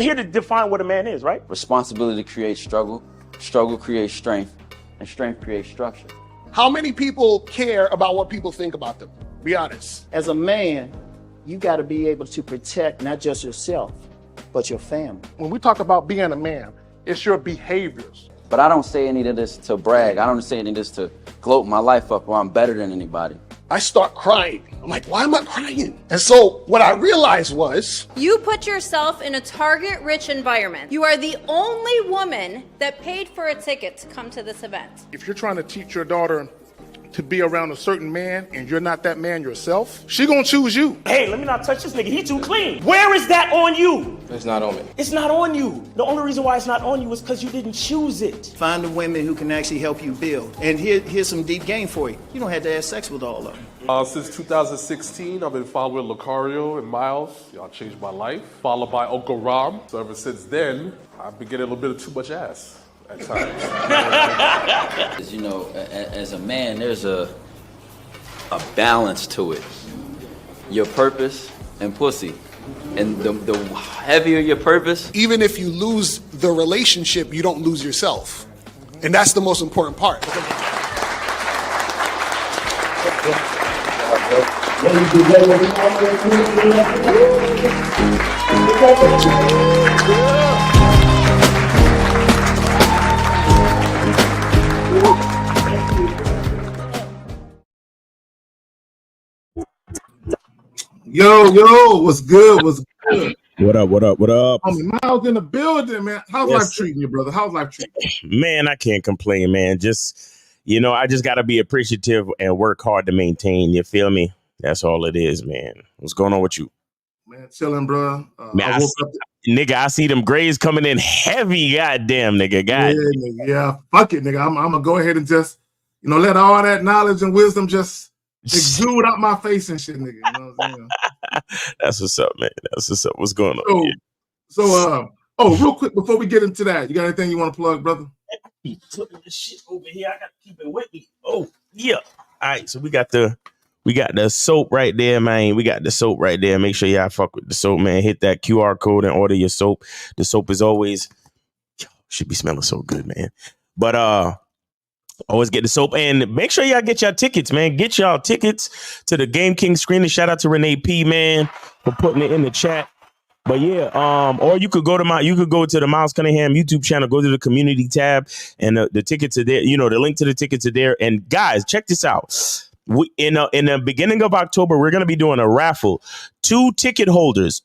here to define what a man is, right? Responsibility creates struggle, struggle creates strength, and strength creates structure. How many people care about what people think about them? Be honest. As a man, you got to be able to protect not just yourself, but your family. When we talk about being a man, it's your behaviors. But I don't say any of this to brag. I don't say any of this to gloat my life up or I'm better than anybody. I start crying. I'm like, why am I crying? And so what I realized was, you put yourself in a target-rich environment. You are the only woman that paid for a ticket to come to this event. if you're trying to teach your daughter to be around a certain man and you're not that man yourself, she gonna choose you. Hey, let me not touch this nigga. He too clean. Where is that on you? It's not on me. It's not on you. The only reason why it's not on you is because you didn't choose it. Find the women who can actually help you build. And here's some deep game for you. You don't have to have sex with all of them. Since 2016, I've been following Lucario and Miles. Y'all changed my life. Followed by Uncle Ram. So ever since then, I've been getting a little bit of too much ass at times. You know, as a man, there's a balance to it. Your purpose and pussy. And the heavier your purpose. Even if you lose the relationship, you don't lose yourself. And that's the most important part. Yo, what's good? What's good? What up? Miles in the building, man. How's life treating you, brother? How's life treating you? Man, I can't complain, man. Just, I just got to be appreciative and work hard to maintain. You feel me? That's all it is, man. What's going on with you? Man, chilling, bro. Man, I see them grades coming in heavy. Goddamn, nigga. Yeah, fuck it, nigga. I'm going to go ahead and just, let all that knowledge and wisdom just exude out my face and shit, nigga. You know what I'm saying? That's what's up, man. That's what's up. What's going on? Real quick before we get into that, you got anything you want to plug, brother? Keep flipping this shit over here. I gotta keep it with me. Oh, yeah. All right, so we got the soap right there, man. We got the soap right there. Make sure y'all fuck with the soap, man. Hit that QR code and order your soap. The soap is always should be smelling so good, man. But always get the soap and make sure y'all get y'all tickets, man. Get y'all tickets to the Game King screening. Shout out to Renee P, man, for putting it in the chat. But yeah, or you could go to the Miles Cunningham YouTube channel, go to the community tab, and the tickets are there. The link to the tickets are there. And guys, check this out. In the beginning of October, we're going to be doing a raffle. Two ticket holders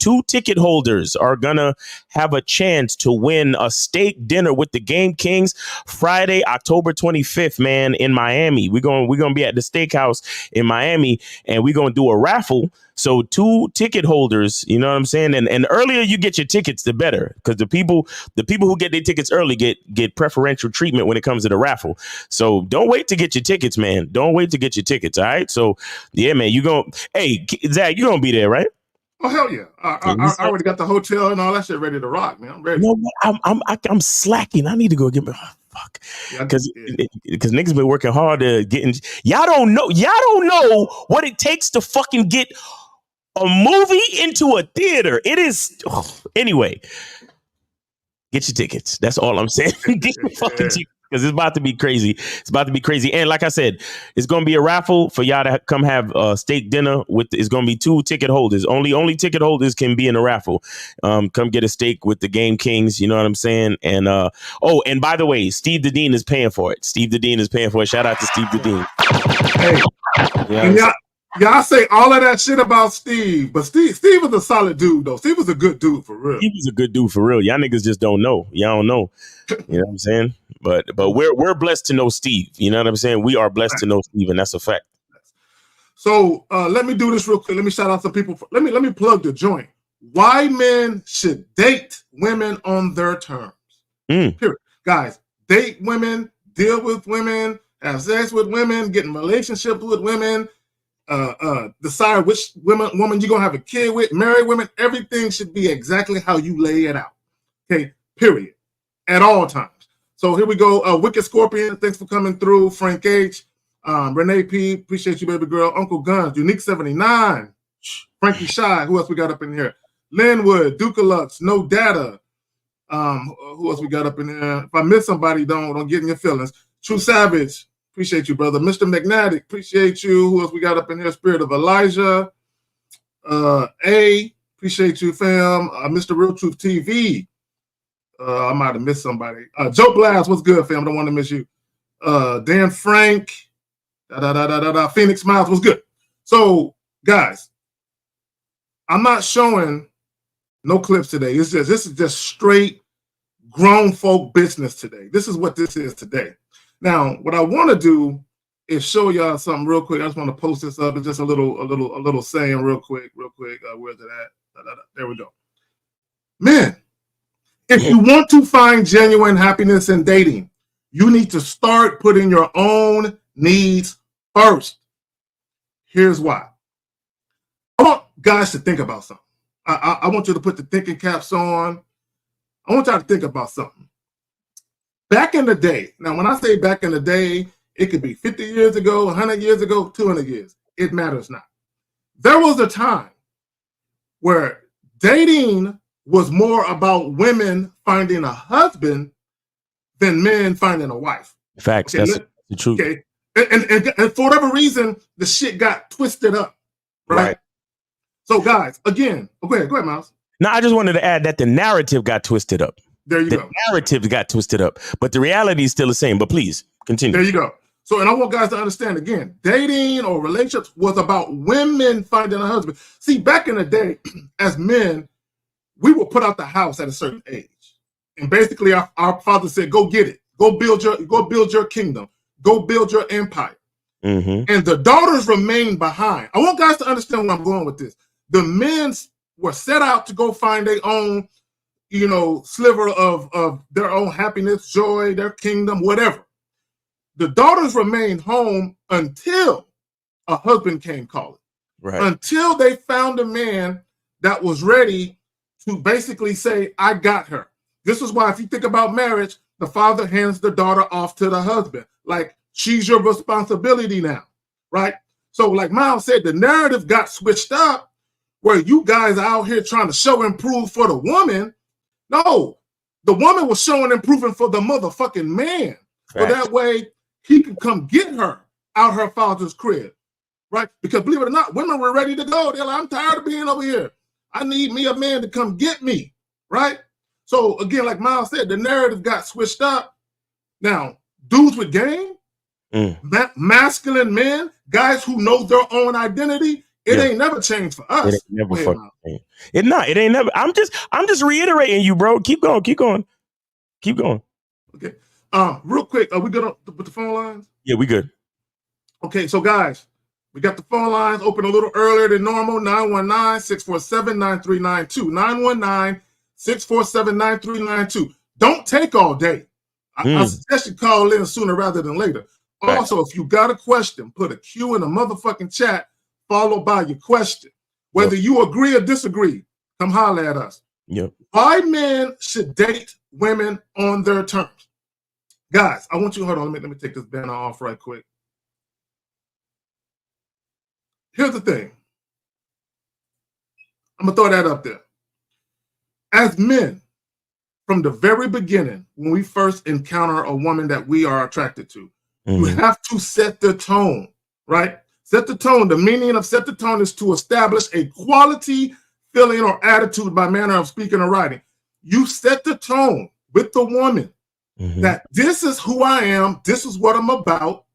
are going to have a chance to win a steak dinner with the Game Kings Friday, October 25th, man, in Miami. We're going to be at the steakhouse in Miami, and we're going to do a raffle. So two ticket holders, you know what I'm saying? And the earlier you get your tickets, the better, because the people who get their tickets early get preferential treatment when it comes to the raffle. So don't wait to get your tickets, man. Don't wait to get your tickets. All right. So yeah, man, hey, Zach, you're going to be there, right? Oh, hell yeah. I already got the hotel and all that shit ready to rock, man. I'm ready. I'm slacking. I need to go get my fuck. Because niggas been working hard to getting. Y'all don't know what it takes to fucking get a movie into a theater. It is anyway. Get your tickets. That's all I'm saying. Get your fucking tickets. Because it's about to be crazy. It's about to be crazy. And like I said, it's going to be a raffle for y'all to come have a steak dinner with. It's going to be two ticket holders. Only ticket holders can be in the raffle. Come get a steak with the Game Kings. You know what I'm saying? And and by the way, Steve the Dean is paying for it. Shout out to Steve the Dean. Hey, yeah. Y'all say all of that shit about Steve, but Steve was a solid dude, though. Steve was a good dude for real. He was a good dude for real. Y'all niggas just don't know. Y'all don't know. You know what I'm saying? But we're blessed to know Steve. You know what I'm saying? We are blessed to know Steve, and that's a fact. So let me do this real quick. Let me shout out some people. Let me plug the joint. Why men should date women on their terms. Period. Guys, date women, deal with women, have sex with women, get in relationships with women. Decide which woman you're gonna have a kid with, marry women. Everything should be exactly how you lay it out. Okay, period. At all times. So here we go. Wicked Scorpion, thanks for coming through. Frank H, Renee P, appreciate you, baby girl. Uncle Guns, Unique 79, Frankie Shy. Who else we got up in here? Linwood, Dukalux, No Data, Who else we got up in there? If I miss somebody, don't get in your feelings. True Savage, appreciate you, brother. Mr. Magnetic, appreciate you. Who else we got up in here? Spirit of Elijah. A, appreciate you, fam. Mr. Real Truth TV. I might have missed somebody. Joe Blast, what's good, fam? Don't want to miss you. Dan Frank. Phoenix Miles, what's good? So, guys, I'm not showing no clips today. This is just straight grown folk business today. This is what this is today. Now, what I want to do is show y'all something real quick. I just want to post this up. It's just a little saying real quick. Where's it at? There we go. Men, if you want to find genuine happiness in dating, you need to start putting your own needs first. Here's why. I want guys to think about something. I want you to put the thinking caps on. I want y'all to think about something. Back in the day, now when I say back in the day, it could be 50 years ago, 100 years ago, 200 years. It matters not. There was a time where dating was more about women finding a husband than men finding a wife. Facts. Okay, that's the truth. Okay. And for whatever reason, the shit got twisted up. Right. So, guys, again, go ahead, Miles. No, I just wanted to add that the narrative got twisted up. There you go. The narrative got twisted up, but the reality is still the same. But please continue. There you go. So, and I want guys to understand again, dating or relationships was about women finding a husband. See, back in the day, as men, we were put out the house at a certain age. And basically our father said, go get it. Go build your kingdom. Go build your empire. Mm-hmm. And the daughters remained behind. I want guys to understand where I'm going with this. The men were set out to go find their own, sliver of their own happiness, joy, their kingdom, whatever. The daughters remained home until a husband came calling. Right. Until they found a man that was ready to basically say, I got her. This is why if you think about marriage, the father hands the daughter off to the husband. Like, she's your responsibility now, right? So like Miles said, the narrative got switched up where you guys are out here trying to show and prove for the woman. No, the woman was showing and proving for the motherfucking man. So that way he could come get her out her father's crib, right? Because believe it or not, women were ready to go. They're like, I'm tired of being over here. I need me a man to come get me, right? So again, like Miles said, the narrative got switched up. Now, dudes with game, masculine men, guys who know their own identity, it ain't never changed for us. It ain't never fucking changed. It ain't never. I'm just reiterating you, bro. Keep going. Okay. Real quick, are we good with the phone lines? Yeah, we good. Okay, so guys, we got the phone lines open a little earlier than normal. 919-647-9392. 919-647-9392. Don't take all day. I suggest you call in sooner rather than later. Right. Also, if you got a question, put a Q in the motherfucking chat, followed by your question. Whether you agree or disagree, come holler at us. Yep. Why men should date women on their terms? Guys, I want you to hold on. Let me take this banner off right quick. Here's the thing. I'm going to throw that up there. As men, from the very beginning, when we first encounter a woman that we are attracted to, you have to set the tone, right? Set the tone. The meaning of set the tone is to establish a quality, feeling, or attitude by manner of speaking or writing. You set the tone with the woman that this is who I am, this is what I'm about,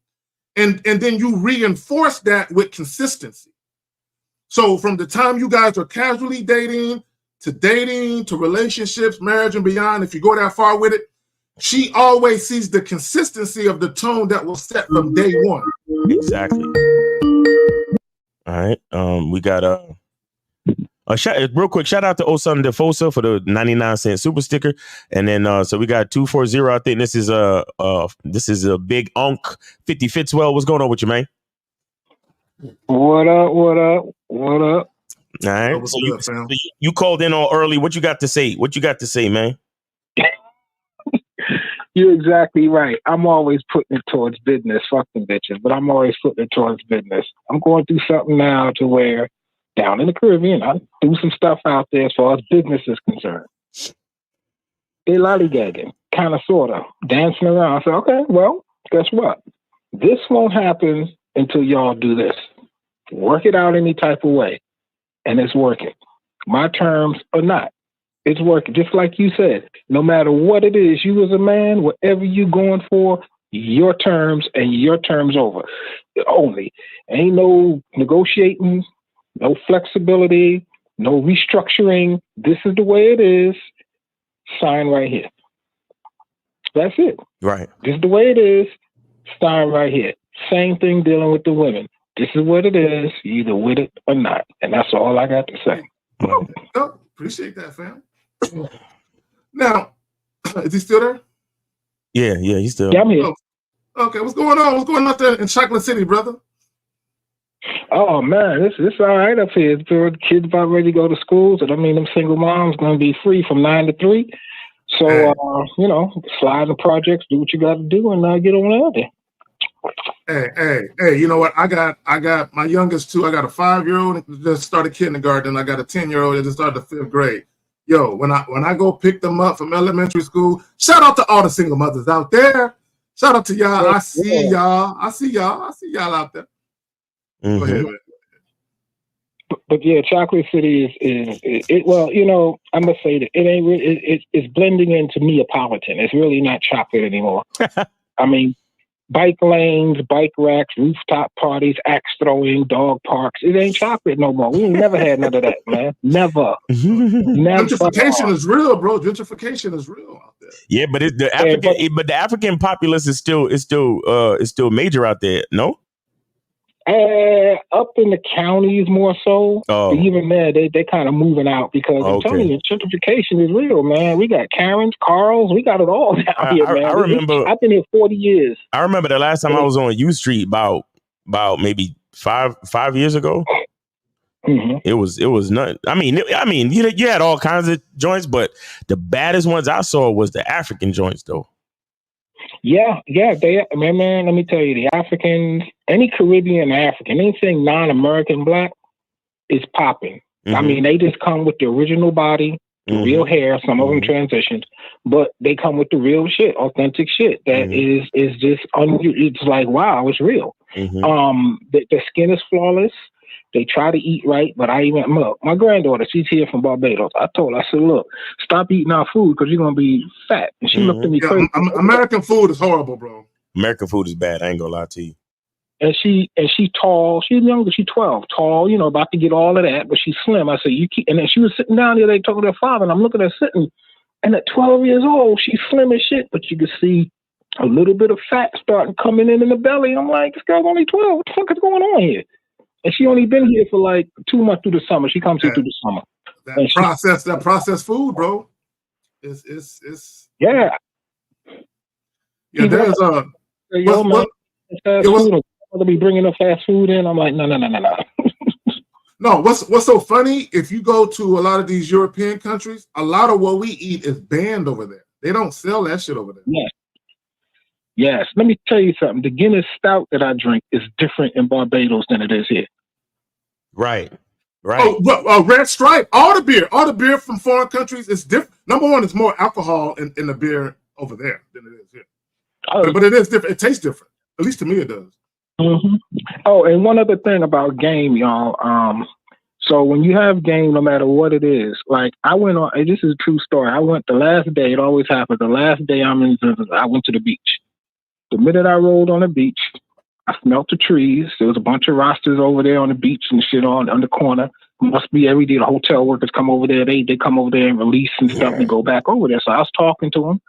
and then you reinforce that with consistency. So from the time you guys are casually dating to relationships, marriage, and beyond, if you go that far with it, she always sees the consistency of the tone that was set from day one. Exactly. All right. We got a real quick shout out to Osun Defosa for the 99-cent super sticker, and then so we got 240. I think this is a big Unk 50 Fitzwell. What's going on with you, man? What up? All right. So you called in all early. What you got to say? Man? You're exactly right. I'm always putting it towards business. Fuck them bitches, but I'm always putting it towards business. I'm going through something now to where down in the Caribbean, I do some stuff out there as far as business is concerned. They lollygagging, kind of, sort of, dancing around. I said, okay, well, guess what? This won't happen until y'all do this. Work it out any type of way. And it's working. My terms are not. It's working. Just like you said, no matter what it is, you as a man, whatever you going for, your terms and your terms over. Only. Ain't no negotiating, no flexibility, no restructuring. This is the way it is. Sign right here. That's it. Right. This is the way it is. Sign right here. Same thing dealing with the women. This is what it is. You either with it or not. And that's all I got to say. Oh, appreciate that, fam. Now, is he still there? Yeah, he's still. Yeah, I'm here. Oh, okay, what's going on? What's going on there in Chocolate City, brother? Oh man, it's all right up here. The kids about ready to go to school, so I mean, them single moms gonna be free from 9 to 3. So slide the projects, do what you got to do, and get on out there. Hey, you know what? I got my youngest two. I got a 5-year-old that just started kindergarten. I got a 10-year-old that just started the 5th grade. Yo, when I go pick them up from elementary school, shout out to all the single mothers out there. Shout out to y'all. I see y'all out there. Mm-hmm. Go ahead, man. But yeah, Chocolate City is well, I must say that it ain't really, it's blending into Neapolitan. It's really not chocolate anymore. I mean, bike lanes, bike racks, rooftop parties, axe throwing, dog parks. It ain't chocolate no more. We ain't never had none of that, man. Never. Gentrification is real, bro. Gentrification is real out there. Yeah, but the African populace is still major out there. No. Up in the counties more so. Oh. But even there, they kind of moving out because I'm telling you, gentrification is real, man. We got Karens, Carls, we got it all down here, man. I remember. I've been here 40 years. I remember the last time I was on U Street about maybe five years ago. Mm-hmm. It was nothing. I mean, you had all kinds of joints, but the baddest ones I saw was the African joints, though. Yeah, man, let me tell you, the Africans, any Caribbean African, anything non-American black is popping. Mm-hmm. I mean, they just come with the original body, the real hair, some of them transitioned, but they come with the real shit, authentic shit that is just, it's like, wow, it's real. Mm-hmm. The skin is flawless. They try to eat right, but look, my granddaughter, she's here from Barbados. I told her, I said, look, stop eating our food because you're going to be fat. And she looked at me crazy. American food is horrible, bro. American food is bad. I ain't going to lie to you. And she tall. She's younger. She's 12. Tall, about to get all of that, but she's slim. I said, and then she was sitting down the other day talking to her father, and I'm looking at her sitting. And at 12 years old, she's slim as shit, but you can see a little bit of fat starting coming in the belly. I'm like, this girl's only 12. What the fuck is going on here? And she only been here for like 2 months through the summer. She comes here through the summer. That processed food, bro. It's yeah. Yeah, there's They'll be bringing the fast food in. I'm like, no. No, what's so funny? If you go to a lot of these European countries, a lot of what we eat is banned over there. They don't sell that shit over there. Yes. Let me tell you something. The Guinness Stout that I drink is different in Barbados than it is here. Right. Red Stripe. All the beer from foreign countries is different. Number one, it's more alcohol in the beer over there than it is here. But it is different. It tastes different. At least to me, it does. Mm-hmm. Oh, and one other thing about game, y'all. So when you have game, no matter what it is, like I went on. This is a true story. I went the last day. It always happens. The last day I went to the beach. The minute I rolled on the beach, I smelt the trees. There was a bunch of rosters over there on the beach and shit on the corner. Must be every day the hotel workers come over there. They come over there and release and stuff and go back over there. So I was talking to them,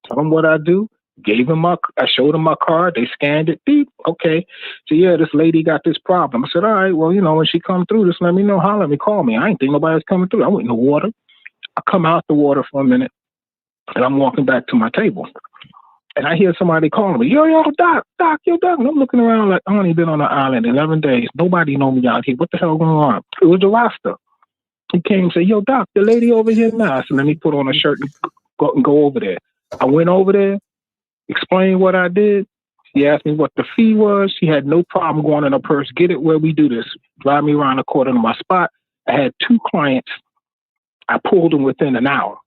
tell them what I do. I showed them my card. They scanned it. Beep. Okay. So yeah, this lady got this problem. I said, all right, well, when she come through, just let me know. Holler at me, call me. I ain't think nobody's coming through. I went in the water. I come out the water for a minute and I'm walking back to my table. And I hear somebody calling me, yo, Doc, yo, Doc. And I'm looking around like, I only been on the island 11 days. Nobody know me out here. What the hell going on? It was the roster. He came and said, yo, Doc, the lady over here now. I said, let me put on a shirt and go over there. I went over there, explained what I did. She asked me what the fee was. She had no problem going in her purse. Get it where we do this. Drive me around the corner to my spot. I had 2 clients. I pulled them within an hour.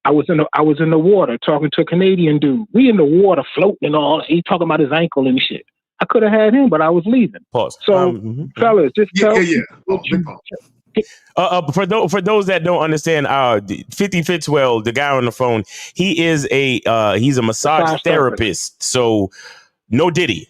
I was in the water talking to a Canadian dude. We in the water floating and all. He talking about his ankle and shit. I could have had him, but I was leaving. Pause. So, fellas, just tell me what you. For those that don't understand, 50 Fitzwell, the guy on the phone, he is he's a massage therapist. So no Diddy.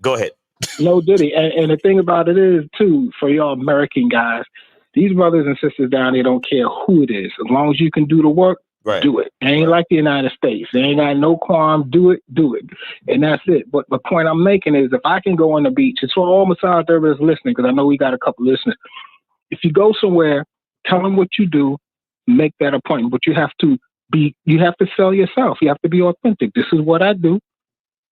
Go ahead. No Diddy. And the thing about it is too, for y'all American guys, these brothers and sisters down there don't care who it is. As long as you can do the work, do it. It ain't like the United States. They ain't got no qualm. Do it. And that's it. But the point I'm making is if I can go on the beach, it's for all massage therapists listening, because I know we got a couple listeners. If you go somewhere, tell them what you do, make that appointment. But you have to sell yourself. You have to be authentic. This is what I do.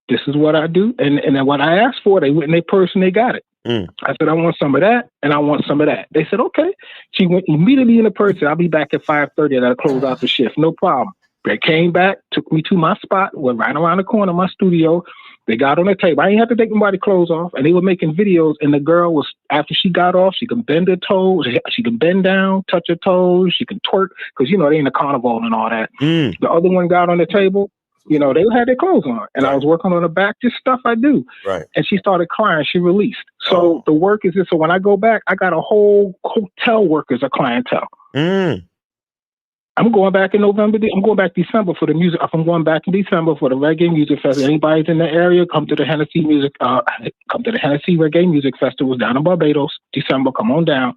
This is what I do. And then what I asked for, they went in their purse and they got it. I said, I want some of that and I want some of that. They said, okay. She went immediately in the purse. I'll be back at 5:30 and I'll close out the shift. No problem. They came back, took me to my spot, went right around the corner of my studio. They got on the table. I didn't have to take nobody's clothes off. And they were making videos. And the girl was, after she got off, she can bend her toes. She can bend down, touch her toes. She can twerk. Because, they in the carnival and all that. The other one got on the table. They had their clothes on. And I was working on the back, just stuff I do. Right. And she started crying. She released. So the work is this. So when I go back, I got a whole hotel workers, a clientele. I'm going back in November. I'm going back December for the music. I'm going back in December for the Reggae Music Festival. Anybody's in the area, come to the Hennessy Reggae Music Festival down in Barbados. December, come on down,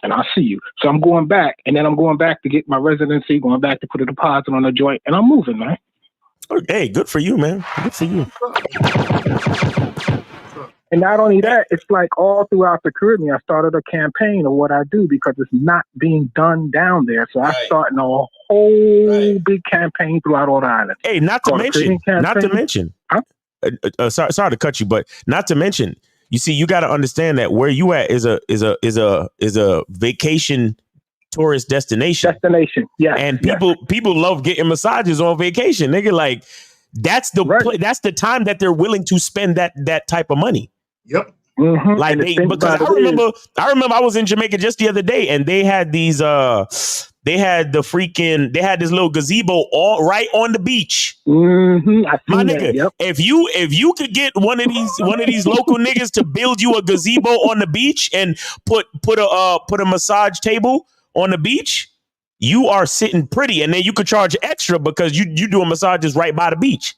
and I'll see you. So I'm going back, and then I'm going back to get my residency, going back to put a deposit on the joint, and I'm moving, man. Hey, good for you, man. Good for you. And not only that, it's like all throughout the Caribbean, I started a campaign of what I do because it's not being done down there. So I'm starting a whole big campaign throughout all the islands. Hey, not to mention, sorry to cut you, but not to mention, you see, you got to understand that where you at is a vacation tourist destination. Yeah. And people love getting massages on vacation. Nigga, like that's the time that they're willing to spend that type of money. Yep. Mm-hmm. Like because I remember I was in Jamaica just the other day and they had these they had this little gazebo right on the beach. Mm-hmm. My nigga, yep. if you could get one of these local niggas to build you a gazebo on the beach and put a massage table on the beach, you are sitting pretty, and then you could charge extra because you doing massages right by the beach.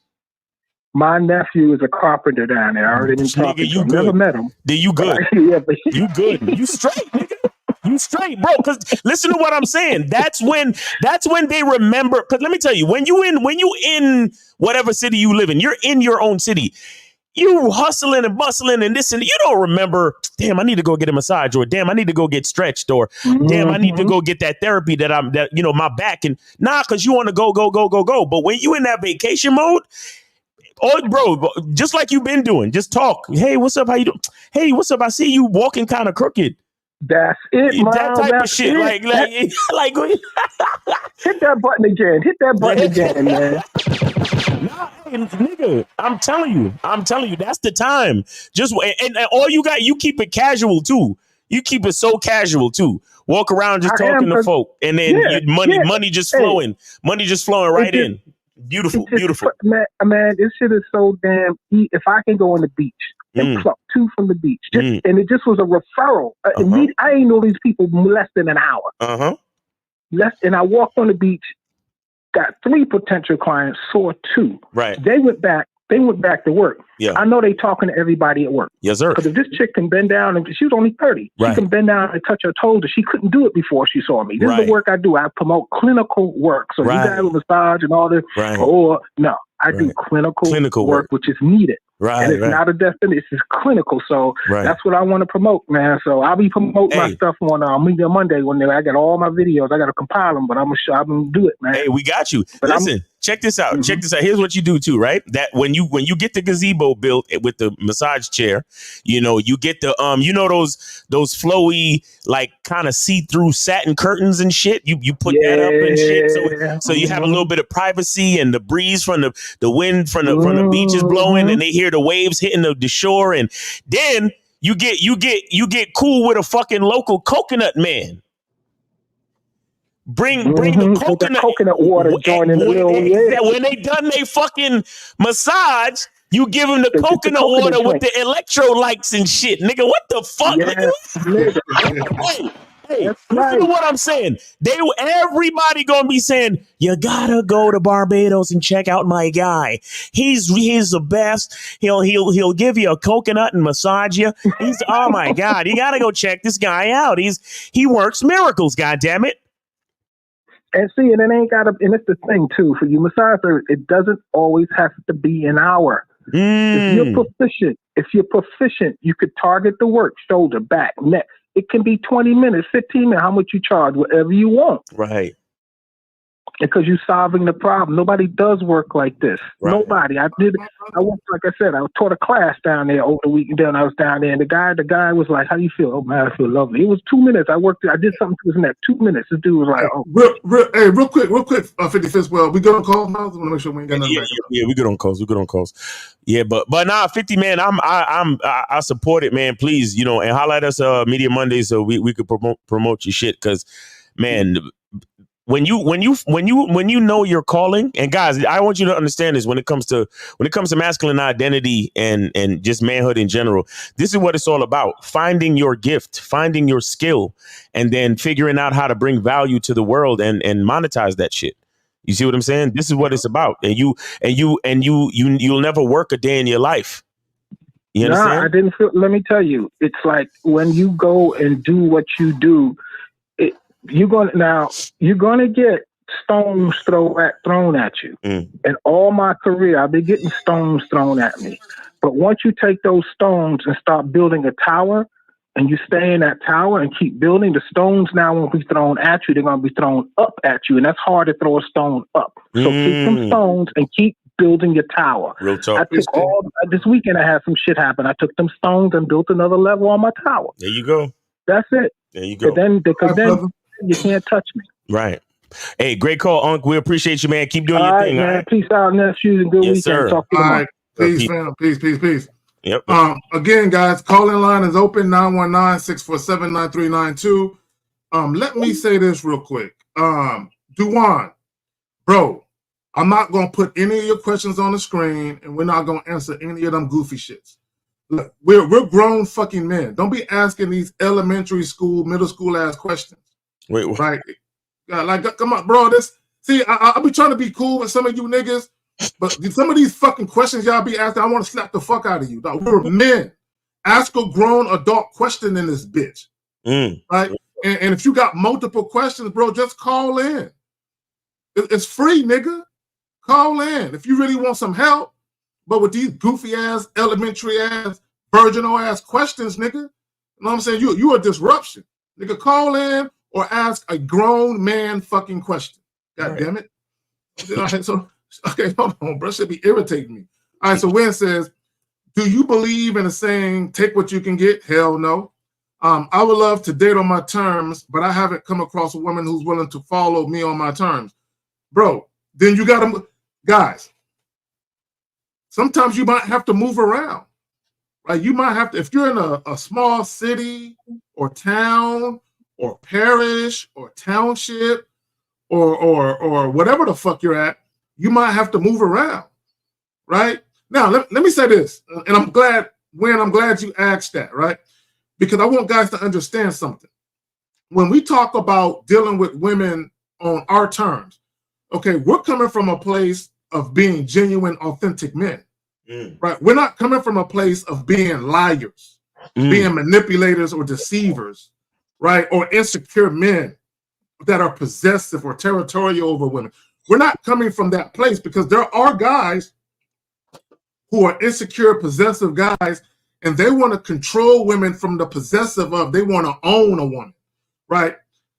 My nephew is a carpenter down there. I already been talking to him. Never met him. Then you good. You good. You straight, nigga. You straight, bro. Because listen to what I'm saying. That's when they remember. Because let me tell you, when you in whatever city you live in, you're in your own city. You hustling and bustling and this and you don't remember, damn, I need to go get a massage, or damn, I need to go get stretched, or damn, I need to go get that therapy that my back, and because you want to go. But when you in that vacation mode, bro, just like you've been doing, just talk. Hey, what's up? How you doing? Hey, what's up? I see you walking kind of crooked. That's it, man. That type of shit. Like hit that button again. Hit that button again, man. Nah, nigga, I'm telling you, that's the time. Just and all you got, you keep it casual too. You keep it so casual too. Walk around just talking to folk, and then money just flowing. Money just flowing right in. Beautiful. Man, this shit is so damn. If I can go on the beach and pluck two from the beach, and it just was a referral. I ain't know these people less than an hour. And I walked on the beach, got 3 potential clients, saw 2. Right. They went back to work. Yeah. I know they talking to everybody at work. Yes, sir. Because if this chick can bend down, and she was only 30, she can bend down and touch her toes, and she couldn't do it before she saw me. This is the work I do. I promote clinical work. So you guys with massage and all this, or no, I do clinical work, which is needed. Right, and it's not a destination, it's clinical. So that's what I want to promote, man. So I'll be promoting my stuff on Media Monday when I got all my videos. I got to compile them, but I'm gonna do it, man. Hey, we got you. But listen, check this out. Check this out. Here's what you do too, right? That when you get the gazebo built with the massage chair, you get the those flowy, like kind of see-through satin curtains and shit. You put that up and shit. So you have a little bit of privacy and the breeze from the wind from the beach is blowing and they hear the waves hitting the shore, and then you get cool with a fucking local coconut man. Bring the coconut water joint in the little when they done they fucking massage, you give them the coconut water with the electrolytes and shit, nigga. What the fuck, nigga? Hey, listen to what I'm saying. Everybody gonna be saying, you gotta go to Barbados and check out my guy. He's the best. He'll give you a coconut and massage you. Oh my God, you gotta go check this guy out. He works miracles, God damn it. And see, and it ain't gotta, and it's the thing too, for you massage therapist, it doesn't always have to be an hour. If you're proficient, you could target the work, shoulder, back, neck. It can be 20 minutes, 15 minutes, how much you charge, whatever you want. Right. Because you're solving the problem. Nobody does work like this. Right. Nobody. I went, like I said, I taught a class down there over the weekend. Then I was down there, and the guy was like, "How do you feel?" "Oh man, I feel lovely." It was 2 minutes. I did something to his neck. 2 minutes. This dude was like, "Oh." Real quick, 55th. Well, we good on calls now. I want to make sure we ain't got nothing back. Yeah, we good on calls. Yeah, but nah, 50 man, I support it, man. Please, and highlight us Media Monday so we could promote your shit, because, man. When you know your calling, and guys, I want you to understand this when it comes to masculine identity and just manhood in general, this is what it's all about: finding your gift, finding your skill, and then figuring out how to bring value to the world and monetize that shit. You see what I'm saying? This is what it's about. And you'll never work a day in your life. You understand? I didn't feel. Let me tell you, it's like when you go and do what you do. You're gonna get stones thrown at you. And all my career, I've been getting stones thrown at me. But once you take those stones and start building a tower, and you stay in that tower and keep building, the stones now won't be thrown at you; they're gonna be thrown up at you, and that's hard to throw a stone up. So keep some stones and keep building your tower. Real talk. This weekend I had some shit happen. I took them stones and built another level on my tower. There you go. That's it. There you go. Because then you can't touch me. Right. Hey, great call, Unc. We appreciate you, man. Keep doing your thing. Man. All right. Peace out, nephews, and good weekend. Sir. Talk to you tomorrow. Peace, fam. Peace. Yep. Again, guys, call-in line is open, 919-647-9392. Let me say this real quick. Duwan, bro, I'm not going to put any of your questions on the screen, and we're not going to answer any of them goofy shits. Look, we're grown fucking men. Don't be asking these elementary school, middle school ass questions. Wait, what? Right? Like, come on, bro. I'll be trying to be cool with some of you niggas, but some of these fucking questions y'all be asking, I want to slap the fuck out of you. Dog. We're men. Ask a grown adult question in this bitch. Right? And if you got multiple questions, bro, just call in. It's free, nigga. Call in if you really want some help. But with these goofy ass, elementary ass, virginal ass questions, nigga, you know what I'm saying? You a disruption. Nigga, call in or ask a grown man fucking question. God damn it. Okay, hold on, bro. Should be irritating me. All right, so Wynn says, do you believe in the saying, take what you can get? Hell no. I would love to date on my terms, but I haven't come across a woman who's willing to follow me on my terms. Bro, then you got to, guys, sometimes you might have to move around. Right? You might have to, if you're in a small city or town or parish or township or whatever the fuck you're at, you might have to move around. Right? Now, let me say this, and I'm glad you asked that, right? Because I want guys to understand something. When we talk about dealing with women on our terms, okay, we're coming from a place of being genuine, authentic men. Right? We're not coming from a place of being liars, being manipulators or deceivers, right? Or insecure men that are possessive or territorial over women. We're not coming from that place, because there are guys who are insecure, possessive guys, and they want to control women from the possessive of, they want to own a woman, right?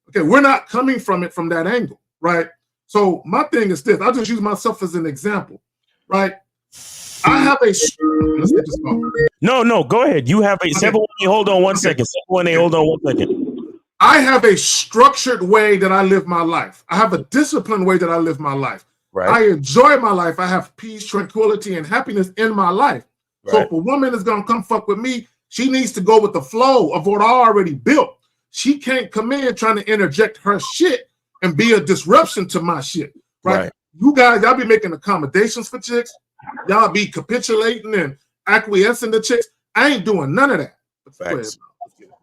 Okay, we're not coming from it from that angle, right? So my thing is this, I'll just use myself as an example, right? I have a, let's get this off. No, go ahead. You have a, hold on one second. Hold on 1 second. I have a structured way that I live my life. I have a disciplined way that I live my life. Right. I enjoy my life. I have peace, tranquility, and happiness in my life. Right. So if a woman is going to come fuck with me, she needs to go with the flow of what I already built. She can't come in trying to interject her shit and be a disruption to my shit. Right? You guys, y'all be making accommodations for chicks. Y'all be capitulating and acquiescing to chicks. I ain't doing none of that. Facts.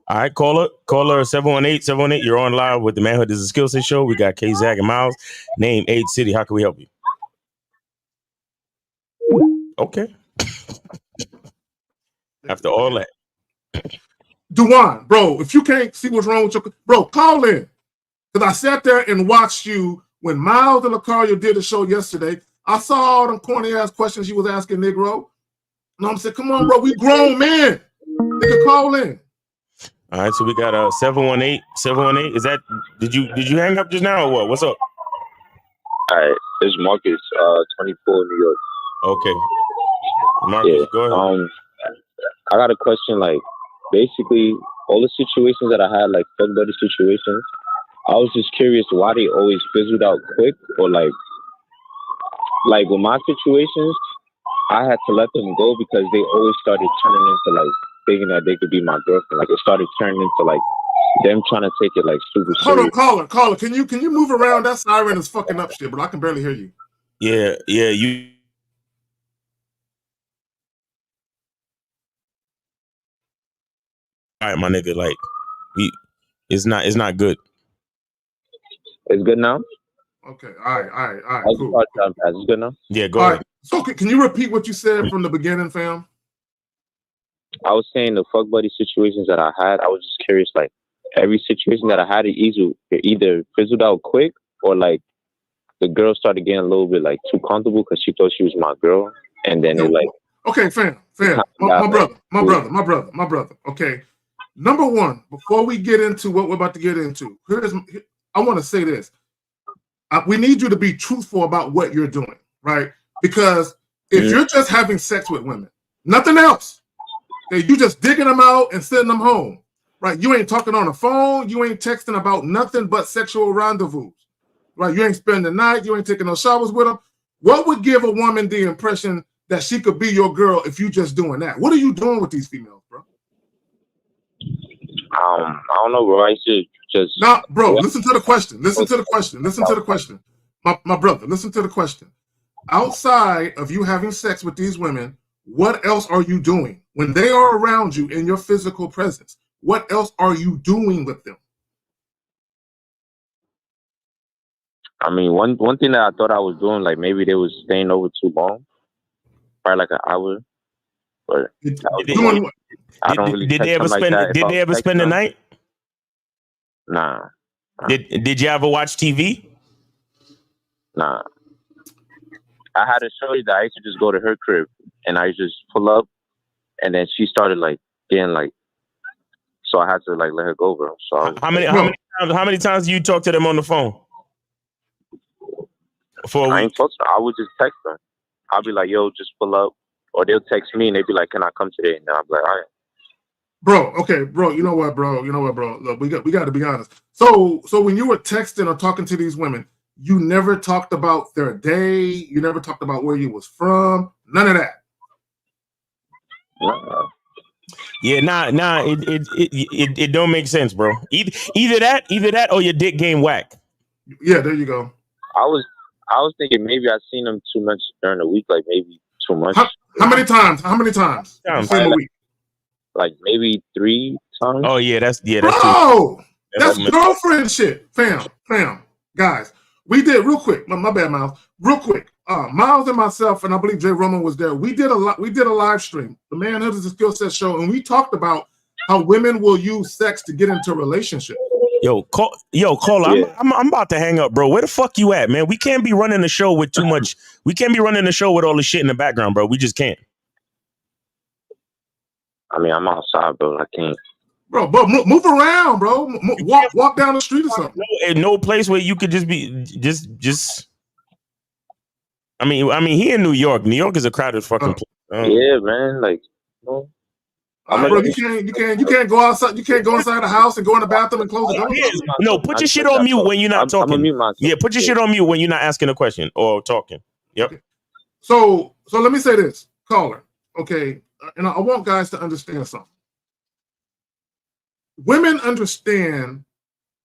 All right, caller 718-718. You're on live with the Manhood is a Skill Set Show. We got K Zach and Miles. Name, age, city. How can we help you? Okay. After all that. Duan, bro, if you can't see what's wrong with your bro, call in. Because I sat there and watched you when Miles and Lucario did the show yesterday. I saw all them corny ass questions you was asking, Negro. And I'm saying, come on, bro, we grown men. Nigga, call in. All right, so we got 718. 718. Is that did you hang up just now or what? What's up? All right, it's Marcus, 24, New York. Okay. Marcus, go ahead. I got a question. Like, basically, all the situations that I had, like fuck buddy situations, I was just curious why they always fizzled out quick, or like with my situations, I had to let them go because they always started turning into like thinking that they could be my girlfriend. Like it started turning into like them trying to take it like super serious. Hold on, caller. Can you move around? That siren is fucking up shit, but I can barely hear you. Yeah, you. All right, my nigga, like it's not good. It's good now? Okay, all right, cool. It's good now? Yeah, go ahead. Right. So can you repeat what you said from the beginning, fam? I was saying the fuck buddy situations that I had, I was just curious, like every situation that I had, it either fizzled out quick or like the girl started getting a little bit like too comfortable because she thought she was my girl, and then it like. Okay, fam, my brother. Okay, number one, before we get into what we're about to get into, I want to say this. We need you to be truthful about what you're doing, right? Because if you're just having sex with women, nothing else, okay, you just digging them out and sending them home, right? You ain't talking on the phone, you ain't texting about nothing but sexual rendezvous, right? You ain't spending the night, you ain't taking no showers with them. What would give a woman the impression that she could be your girl if you just doing that? What are you doing with these females, bro? I don't know, bro. I should just. No, bro. Listen to the question. My brother, listen to the question. Outside of you having sex with these women, what else are you doing when they are around you in your physical presence? What else are you doing with them? I mean, one thing that I thought I was doing, like maybe they was staying over too long, probably like an hour. But doing what? I don't really. Did they ever spend the night? Nah. Did you ever watch TV? Nah. I had a shorty that I used to just go to her crib and I used to just pull up, and then she started like getting like, so I had to like let her go, bro. So how many times do you talk to them on the phone? I ain't talk to them. I would just text them. I'll be like, yo, just pull up, or they'll text me and they'll be like, can I come today? And I'll be like, all right. Bro, okay, bro. You know what, bro? Look, we got to be honest. So when you were texting or talking to these women, you never talked about their day. You never talked about where you was from. None of that. Yeah, nah. It don't make sense, bro. Either that or your dick game whack. Yeah, there you go. I was thinking maybe I seen them too much during the week, like maybe too much. How many times? Like maybe 3 times. Oh yeah, that's bro. That's girlfriend shit, fam. Guys, we did real quick. My bad, Miles. Real quick. Miles and myself, and I believe Jay Roman was there. We did a live stream, the Manhood is a Skill Set Show, and we talked about how women will use sex to get into relationships. Yo, caller, yeah. I'm about to hang up, bro. Where the fuck you at, man? We can't be running the show with too much. We can't be running the show with all the shit in the background, bro. We just can't. I mean, I'm outside, bro. I can't. Bro, move around, bro. Walk down the street or something. No place where you could just be just. I mean, here in New York. New York is a crowded fucking place. Yeah, man. Like, bro, you can't go outside. You can't go inside the house and go in the bathroom and close the door. No, put your shit on mute when you're not talking. Yeah, put your shit on mute when you're not asking a question or talking. Yep. Okay. So let me say this, caller. Okay, and I want guys to understand something. Women understand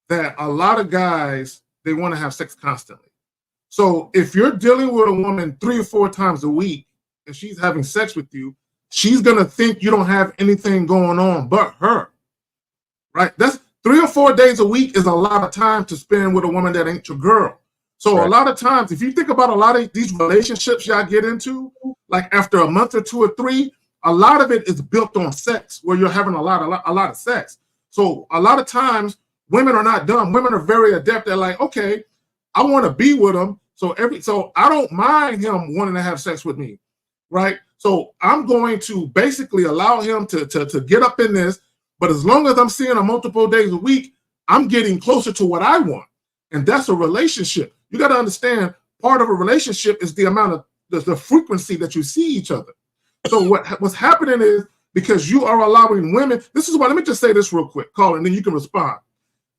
that a lot of guys they want to have sex constantly. So if you're dealing with a woman 3 or 4 times a week and she's having sex with you, she's going to think you don't have anything going on but her, right? That's 3 or 4 days a week is a lot of time to spend with a woman that ain't your girl. So a lot of times, if you think about a lot of these relationships y'all get into, like after a month or 2 or 3, a lot of it is built on sex, where you're having a lot of sex. So a lot of times, women are not dumb. Women are very adept at like, okay, I want to be with him. So I don't mind him wanting to have sex with me, right? So I'm going to basically allow him to get up in this, but as long as I'm seeing him multiple days a week, I'm getting closer to what I want. And that's a relationship. You got to understand, part of a relationship is the amount of the frequency that you see each other. So what's happening is, because you are allowing women, this is why, let me just say this real quick, call, and then you can respond.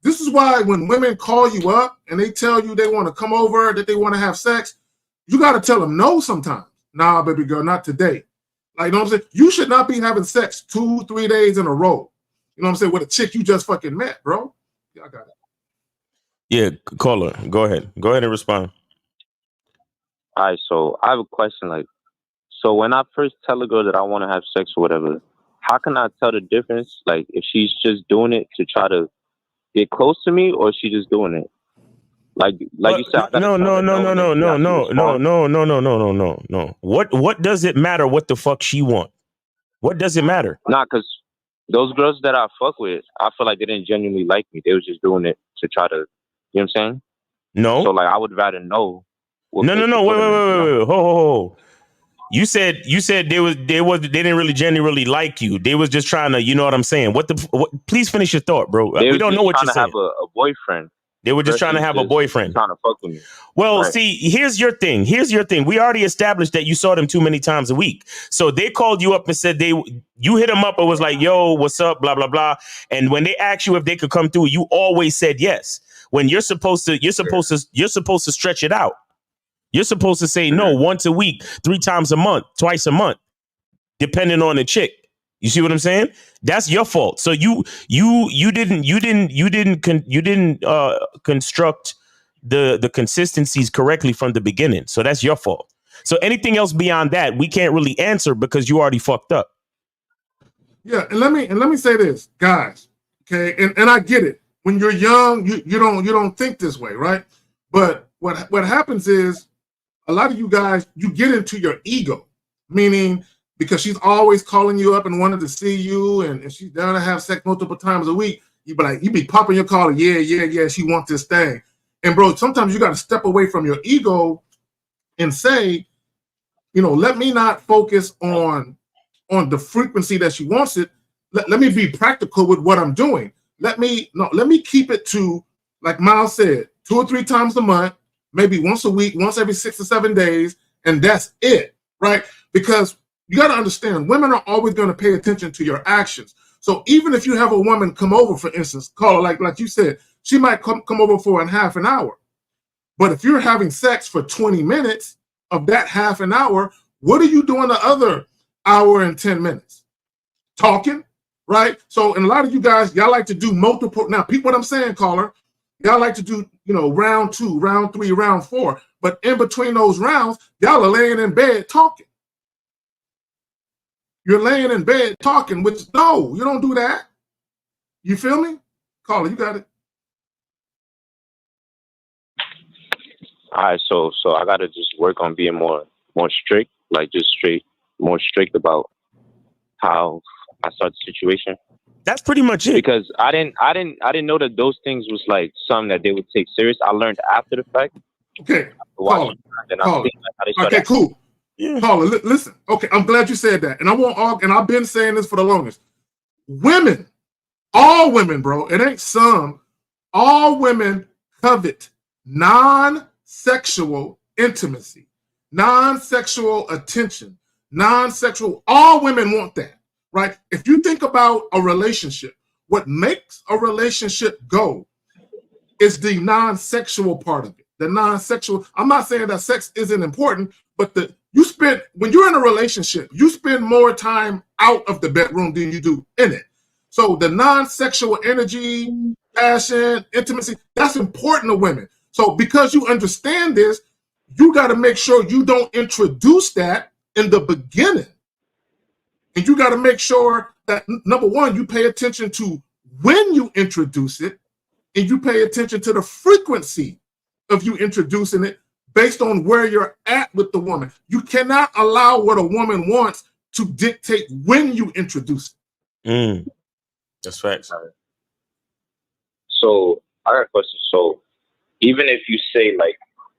This is why when women call you up and they tell you they want to come over, that they want to have sex, you got to tell them no sometimes. Nah, baby girl, not today. Like, you know what I'm saying? You should not be having sex 2-3 days in a row. You know what I'm saying? With a chick you just fucking met, bro. Yeah, I got it. Yeah, caller, go ahead. Go ahead and respond. All right, so I have a question. Like, so when I first tell a girl that I want to have sex or whatever, how can I tell the difference? Like, if she's just doing it to try to get close to me, or is she just doing it? Like you said, No. What does it matter what the fuck she want? What does it matter? Nah, because those girls that I fuck with, I feel like they didn't genuinely like me. They was just doing it to try to, you know what I'm saying? No. So like, I would rather know. No. Wait. Ho. You said they didn't really genuinely like you. They was just trying to, you know what I'm saying? What? Please finish your thought, bro. We don't know what you're saying. Have a boyfriend. They were just trying to have a boyfriend. Trying to fuck with me. Well, see, here's your thing. We already established that you saw them too many times a week. So they called you up and said you hit them up and was like, yo, what's up? Blah, blah, blah. And when they asked you if they could come through, you always said yes. When you're supposed to stretch it out. You're supposed to say no once a week, 3 times a month, twice a month, depending on the chick. You see what I'm saying? That's your fault. So you didn't construct the consistencies correctly from the beginning. So that's your fault. So anything else beyond that, we can't really answer because you already fucked up. Yeah, and let me say this, guys. Okay, and I get it. When you're young, you don't think this way, right? But what happens is, a lot of you guys, you get into your ego, meaning because she's always calling you up and wanted to see you, and she's down to have sex multiple times a week, you be popping your collar, yeah, she wants this thing. And bro, sometimes you got to step away from your ego and say, let me not focus on the frequency that she wants it. Let me be practical with what I'm doing. Let me keep it to, like Miles said, 2 or 3 times a month, maybe once a week, once every 6 or 7 days, and that's it, right? Because you got to understand, women are always going to pay attention to your actions. So even if you have a woman come over, for instance, call her, like you said, she might come over for half an hour. But if you're having sex for 20 minutes of that half an hour, what are you doing the other hour and 10 minutes? Talking, right? So, and a lot of you guys, y'all like to do multiple. Now, what I'm saying, caller, y'all like to do, round 2, round 3, round 4. But in between those rounds, y'all are laying in bed talking. You're laying in bed talking, which, no, you don't do that. You feel me? Caller, you got it. All right, so I got to just work on being more strict, like just more strict about how I start the situation. That's pretty much it. Because I didn't know that those things was like something that they would take serious. I learned after the fact. Okay, caller. Okay, cool. Yeah. Caller, listen. Okay, I'm glad you said that, and I won't argue. And I've been saying this for the longest. Women, all women, bro. It ain't some. All women covet non-sexual intimacy, non-sexual attention, non-sexual. All women want that. Right? If you think about a relationship, what makes a relationship go is the non-sexual part of it. The non-sexual. I'm not saying that sex isn't important, but when you're in a relationship, you spend more time out of the bedroom than you do in it. So the non-sexual energy, passion, intimacy, that's important to women. So because you understand this, you got to make sure you don't introduce that in the beginning. And you got to make sure that, number one, you pay attention to when you introduce it, and you pay attention to the frequency of you introducing it based on where you're at with the woman. You cannot allow what a woman wants to dictate when you introduce it. That's facts. So I got a question. So even if you say, like,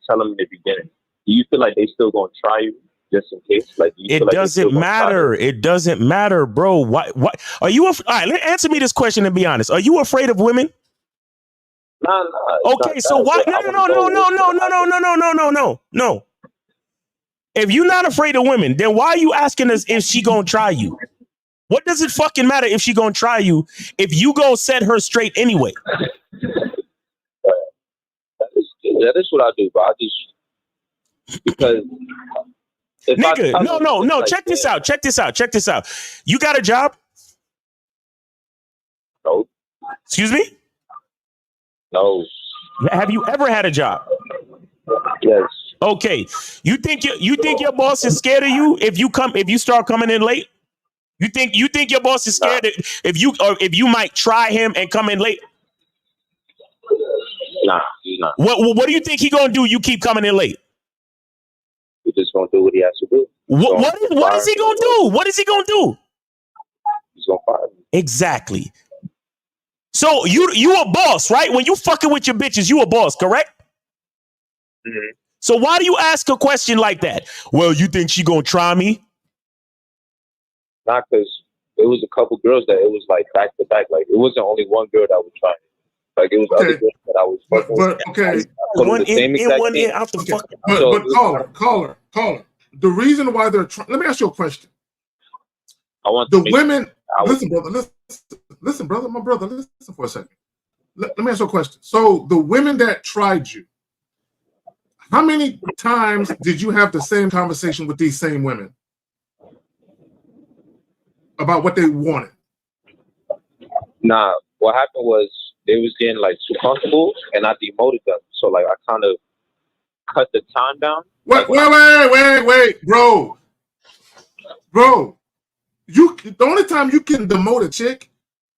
tell them in the beginning, do you feel like they still gonna try you just in case? Like, do you feel like doesn't matter. It doesn't matter, bro. What are you? All right, answer me this question and be honest. Are you afraid of women? Nah. Okay, so why? No. If you're not afraid of women, then why are you asking us if she gonna try you? What does it fucking matter if she gonna try you if you gonna set her straight anyway? That is what I do, but I just because nigga, no. Like, check this out. Check this out. You got a job? No. Excuse me? No. Have you ever had a job? Yes. Okay. You think your boss is scared of you if you start coming in late? You think your boss is scared if you might try him and come in late? Nah, he's not. What do you think he gonna do? You keep coming in late. He's just gonna do what he has to do. What is he gonna do? What is he gonna do? He's gonna fire me. Exactly. So you a boss, right? When you fucking with your bitches, you a boss, correct? Mm-hmm. So why do you ask a question like that? Well, you think she gonna try me? Not because it was a couple girls that it was like back to back. Like it wasn't only one girl that was trying. Like it was other girls that I was fucking with. Okay. One in, out the fucking. But caller. The reason why they're trying. Let me ask you a question. I want the women. Listen, brother. My brother. Listen for a second. Let me ask you a question. So the women that tried you, how many times did you have the same conversation with these same women about what they wanted? Nah. What happened was they was getting like too comfortable, and I demoted them. So like I kind of cut the time down. Wait, bro. The only time you can demote a chick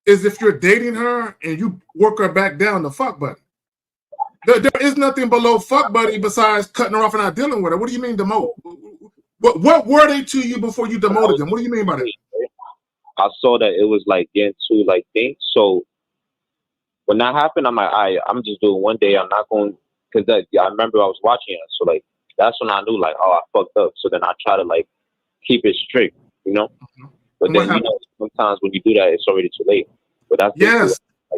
is if you're dating her and you work her back down to fuck buddy. There is nothing below fuck buddy besides cutting her off and not dealing with her. What do you mean demote? What were they to you before you demoted them? What do you mean by that? I saw that it was like getting too like things. So when that happened, I'm like, I'm just doing one day. I'm not going because I remember I was watching it. So like that's when I knew like, oh, I fucked up. So then I try to like keep it strict, you know. But then sometimes when you do that, it's already too late. But that's like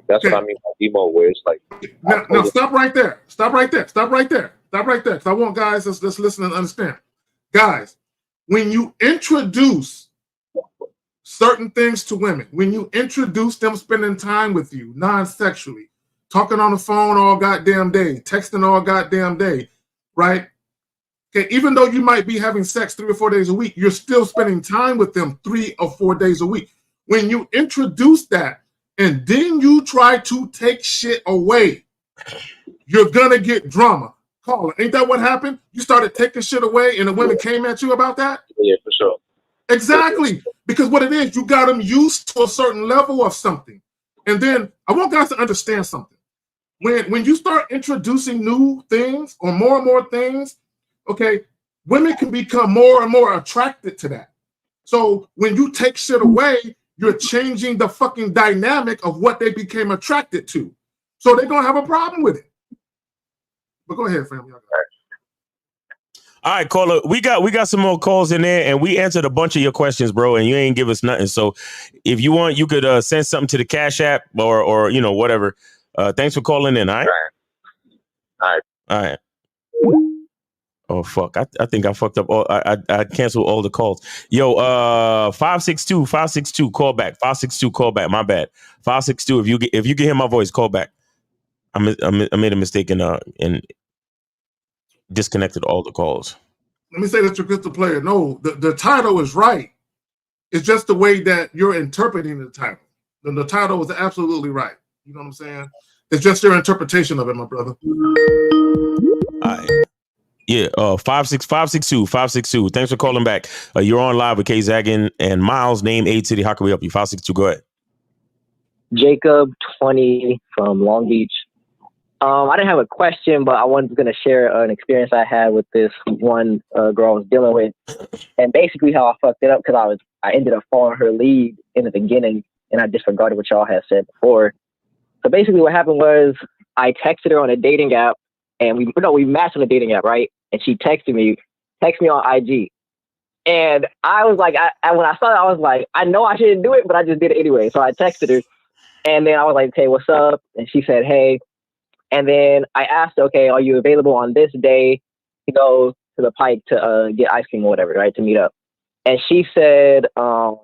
that's what I mean by demo, where it's like. Now stop right there. Because I want guys that's listening to understand. Guys, when you introduce certain things to women, when you introduce them spending time with you non-sexually, talking on the phone all goddamn day, texting all goddamn day, right? Okay, even though you might be having sex 3 or 4 days a week, you're still spending time with them 3 or 4 days a week. When you introduce that and then you try to take shit away, you're gonna get drama. Caller, ain't that what happened? You started taking shit away and the women came at you about that? Yeah, for sure. Exactly. Because what it is, you got them used to a certain level of something. And then I want guys to understand something. When you start introducing new things or more and more things, okay, women can become more and more attracted to that. So when you take shit away, you're changing the fucking dynamic of what they became attracted to. So they're gonna have a problem with it. But go ahead, family. All right, caller. We got some more calls in there, and we answered a bunch of your questions, bro. And you ain't give us nothing. So if you want, you could send something to the Cash App or you know whatever. Thanks for calling in. All right. Oh fuck! I think I fucked up. I canceled all the calls. Yo, 562 call back. 562 call back. My bad. 562. If you can hear my voice, call back. I made a mistake and disconnected all the calls. Let me say this to Crystal Player. No, the title is right. It's just the way that you're interpreting the title. The title is absolutely right. You know what I'm saying? It's just your interpretation of it, my brother. All right. Yeah, 562. Thanks for calling back. You're on live with K Zaggin and Miles. Name, age, city. How can we help you? 562. Go ahead. Jacob, 20 from Long Beach. I didn't have a question, but I was going to share an experience I had with this one girl I was dealing with, and basically how I fucked it up because I ended up following her lead in the beginning, and I disregarded what y'all had said before. So basically, what happened was I texted her on a dating app, and we matched on a dating app, right? And she texted me on IG, and I was like, when I saw it, I was like, I know I shouldn't do it, but I just did it anyway. So I texted her, and then I was like, hey, what's up? And she said, hey. And then I asked, okay, are you available on this day to go to the Pike to get ice cream or whatever, right, to meet up? And she said, how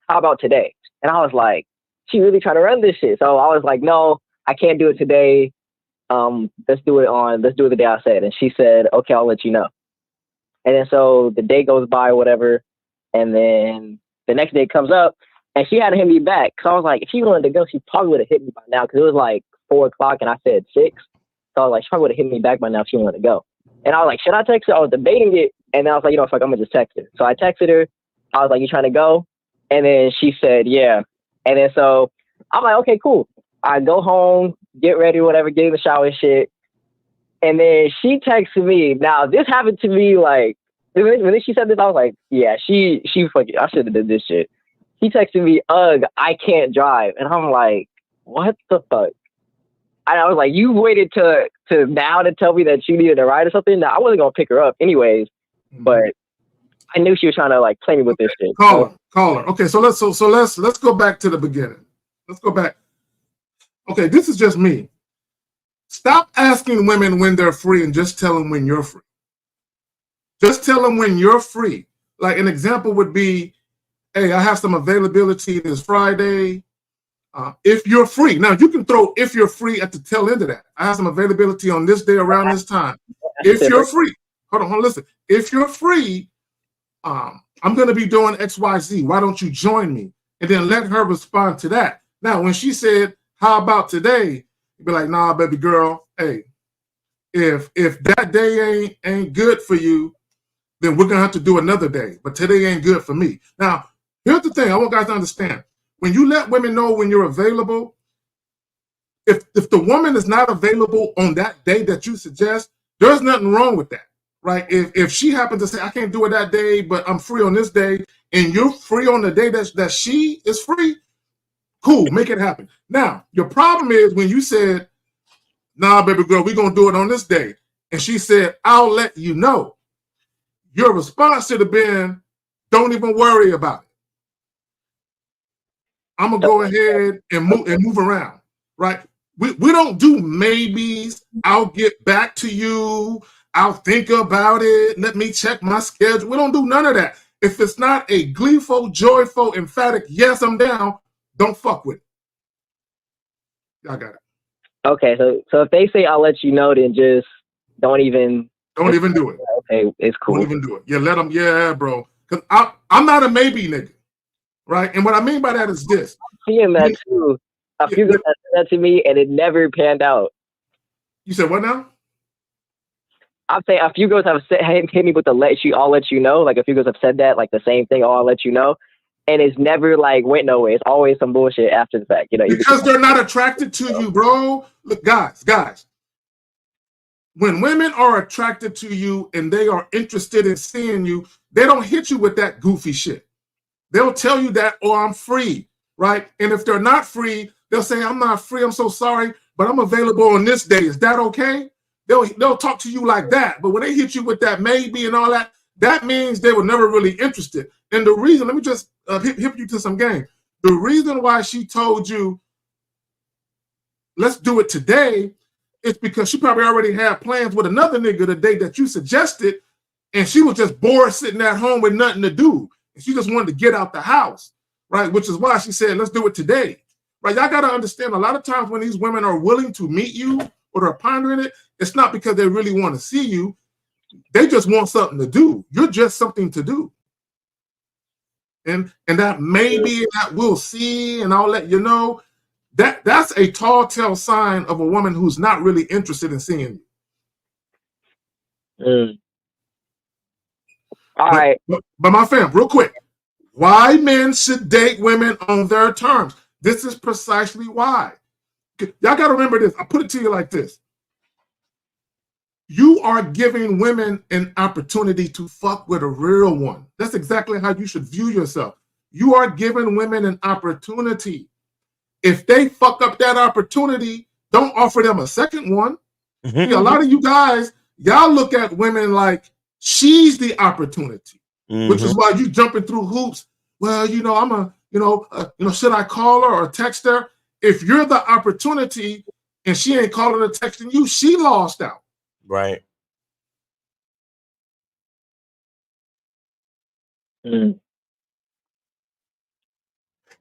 about today? And I was like, she really trying to run this shit. So I was like, no, I can't do it today. Let's do it the day I said. And she said, okay, I'll let you know. And then so the day goes by, whatever. And then the next day comes up and she hadn't hit me back. So I was like, if she wanted to go, she probably would have hit me by now. Cause it was like 4 o'clock and I said 6. So I was like, she probably would have hit me back by now if she wanted to go. And I was like, should I text her? I was debating it. And then I was like, fuck, I'm gonna just text her. So I texted her. I was like, you trying to go? And then she said, yeah. And then so I'm like, okay, cool. I go home, get ready, whatever, get in the shower and shit. And then she texted me. Now this happened to me like when she said this, I was like, yeah, she fucking, I should have did this shit. She texted me, ugh, I can't drive. And I'm like, what the fuck? And I was like, you waited to now to tell me that you needed a ride or something? Now I wasn't gonna pick her up anyways, but I knew she was trying to like play me with this shit. Call her. Okay, so let's go back to the beginning. Let's go back. Okay, this is just me. Stop asking women when they're free and just tell them when you're free. Just tell them when you're free. Like an example would be, hey, I have some availability this Friday. If you're free. Now, you can throw if you're free at the tail end of that. I have some availability on this day around this time. If you're free. Hold on, listen. If you're free, I'm going to be doing X, Y, Z. Why don't you join me? And then let her respond to that. Now, when she said, how about today? You'd be like, nah, baby girl. Hey, if that day ain't good for you, then we're going to have to do another day. But today ain't good for me. Now, here's the thing. I want guys to understand. When you let women know when you're available, if the woman is not available on that day that you suggest, there's nothing wrong with that, right? If she happens to say, I can't do it that day, but I'm free on this day, and you're free on the day that she is free, cool, make it happen. Now, your problem is when you said, nah, baby girl, we're going to do it on this day. And she said, I'll let you know. Your response should have been, don't even worry about it. I'm gonna go ahead and move around, right? We don't do maybes. I'll get back to you. I'll think about it. Let me check my schedule. We don't do none of that. If it's not a gleeful, joyful, emphatic, yes, I'm down, don't fuck with it. Y'all got it. Okay, so if they say I'll let you know, then just don't even do it. Okay, it's cool. Don't even do it. Yeah, let them. Yeah, bro. Because I'm not a maybe nigga. Right, and what I mean by that is this. I'm seeing that too. A few girls said that to me, and it never panned out. You said what now? I'm saying a few girls have hit me with the I'll let you know. Like a few girls have said that, like the same thing. Oh, I'll let you know, and it's never like went nowhere. It's always some bullshit after the fact. Because they're not attracted to you, bro. Look, guys. When women are attracted to you and they are interested in seeing you, they don't hit you with that goofy shit. They'll tell you that, oh, I'm free, right? And if they're not free, they'll say, I'm not free, I'm so sorry, but I'm available on this day. Is that okay? They'll talk to you like that. But when they hit you with that maybe and all that, that means they were never really interested. And the reason, let me just hip you to some game. The reason why she told you, let's do it today, is because she probably already had plans with another nigga the day that you suggested, and she was just bored sitting at home with nothing to do. She just wanted to get out the house, right? Which is why she said, let's do it today, right? Y'all got to understand a lot of times when these women are willing to meet you or they're pondering it, it's not because they really want to see you. They just want something to do. You're just something to do. And that maybe that we'll see and I'll let you know. that's a tall tale sign of a woman who's not really interested in seeing you. All right. But my fam, real quick, why men should date women on their terms. This is precisely why. Y'all got to remember this. I put it to you like this. You are giving women an opportunity to fuck with a real one. That's exactly how you should view yourself. You are giving women an opportunity. If they fuck up that opportunity, don't offer them a second one. See, a lot of you guys, y'all look at women like she's the opportunity, which is why you jumping through hoops. Well, should I call her or text her? If you're the opportunity and she ain't calling or texting you, she lost out. Right. Mm.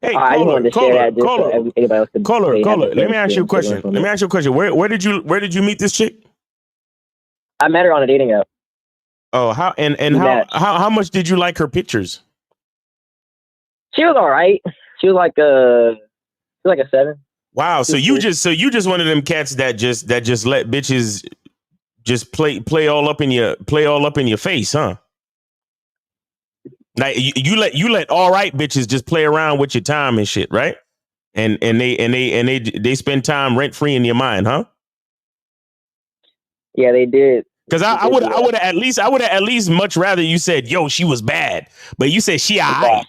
Hey, I just wanted to share that just so everybody else could caller. have Let me ask you a question. Where did you meet this chick? I met her on a dating app. Oh, how much did you like her pictures? She was all right. She was like a 7. Wow. So you just one of them cats that just let bitches just play all up in your face, huh? Like you let all right bitches just play around with your time and shit, right? And they spend time rent free in your mind, huh? Yeah, they did. Because I would have at least much rather you said, yo, she was bad, but you said she alright.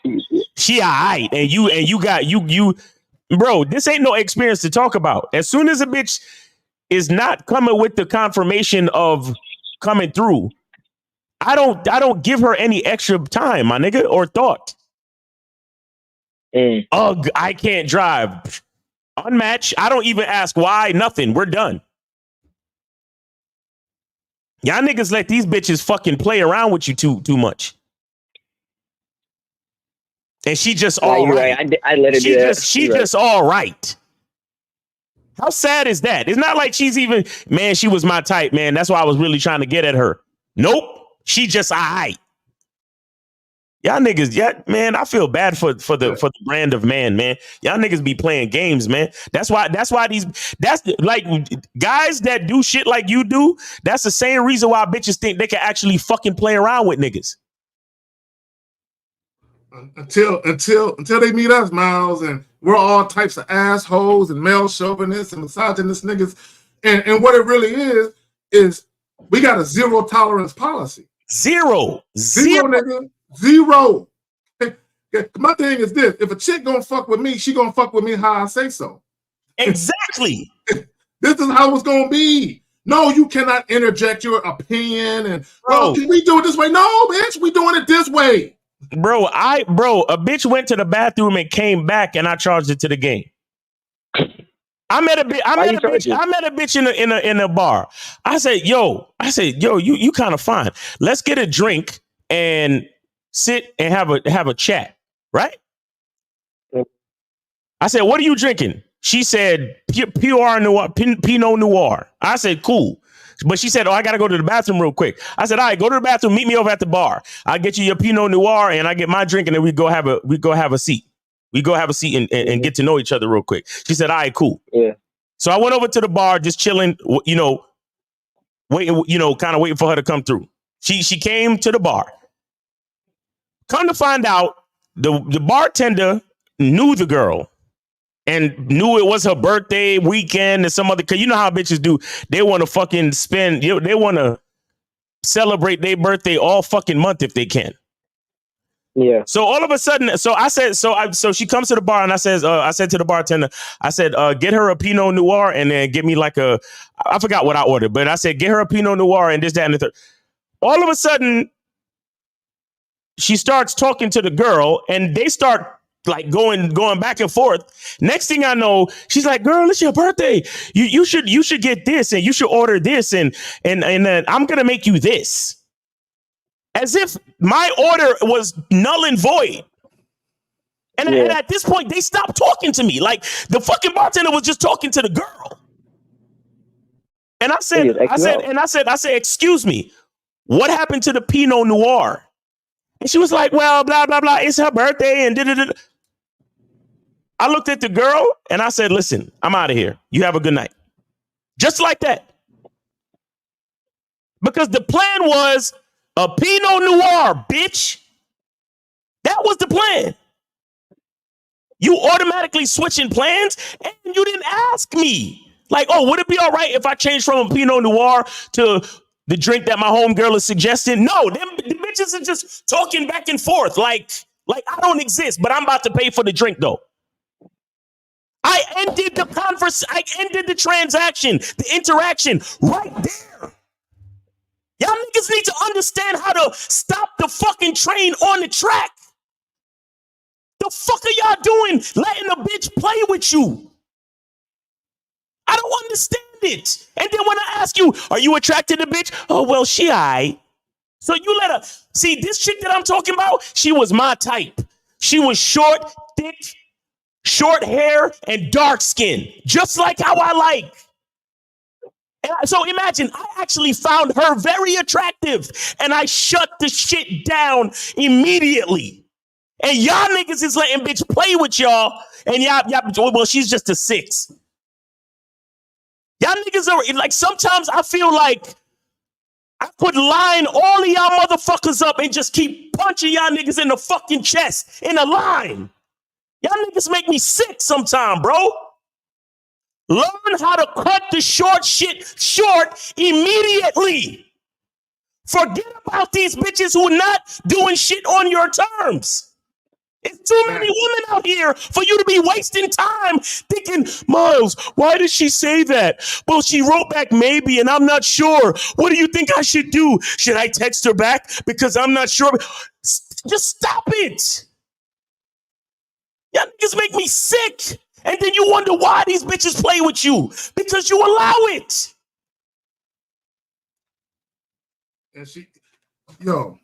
She alright, and you got you bro, this ain't no experience to talk about. As soon as a bitch is not coming with the confirmation of coming through, I don't give her any extra time, my nigga, or thought. Ugh, I can't drive. Unmatched. I don't even ask why, nothing. We're done. Y'all niggas let these bitches fucking play around with you too much. And she just all right. I let her do that. She just all right. How sad is that? It's not like she's even, man, she was my type, man. That's why I was really trying to get at her. Nope. She just all right. Y'all niggas, man, I feel bad for the brand of man. Y'all niggas be playing games, man. That's why that's like guys that do shit like you do. That's the same reason why bitches think they can actually fucking play around with niggas. Until they meet us, Miles, and we're all types of assholes and male chauvinists and misogynist niggas. And what it really is we got a zero tolerance policy. Zero. Nigga. Zero. My thing is this: if a chick gonna fuck with me, she gonna fuck with me how I say so. Exactly. This is how it's gonna be. No, you cannot interject your opinion and can we do it this way? No, bitch, we doing it this way. Bro, a bitch went to the bathroom and came back, and I charged it to the game. I met a bitch in a bar. I said, yo, you kind of fine. Let's get a drink and sit and have a chat, right? I said, what are you drinking? She said, Pinot Noir. I said, cool. But she said, oh, I got to go to the bathroom real quick. I said, all right, go to the bathroom. Meet me over at the bar. I'll get you your Pinot Noir and I get my drink and then we go have a seat. We go have a seat and get to know each other real quick. She said, all right, cool. Yeah. So I went over to the bar, just chilling, waiting, kind of waiting for her to come through. She came to the bar. Come to find out, the bartender knew the girl and knew it was her birthday weekend and some other, because you know how bitches do. They want to fucking spend, they want to celebrate their birthday all fucking month if they can. Yeah. So all of a sudden, so she comes to the bar and I said to the bartender, I said, get her a Pinot Noir and then get me like I forgot what I ordered, but I said, get her a Pinot Noir and this, that, and the third. All of a sudden, she starts talking to the girl and they start like going back and forth. Next thing I know, she's like, girl, it's your birthday. You should get this and you should order this and I'm going to make you this. As if my order was null and void. And at this point, they stopped talking to me. Like the fucking bartender was just talking to the girl. And I said, excuse me, what happened to the Pinot Noir? And she was like, well, blah, blah, blah. It's her birthday. And da-da-da. I looked at the girl and I said, listen, I'm out of here. You have a good night. Just like that. Because the plan was a Pinot Noir, bitch. That was the plan. You automatically switching plans and you didn't ask me. Like, oh, would it be all right if I changed from a Pinot Noir to the drink that my homegirl is suggesting? No, the bitches are just talking back and forth like I don't exist, but I'm about to pay for the drink though. I ended the transaction, the interaction right there. Y'all niggas need to understand how to stop the fucking train on the track. The fuck are y'all doing letting a bitch play with you? I don't understand it. And then when I ask you, are you attracted to bitch? Oh, well, she aight. So you let her, see this chick that I'm talking about, she was my type. She was short, thick, short hair, and dark skin. Just like how I like. So imagine, I actually found her very attractive. And I shut the shit down immediately. And y'all niggas is letting bitch play with y'all. And y'all, well, she's just a 6. Y'all niggas are like, sometimes I feel like I could line all of y'all motherfuckers up and just keep punching y'all niggas in the fucking chest in a line. Y'all niggas make me sick sometime, bro. Learn how to cut the short shit short immediately. Forget about these bitches who are not doing shit on your terms. It's too many women out here for you to be wasting time thinking, Miles, why did she say that? Well, she wrote back maybe, and I'm not sure. What do you think I should do? Should I text her back? Because I'm not sure. Just stop it. Y'all niggas make me sick. And then you wonder why these bitches play with you. Because you allow it. And she, yo.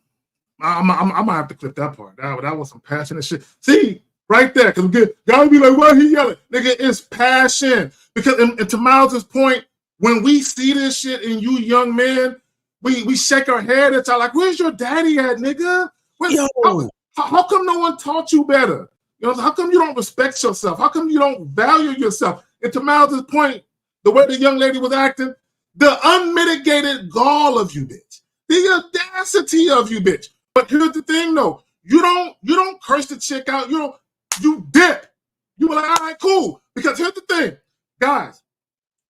I'm gonna have to clip that part. That was some passionate shit. See, right there, because y'all be like, "What he yelling?" Nigga, it's passion. Because, and to Miles's point, when we see this shit in you young men, we shake our head at y'all like, "Where's your daddy at, nigga? How come no one taught you better? You know, how come you don't respect yourself? How come you don't value yourself?" And to Miles's point, the way the young lady was acting, the unmitigated gall of you, bitch, the audacity of you, bitch. But here's the thing, though. You don't curse the chick out. You dip. You were like, all right, cool. Because here's the thing, guys.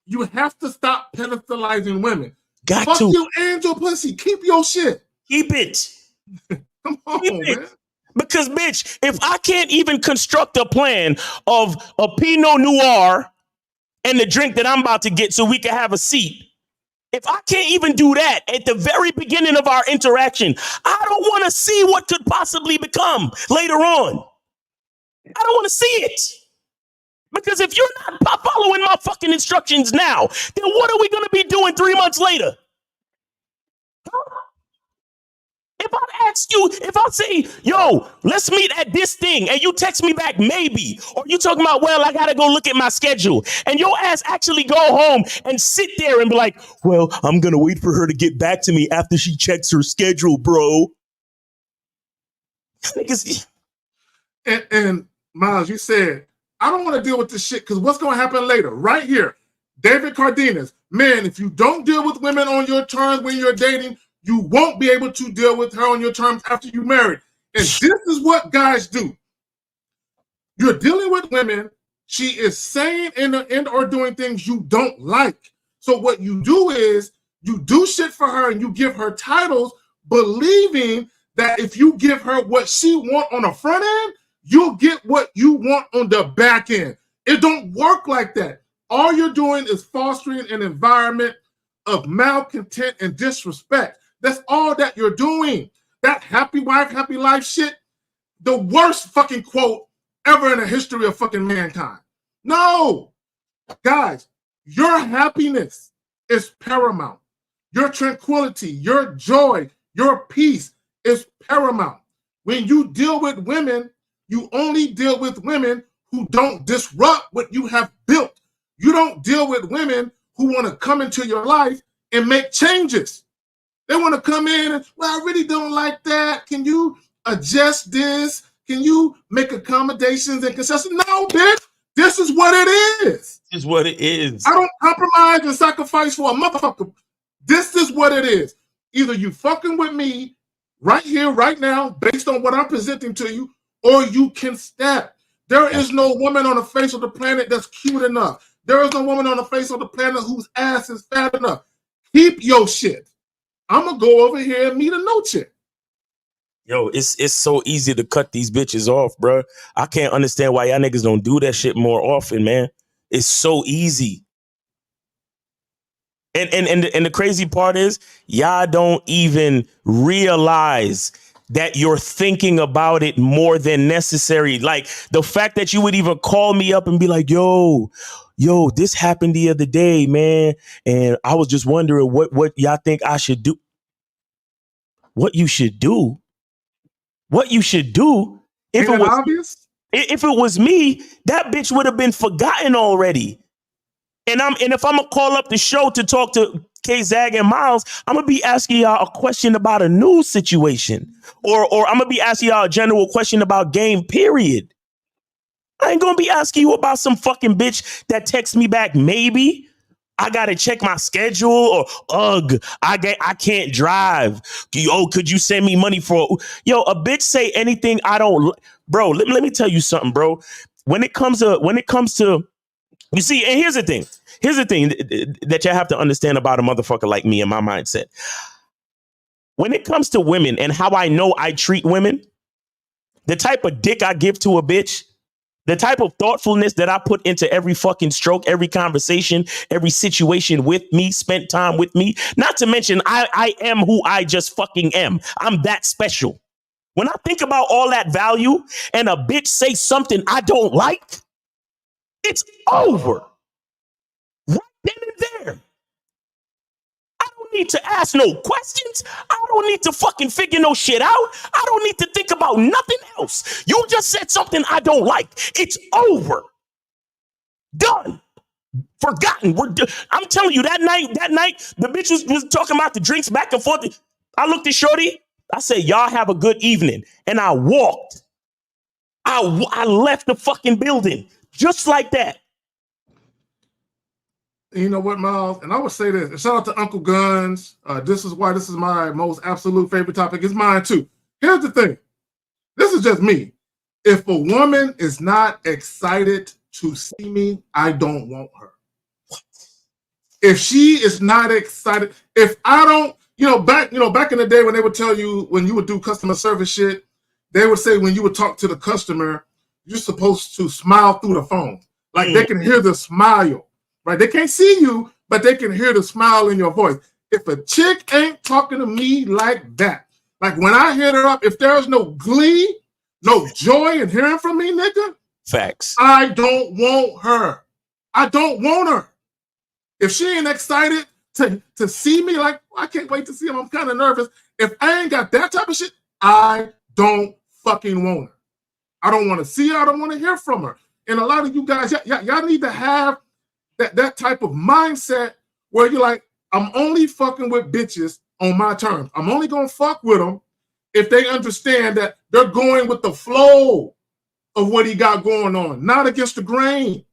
You have to stop pedestalizing women. Fuck you and your pussy. Keep your shit. Keep it. Come on, man. Because, bitch, if I can't even construct a plan of a Pinot Noir and the drink that I'm about to get so we can have a seat, if I can't even do that at the very beginning of our interaction, I don't want to see what could possibly become later on. I don't want to see it. Because if you're not following my fucking instructions now, then what are we going to be doing 3 months later? If I ask you, if I say, yo, let's meet at this thing, and you text me back maybe, or you talking about, well, I gotta go look at my schedule, and your ass actually go home and sit there and be like, well, I'm gonna wait for her to get back to me after she checks her schedule, bro. And Miles, you said, I don't want to deal with this shit because what's gonna happen later? Right here, David Cardenas, man, if you don't deal with women on your terms when you're dating, you won't be able to deal with her on your terms after you married. And this is what guys do. You're dealing with women. She is saying and or doing things you don't like. So what you do is you do shit for her and you give her titles, believing that if you give her what she want on the front end, you'll get what you want on the back end. It don't work like that. All you're doing is fostering an environment of malcontent and disrespect. That's all that you're doing. That happy wife, happy life shit, the worst fucking quote ever in the history of fucking mankind. No. Guys, your happiness is paramount. Your tranquility, your joy, your peace is paramount. When you deal with women, you only deal with women who don't disrupt what you have built. You don't deal with women who want to come into your life and make changes. They want to come in and, well, I really don't like that. Can you adjust this? Can you make accommodations and concessions? No, bitch. This is what it is. This is what it is. I don't compromise and sacrifice for a motherfucker. This is what it is. Either you fucking with me right here, right now, based on what I'm presenting to you, or you can step. There is no woman on the face of the planet that's cute enough. There is no woman on the face of the planet whose ass is fat enough. Keep your shit. I'm going to go over here and meet a no chick. Yo, it's so easy to cut these bitches off, bro. I can't understand why y'all niggas don't do that shit more often, man. It's so easy. And the crazy part is, y'all don't even realize that you're thinking about it more than necessary. Like the fact that you would even call me up and be like, yo, this happened the other day, man. And I was just wondering what y'all think I should do. What you should do? What you should do? If it was obvious? If it was me, that bitch would have been forgotten already. And if I'm gonna call up the show to talk to K-Zag and Miles, I'm gonna be asking y'all a question about a news situation, or I'm gonna be asking y'all a general question about game. Period. I ain't gonna be asking you about some fucking bitch that texts me back. Maybe I gotta check my schedule, or I can't drive. Yo, could you send me money for? Yo, a bitch say anything I don't. Bro, let me tell you something, bro. When it comes to you see, and here's the thing that you have to understand about a motherfucker like me and my mindset. When it comes to women and how I know I treat women, the type of dick I give to a bitch, the type of thoughtfulness that I put into every fucking stroke, every conversation, every situation with me, spent time with me, not to mention I am who I just fucking am. I'm that special. When I think about all that value and a bitch say something I don't like, it's over. Right then and there. I don't need to ask no questions. I don't need to fucking figure no shit out. I don't need to think about nothing else. You just said something I don't like. It's over. Done. Forgotten. I'm telling you, that night, the bitch was talking about the drinks back and forth. I looked at Shorty. I said, y'all have a good evening. And I walked. I left the fucking building just like that. You know what, Miles? And I would say this. And shout out to Uncle Guns. This is why this is my most absolute favorite topic. It's mine too. Here's the thing. This is just me. If a woman is not excited to see me, I don't want her. If she is not excited, if I don't, back in the day when they would tell you when you would do customer service shit, they would say when you would talk to the customer, you're supposed to smile through the phone. Like they can hear the smile. Right? They can't see you, but they can hear the smile in your voice. If a chick ain't talking to me like that, like when I hit her up, if there's no glee, no joy in hearing from me, nigga, facts. I don't want her. I don't want her. If she ain't excited to see me, like, I can't wait to see him. I'm kind of nervous. If I ain't got that type of shit, I don't fucking want her. I don't want to see her. I don't want to hear from her. And a lot of you guys, y'all need to have that type of mindset where you're like, I'm only fucking with bitches on my terms. I'm only going to fuck with them if they understand that they're going with the flow of what he got going on, not against the grain.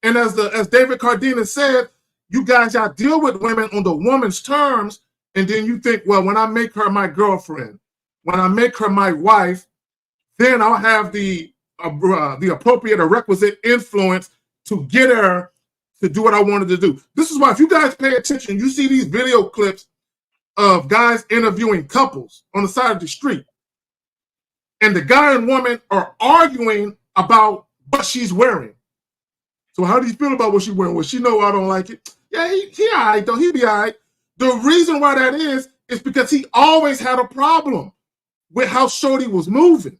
And as David Cardenas said, you guys, y'all deal with women on the woman's terms, and then you think, well, when I make her my girlfriend, when I make her my wife, then I'll have the appropriate or requisite influence to get her to do what I wanted to do. This is why, if you guys pay attention, you see these video clips of guys interviewing couples on the side of the street. And the guy and woman are arguing about what she's wearing. So how do you feel about what she's wearing? Well, she know I don't like it. Yeah, he all right, though. He be all right. The reason why that is because he always had a problem with how Shorty was moving,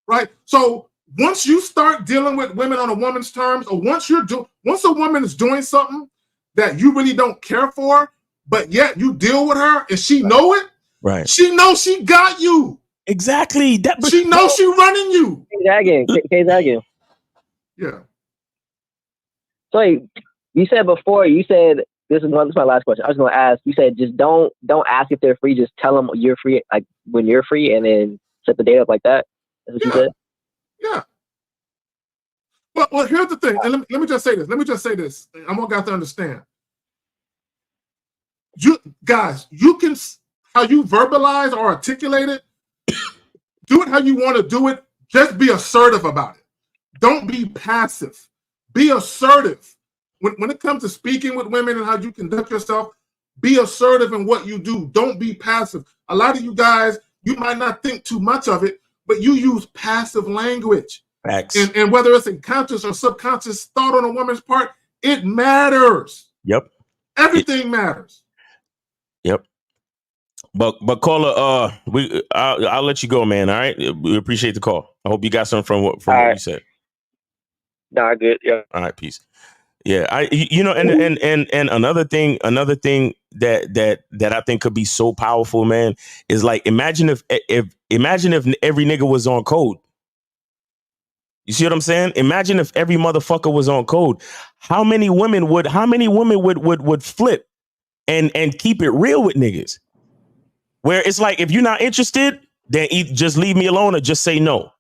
right? So once you start dealing with women on a woman's terms, or once a woman is doing something that you really don't care for, but yet you deal with her and she know it, right? She knows she got you. Exactly. She knows she running you. K-Zagging. Yeah. So you said before, this is my last question. I was going to ask, you said just don't ask if they're free, just tell them you're free, like when you're free, and then set the date up like that. Is what you said? Yeah. Well, here's the thing. And let me just say this. I want guys to understand. You guys, you can, how you verbalize or articulate it, do it how you want to do it. Just be assertive about it. Don't be passive. Be assertive. When it comes to speaking with women and how you conduct yourself, be assertive in what you do. Don't be passive. A lot of you guys, you might not think too much of it, but you use passive language. Facts. And whether it's a conscious or subconscious thought on a woman's part, it matters. Yep. Everything matters. Yep. But caller, I'll let you go, man. All right. We appreciate the call. I hope you got something from what you said. Nah, good. Yeah. All right, peace. Yeah, and another thing that I think could be so powerful, man, is like imagine if every nigga was on code. You see what I'm saying? Imagine if every motherfucker was on code. How many women would flip and keep it real with niggas? Where it's like, if you're not interested, then just leave me alone or just say no.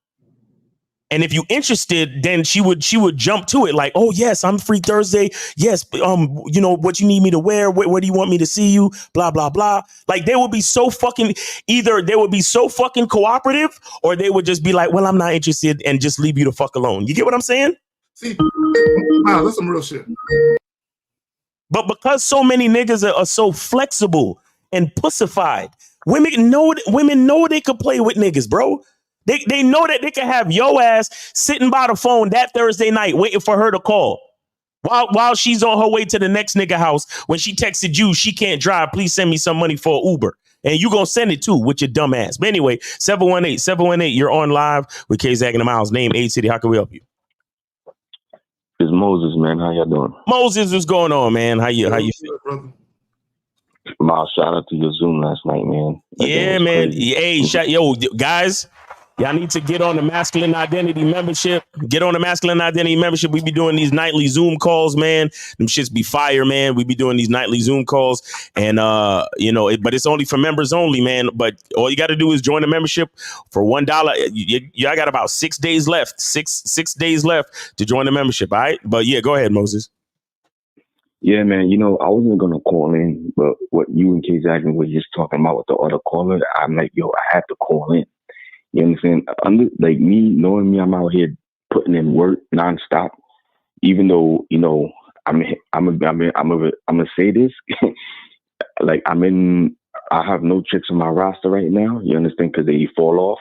And if you interested, then she would jump to it like, oh yes, I'm free Thursday. Yes, you know what you need me to wear. Where do you want me to see you? Blah blah blah. Like they would be so fucking cooperative, or they would just be like, well, I'm not interested, and just leave you the fuck alone. You get what I'm saying? See, wow, that's some real shit. But because so many niggas are so flexible and pussified, women know they could play with niggas, bro. They know that they can have your ass sitting by the phone that Thursday night waiting for her to call while she's on her way to the next nigga house. When she texted you, she can't drive. Please send me some money for an Uber. And you gonna send it too with your dumb ass. But anyway, 718, you're on live with K-Zag and the Miles. Name, age, city. How can we help you? It's Moses, man. How y'all doing? Moses, what's going on, man? How you feel? Miles, shout out to your Zoom last night, man. Yeah, man. Hey, guys. Y'all need to get on the Masculine Identity membership. Get on the Masculine Identity membership. We be doing these nightly Zoom calls, man. Them shits be fire, man. We be doing these nightly Zoom calls. And, but it's only for members only, man. But all you got to do is join the membership for $1. I got about 6 days left. Six days left to join the membership, all right? But, yeah, go ahead, Moses. Yeah, man. I wasn't going to call in, but what you and K-Zag were just talking about with the other caller, I'm like, I have to call in. You understand? Like knowing me, I'm out here putting in work nonstop. Even though I'm gonna say this, like I have no chicks on my roster right now. You understand? Because they fall off.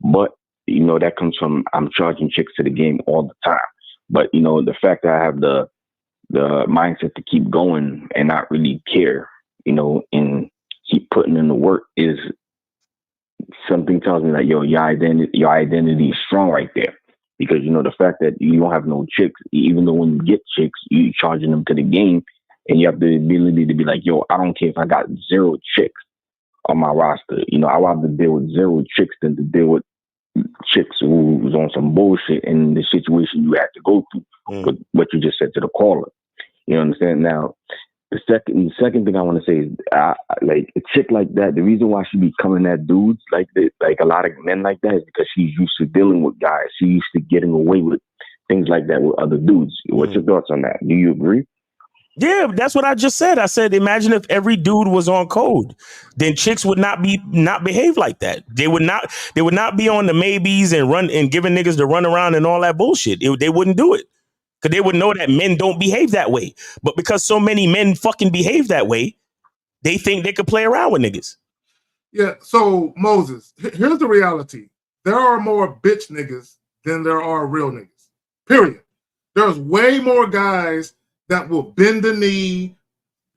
But that comes from I'm charging chicks to the game all the time. But the fact that I have the mindset to keep going and not really care, and keep putting in the work is. Something tells me that your identity is strong right there, because the fact that you don't have no chicks, even though when you get chicks, you charging them to the game, and you have the ability to be like, I don't care if I got 0 chicks on my roster. I'd rather deal with 0 chicks than to deal with chicks who's on some bullshit in the situation you had to go through. With what you just said to the caller, you understand? Now, the second thing I want to say is, like a chick like that, the reason why she be coming at dudes like this, like a lot of men like that, is because she's used to dealing with guys. She's used to getting away with things like that with other dudes. What's your thoughts on that? Do you agree? Yeah, that's what I just said. I said, imagine if every dude was on code, then chicks would not behave like that. They would not be on the maybes and giving niggas to run around and all that bullshit. They wouldn't do it. Because they would know that men don't behave that way. But because so many men fucking behave that way, they think they could play around with niggas. Yeah, so Moses, here's the reality. There are more bitch niggas than there are real niggas. Period. There's way more guys that will bend the knee,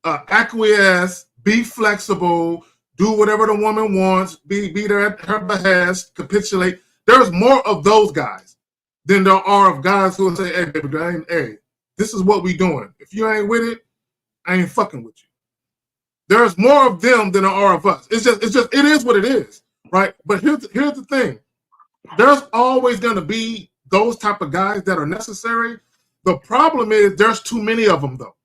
acquiesce, be flexible, do whatever the woman wants, be there at her behest, capitulate. There's more of those guys than there are of guys who will say, hey, baby girl, hey, this is what we doing. If you ain't with it, I ain't fucking with you. There's more of them than there are of us. It is what it is, right? But here's the thing. There's always going to be those type of guys that are necessary. The problem is there's too many of them, though.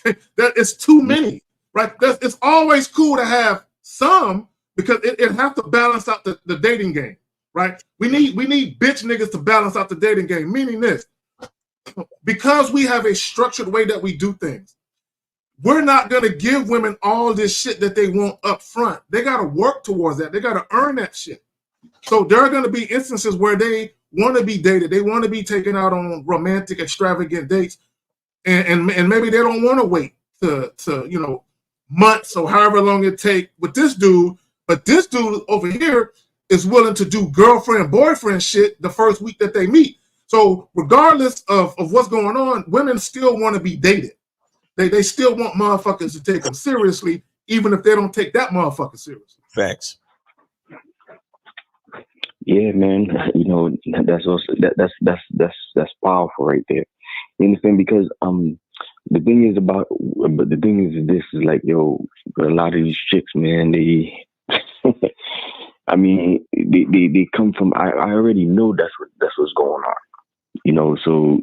Okay? It's too many, right? It's always cool to have some, because it has to balance out the dating game. right? We need bitch niggas to balance out the dating game, meaning this. Because we have a structured way that we do things, we're not going to give women all this shit that they want up front. They got to work towards that. They got to earn that shit. So there are going to be instances where they want to be dated. They want to be taken out on romantic, extravagant dates. And maybe they don't want to wait to months or however long it take with this dude. But this dude over here is willing to do girlfriend, boyfriend shit the first week that they meet. So regardless of what's going on, women still want to be dated. They still want motherfuckers to take them seriously, even if they don't take that motherfucker seriously. Facts. Yeah, man. That's also that's powerful right there. You understand? Because the thing is this is like, yo, a lot of these chicks, man, they I mean, they come from I already know that's what's going on. So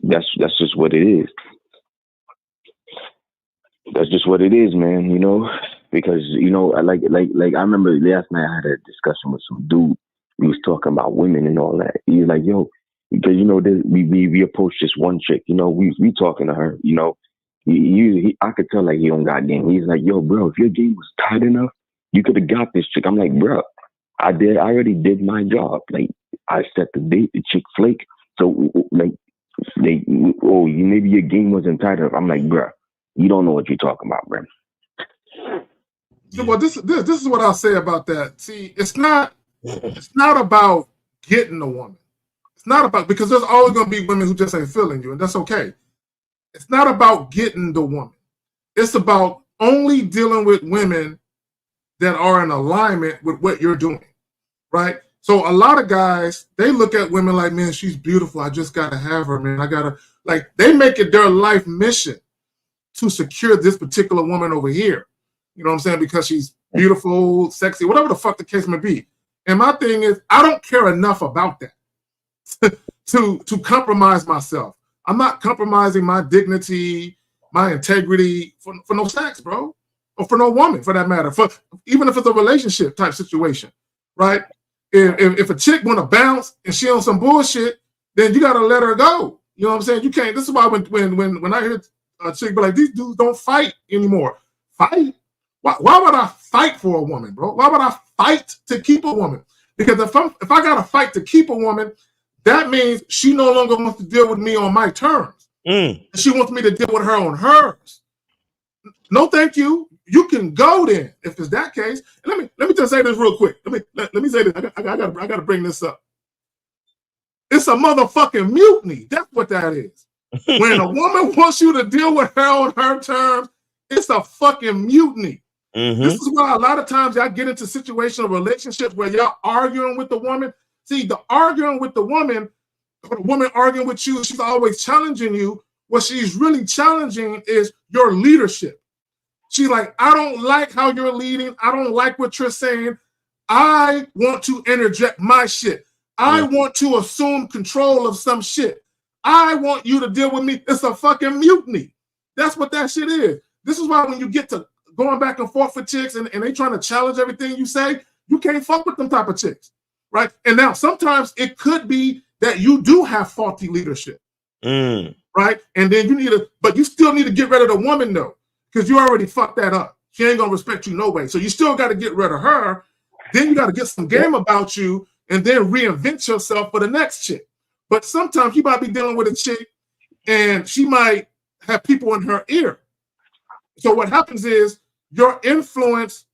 that's just what it is. That's just what it is, man, because I like I remember last night I had a discussion with some dude. We was talking about women and all that. He was like, yo, because we approached this one chick, we talking to her, I could tell like he don't got game. He's like, yo, bro, if your game was tight enough, you could have got this chick. I'm like, bro, I already did my job. Like, I set the date, the chick flake. So like, maybe your game wasn't tight enough. I'm like, bro, you don't know what you're talking about, bro. Well, this is what I'll say about that. See, it's not about getting a woman. It's not about, because there's always going to be women who just ain't feeling you, and that's okay. It's not about getting the woman. It's about only dealing with women that are in alignment with what you're doing, right? So a lot of guys, they look at women like, man, she's beautiful. I just got to have her, man. They make it their life mission to secure this particular woman over here. You know what I'm saying? Because she's beautiful, sexy, whatever the fuck the case may be. And my thing is, I don't care enough about that to compromise myself. I'm not compromising my dignity, my integrity for no sex, bro. Or for no woman, for that matter. Even if it's a relationship type situation, right? If a chick want to bounce and she on some bullshit, then you got to let her go. You know what I'm saying? You can't. This is why when I hear a chick be like, these dudes don't fight anymore. Fight? Why would I fight for a woman, bro? Why would I fight to keep a woman? Because if I got to fight to keep a woman, that means she no longer wants to deal with me on my terms. She wants me to deal with her on hers. No, thank you. You can go then if it's that case. And let me just say this real quick. Let me say this. I gotta bring this up. It's a motherfucking mutiny. That's what that is. When a woman wants you to deal with her on her terms, it's a fucking mutiny. This is why a lot of times y'all get into situational relationships where y'all arguing with the woman. See, the arguing with the woman arguing with you, she's always challenging you. What she's really challenging is your leadership. She's like, I don't like how you're leading. I don't like what you're saying. I want to interject my shit. I want to assume control of some shit. I want you to deal with me. It's a fucking mutiny. That's what that shit is. This is why when you get to going back and forth with chicks and they trying to challenge everything you say, you can't fuck with them type of chicks, right? And now sometimes it could be that you do have faulty leadership, right? And then but you still need to get rid of the woman though, because you already fucked that up. She ain't gonna respect you no way. So you still got to get rid of her. Then you got to get some game about you and then reinvent yourself for the next chick. But sometimes you might be dealing with a chick and she might have people in her ear. So what happens is your influence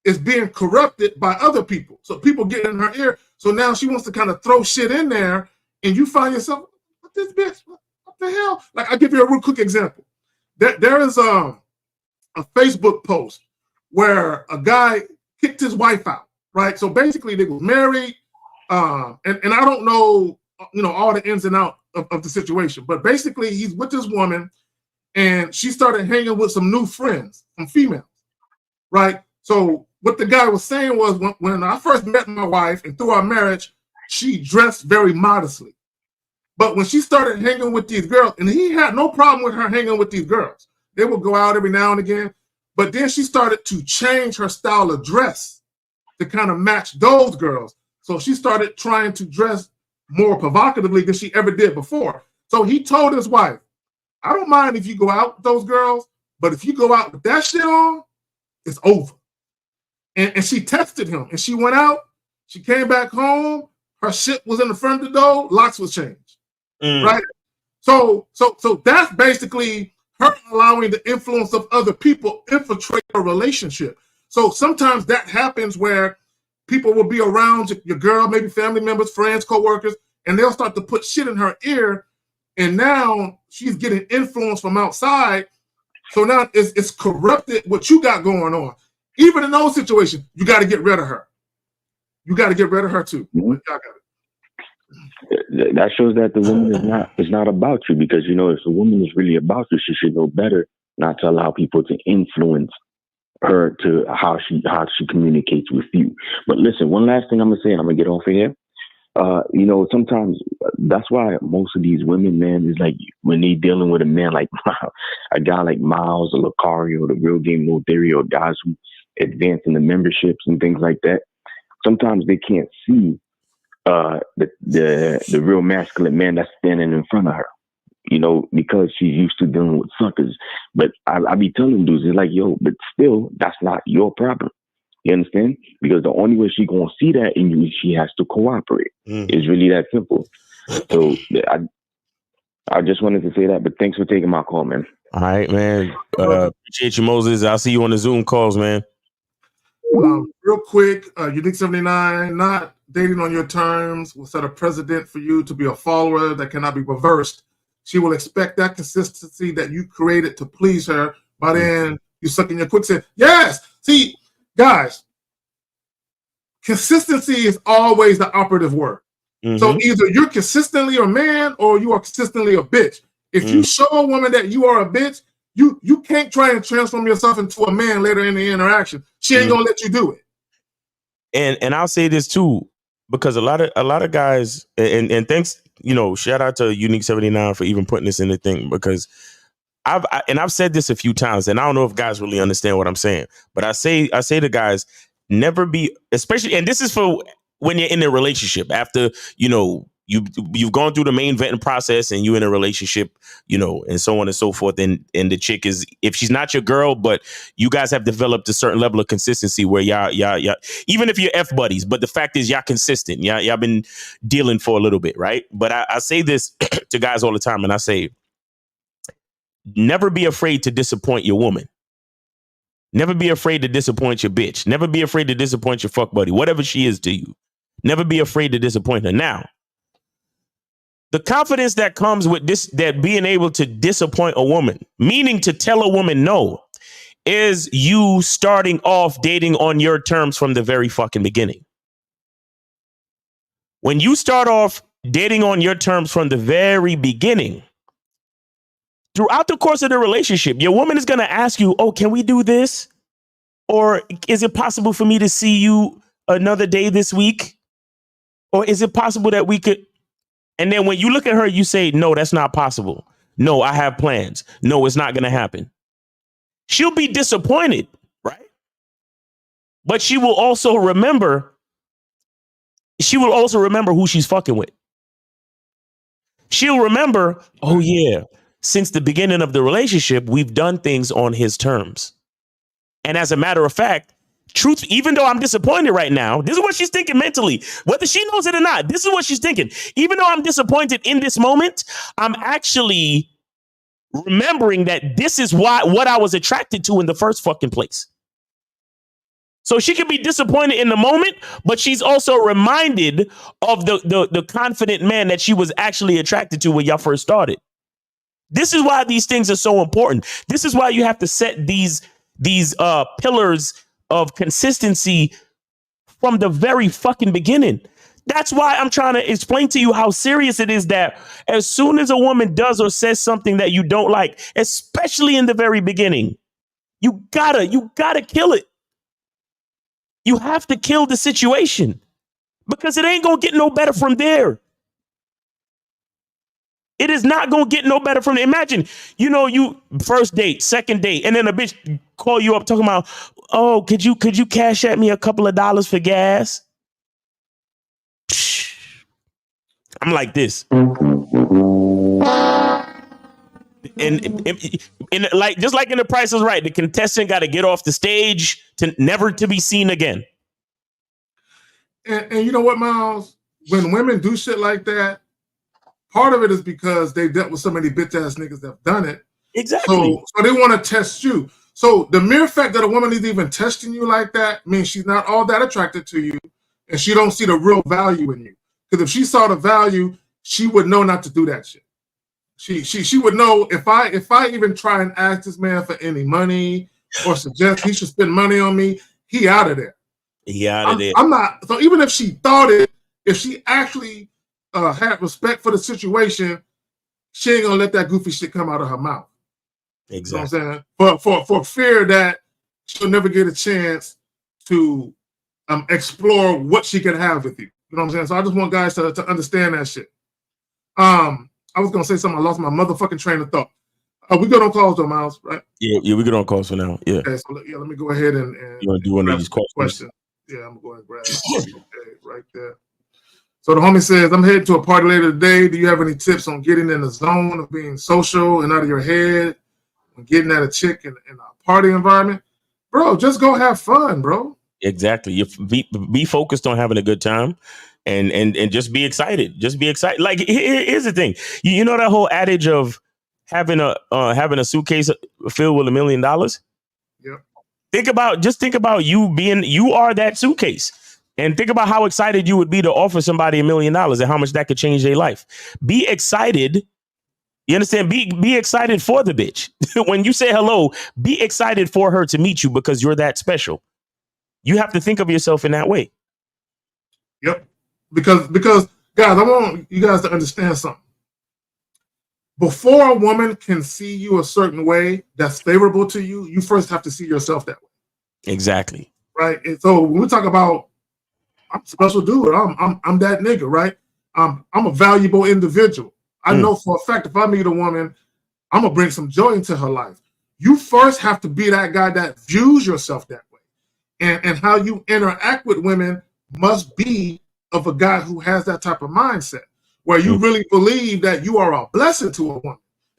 is being corrupted by other people. So people get in her ear. So now she wants to kind of throw shit in there and you find yourself, what this bitch? What the hell? Like, I'll give you a real quick example. There is a Facebook post where a guy kicked his wife out, right? So basically they were married. And I don't know, all the ins and outs of the situation, but basically he's with this woman and she started hanging with some new friends, some females, right? So what the guy was saying was when I first met my wife and through our marriage, she dressed very modestly. But when she started hanging with these girls, and he had no problem with her hanging with these girls, they would go out every now and again, but then she started to change her style of dress to kind of match those girls. So she started trying to dress more provocatively than she ever did before. So he told his wife, I don't mind if you go out with those girls, but if you go out with that shit on, it's over. And she texted him, and she went out. She came back home. Her shit was in the front of the door. Locks was changed. Right? So that's basically her allowing the influence of other people infiltrate her relationship. So sometimes that happens where people will be around your girl, maybe family members, friends, coworkers, and they'll start to put shit in her ear. And now she's getting influence from outside. So now it's corrupted what you got going on. Even in those situations, you got to get rid of her. You got to get rid of her too. That shows that the woman is not about you, because if the woman is really about you, she should know better not to allow people to influence her to how she communicates with you. But listen, one last thing I'm gonna say, and I'm gonna get off of here. Sometimes that's why most of these women, man, is like when they dealing with a man like a guy like Miles or Lucario or the Real Game No Theory, or guys who advance in the memberships and things like that. Sometimes they can't see the real masculine man that's standing in front of her, because she's used to dealing with suckers. But I be telling dudes, it's like, yo, but still, that's not your problem. You understand? Because the only way she gonna see that in you is she has to cooperate. It's really that simple. So I just wanted to say that, but thanks for taking my call, man. All right, man. Appreciate you, Moses. I'll see you on the Zoom calls, man. Real quick, Unique 79, not dating on your terms will set a precedent for you to be a follower that cannot be reversed. She will expect that consistency that you created to please her. By then, you suck in your quicksand. Yes! See, guys, consistency is always the operative word. So either you're consistently a man or you are consistently a bitch. If you show a woman that you are a bitch, you can't try and transform yourself into a man later in the interaction. She ain't gonna let you do it. And I'll say this too, because a lot of guys, and thanks, shout out to Unique 79 for even putting this in the thing, because I've said this a few times, and I don't know if guys really understand what I'm saying, but I say to guys, never be, especially, and this is for when you're in a relationship after, you've gone through the main vetting process and you're in a relationship, and so on and so forth. And the chick is, if she's not your girl, but you guys have developed a certain level of consistency where y'all, even if you're F buddies, but the fact is y'all consistent. Y'all been dealing for a little bit, right? But I say this to guys all the time, and I say, never be afraid to disappoint your woman. Never be afraid to disappoint your bitch. Never be afraid to disappoint your fuck buddy, whatever she is to you. Never be afraid to disappoint her. Now, the confidence that comes with this, that being able to disappoint a woman, meaning to tell a woman no, is you starting off dating on your terms from the very fucking beginning. When you start off dating on your terms from the very beginning, throughout the course of the relationship, your woman is going to ask you, oh, can we do this? Or is it possible for me to see you another day this week? Or is it possible that we could? And then when you look at her, you say, no, that's not possible. No, I have plans. No, it's not going to happen. She'll be disappointed, right? But she will also remember who she's fucking with. She'll remember, oh yeah, since the beginning of the relationship, we've done things on his terms. And as a matter of fact, truth, even though I'm disappointed right now, this is what she's thinking mentally, whether she knows it or not. This is what she's thinking. Even though I'm disappointed in this moment, I'm actually remembering that this is what I was attracted to in the first fucking place. So she can be disappointed in the moment, but she's also reminded of the confident man that she was actually attracted to when y'all first started. This is why these things are so important. This is why you have to set these pillars of consistency from the very fucking beginning. That's why I'm trying to explain to you how serious it is that as soon as a woman does or says something that you don't like, especially in the very beginning, you gotta kill it. You have to kill the situation because it ain't gonna get no better from there. It is not gonna get no better from there. Imagine, you first date, second date, and then a bitch call you up talking about, oh, could you cash at me a couple of dollars for gas? I'm like this. And like just like in The Price is Right, the contestant got to get off the stage to never to be seen again. And you know what, Miles? When women do shit like that, part of it is because they dealt with so many bitch ass niggas that have done it. Exactly. So they want to test you. So the mere fact that a woman is even testing you like that means she's not all that attracted to you, and she don't see the real value in you. Because if she saw the value, she would know not to do that shit. She would know if I even try and ask this man for any money or suggest he should spend money on me, he out of there. I'm not. So even if she thought it, if she actually had respect for the situation, she ain't gonna let that goofy shit come out of her mouth. Exactly. You know what I'm saying? For fear that she'll never get a chance to explore what she can have with you. You know what I'm saying? So I just want guys to understand that shit. I was gonna say something. I lost my motherfucking train of thought. We good on calls though, Miles, right? Yeah, we good on calls for now. Yeah. Okay, so let me go ahead and you want to do one of these questions? Yeah, I'm gonna go ahead and grab it. Okay, right there. So the homie says, I'm heading to a party later today. Do you have any tips on getting in the zone of being social and out of your head and getting at a chick in a party environment? Bro, just go have fun, bro. Exactly. You be focused on having a good time and just be excited. Just be excited. Like here's the thing. You know that whole adage of having a suitcase filled with $1 million? Yep. Think about you are that suitcase. And think about how excited you would be to offer somebody $1 million and how much that could change their life. Be excited. You understand? Be excited for the bitch. When you say hello, be excited for her to meet you because you're that special. You have to think of yourself in that way. Yep. Because guys, I want you guys to understand something. Before a woman can see you a certain way that's favorable to you, you first have to see yourself that way. Exactly. Right. And so when we talk about I'm a special dude, I'm that nigga, right? I'm a valuable individual. I know for a fact if I meet a woman, I'm gonna bring some joy into her life. You first have to be that guy that views yourself that way. And how you interact with women must be of a guy who has that type of mindset, where you really believe that you are a blessing to a woman,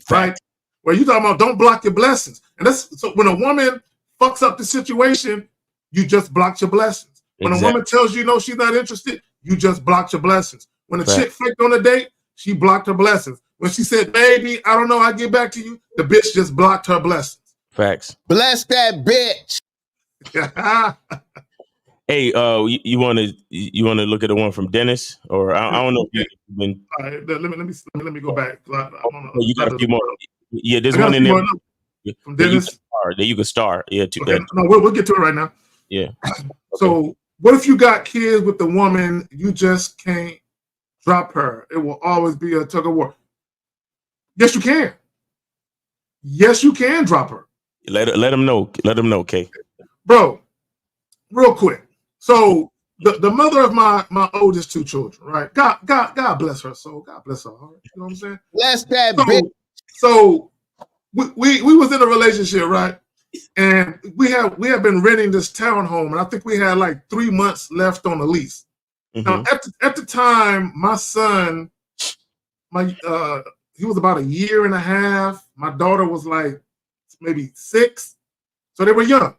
right? Where you talking about don't block your blessings. And that's so when a woman fucks up the situation, you just blocked your blessings. When a woman tells you no, she's not interested, you just blocked your blessings. When a chick flicked on a date, she blocked her blessings. When she said, baby, I don't know, I'll get back to you, the bitch just blocked her blessings. Facts. Bless that bitch. Hey, you want to look at the one from Dennis, or I don't know if you've been. All right, let me go back. You got a few more. Yeah, there's one in there from Dennis. That you can star. Yeah, okay. No, we'll get to it right now. Yeah. So, what if you got kids with the woman? You just can't drop her. It will always be a tug of war. Yes, you can. Yes, you can drop her. Let them know. Let them know, Kay. Bro, real quick. So the mother of my oldest two children, right? God bless her soul. God bless her heart. You know what I'm saying? Bless that bitch. So we was in a relationship, right? And we have been renting this townhome, and I think we had like 3 months left on the lease. Now at the time, my son, he was about 1.5 years. My daughter was like maybe 6, so they were young.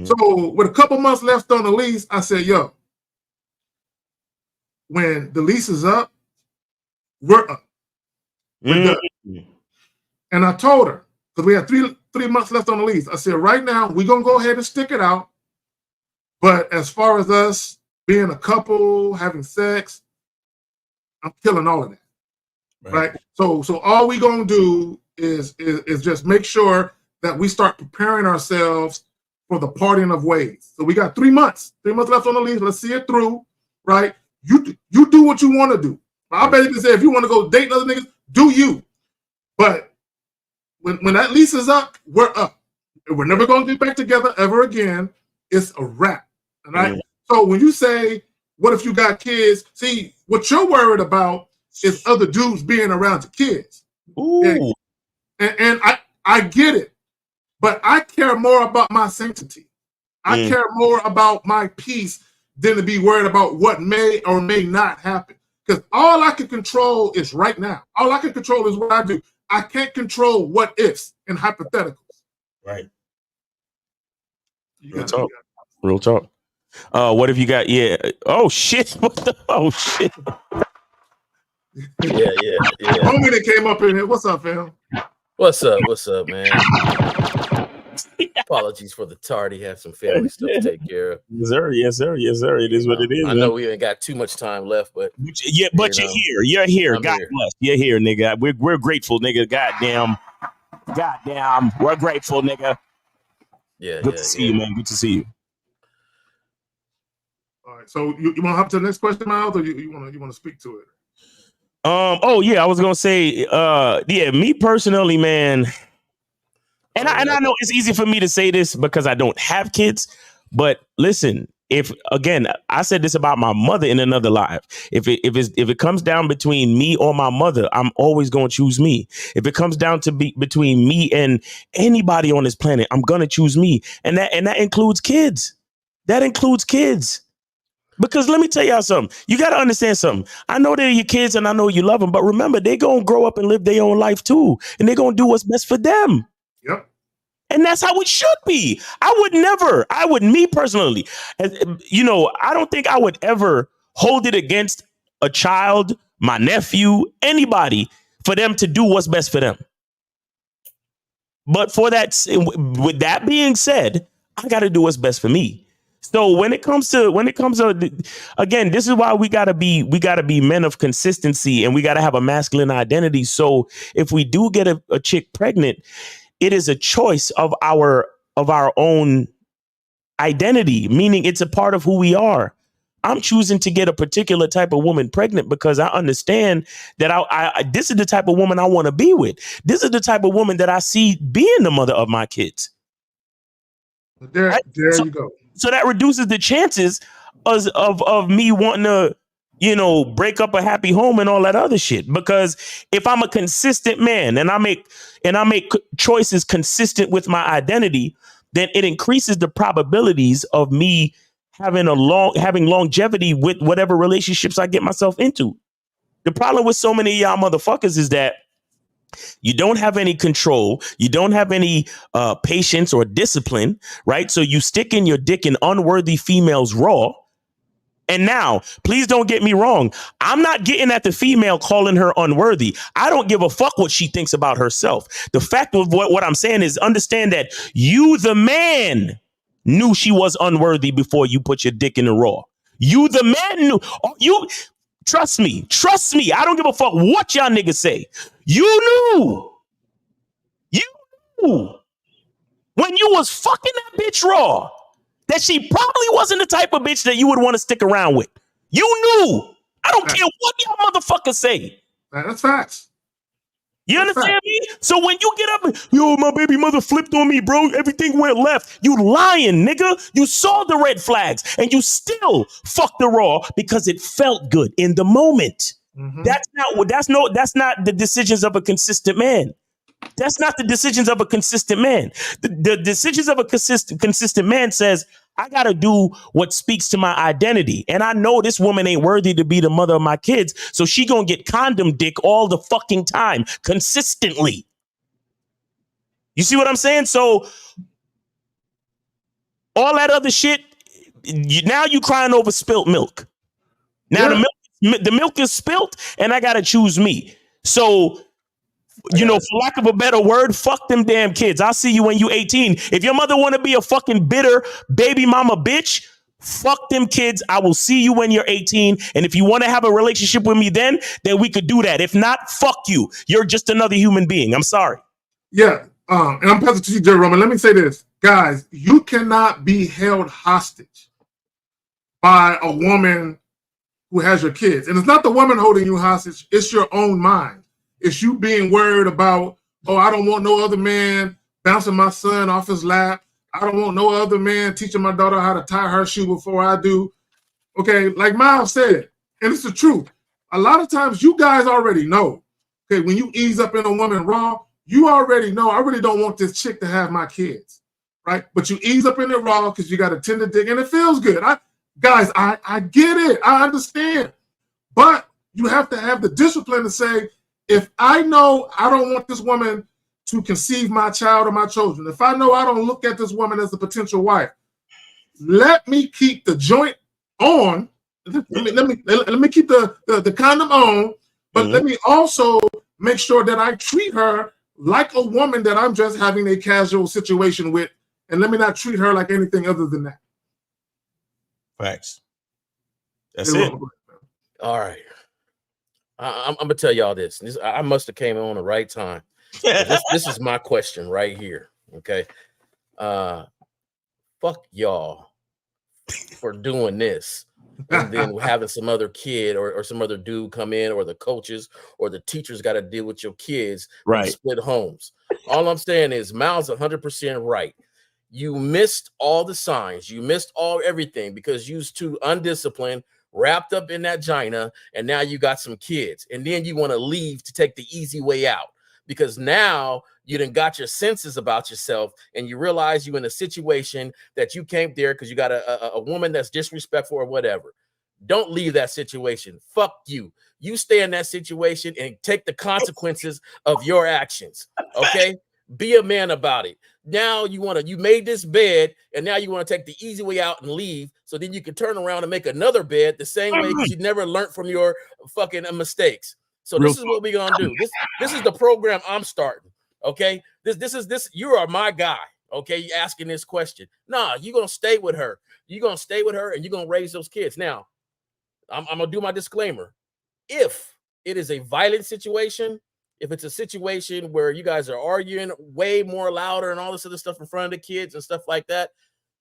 So with a couple months left on the lease, I said, yo, when the lease is up, we're up. We're done. And I told her, because we had three months left on the lease, I said, right now, we're going to go ahead and stick it out. But as far as us being a couple, having sex, I'm killing all of that. Right? So all we're going to do is just make sure that we start preparing ourselves for the parting of ways. So we got 3 months. 3 months left on the lease. Let's see it through, right? You do what you want to do. I basically say if you want to go date other niggas, do you. But when that lease is up, we're up. And we're never going to get back together ever again. It's a wrap, all right? So when you say, what if you got kids? See, what you're worried about is other dudes being around your kids. Ooh. And I get it. But I care more about my sanctity. I care more about my peace than to be worried about what may or may not happen. Because all I can control is right now. All I can control is what I do. I can't control what ifs and hypotheticals. Right. You Real got talk. Real talk. What have you got? Yeah. Oh shit. What the? Oh shit. Yeah. Homie that came up in here. What's up, fam? What's up, man? Apologies for the tardy. Have some family stuff to take care of. Yes, sir. Yes, sir. Yes, sir. It is what it is. I know we ain't got too much time left, but yeah, but you're here. You're here. I'm God here. bless. You're here, nigga. We're grateful, nigga. Goddamn. We're grateful, nigga. Yeah. Good to see you, man. Good to see you. All right. So you want to hop to the next question, Miles, or you want to speak to it? Oh yeah, I was gonna say, yeah, me personally, man, and I know it's easy for me to say this because I don't have kids, but listen, if again, I said this about my mother in another live. If it comes down between me or my mother, I'm always gonna choose me. If it comes down to between me and anybody on this planet, I'm gonna choose me, and that includes kids. That includes kids. Because let me tell y'all something. You got to understand something. I know they're your kids and I know you love them, but remember, they're going to grow up and live their own life too. And they're going to do what's best for them. Yep. And that's how it should be. Me personally, you know, I don't think I would ever hold it against a child, my nephew, anybody for them to do what's best for them. But with that being said, I got to do what's best for me. So when it comes to again, this is why we gotta be men of consistency and we gotta have a masculine identity. So if we do get a chick pregnant, it is a choice of our own identity, meaning it's a part of who we are. I'm choosing to get a particular type of woman pregnant because I understand that this is the type of woman I want to be with. This is the type of woman that I see being the mother of my kids. There you go. So that reduces the chances of me wanting to, you know, break up a happy home and all that other shit. Because if I'm a consistent man and I make choices consistent with my identity, then it increases the probabilities of me having longevity with whatever relationships I get myself into. The problem with so many of y'all motherfuckers is that you don't have any control. You don't have any patience or discipline, right? So you stick in your dick in unworthy females raw. And now, please don't get me wrong. I'm not getting at the female calling her unworthy. I don't give a fuck what she thinks about herself. The fact of what I'm saying is understand that you, the man, knew she was unworthy before you put your dick in the raw. You, the man, knew. Trust me. I don't give a fuck what y'all niggas say. You knew when you was fucking that bitch raw that she probably wasn't the type of bitch that you would want to stick around with. You knew. I don't care what y'all motherfuckers say. That's facts. You understand me? So when you get up and, yo, my baby mother flipped on me, bro. Everything went left. You lying, nigga. You saw the red flags and you still fucked the raw because it felt good in the moment. Mm-hmm. That's not the decisions of a consistent man. That's not the decisions of a consistent man. The decisions of a consistent man says, I got to do what speaks to my identity. And I know this woman ain't worthy to be the mother of my kids. So she going to get condom dick all the fucking time, consistently. You see what I'm saying? So all that other shit, now you crying over spilt milk. Now the milk is spilt and I got to choose me. So, you know, for lack of a better word, fuck them damn kids. I'll see you when you 18. If your mother want to be a fucking bitter baby mama bitch, fuck them kids. I will see you when you're 18. And if you want to have a relationship with me then we could do that. If not, fuck you. You're just another human being. I'm sorry. Yeah. And I'm passing to you, Jerry Roman. Let me say this. Guys, you cannot be held hostage by a woman who has your kids. And it's not the woman holding you hostage. It's your own mind. It's you being worried about, oh, I don't want no other man bouncing my son off his lap. I don't want no other man teaching my daughter how to tie her shoe before I do. Okay, like Miles said, and it's the truth. A lot of times you guys already know, okay, when you ease up in a woman raw, you already know, I really don't want this chick to have my kids, right? But you ease up in it raw because you got a tender dick and it feels good. I get it. I understand. But You have to have the discipline to say, if I know I don't want this woman to conceive my child or my children, if I know I don't look at this woman as a potential wife, let me keep the joint on. Let me keep the condom on, but let me also make sure that I treat her like a woman that I'm just having a casual situation with, and let me not treat her like anything other than that. Facts. That's it. All right. I'm gonna tell y'all this. I must have came on the right time. This is my question right here. Okay. Fuck y'all for doing this. And then having some other kid or some other dude come in, or the coaches or the teachers got to deal with your kids from split homes. All I'm saying is Miles 100% right. You missed all the signs. You missed everything because you was too undisciplined, wrapped up in that gina, and now you got some kids. And then you want to leave to take the easy way out because now you done got your senses about yourself and you realize you in a situation that you came there because you got a woman that's disrespectful or whatever. Don't leave that situation. Fuck you. You stay in that situation and take the consequences of your actions. Okay? Be a man about it. Now you made this bed and now you want to take the easy way out and leave so then you can turn around and make another bed the same way because you never learned from your fucking mistakes. So this is what we're gonna do. This is the program I'm starting. Okay, this you are my guy. Okay, you asking this question. Nah, you're gonna stay with her. You're gonna stay with her and you're gonna raise those kids. Now, I'm gonna do my disclaimer. If it is a violent situation, if it's a situation where you guys are arguing way more louder and all this other stuff in front of the kids and stuff like that,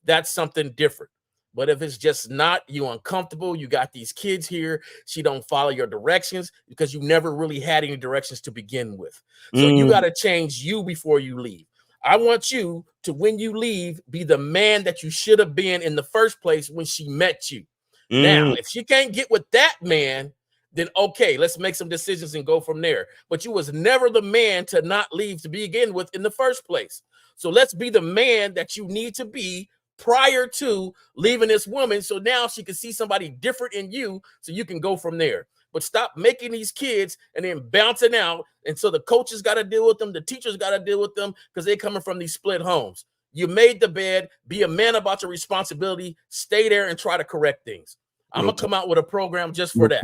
that's something different. But if it's just not, you uncomfortable, you got these kids here, she don't follow your directions because you never really had any directions to begin with. So you got to change you before you leave. I want you to, when you leave, be the man that you should have been in the first place when she met you. Now, if she can't get with that man, then okay, let's make some decisions and go from there. But you was never the man to not leave to begin with in the first place. So let's be the man that you need to be prior to leaving this woman, so now she can see somebody different in you, so you can go from there. But stop making these kids and then bouncing out, and so the coaches got to deal with them, the teachers got to deal with them because they're coming from these split homes. You made the bed. Be a man about your responsibility. Stay there and try to correct things. I'm gonna come out with a program just for that.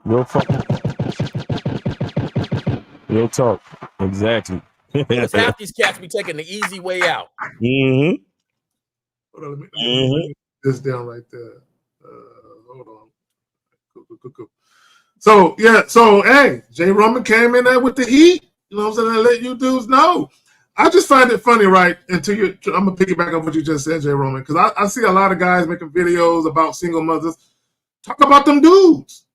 Real talk. Exactly. Because half these cats be taking the easy way out. Hold on, let me put this down right there. Hold on. Cool. So hey, Jay Roman came in there with the heat. You know what I'm saying? I let you dudes know. I just find it funny, right? I'm gonna piggyback on what you just said, Jay Roman, because I see a lot of guys making videos about single mothers. Talk about them dudes.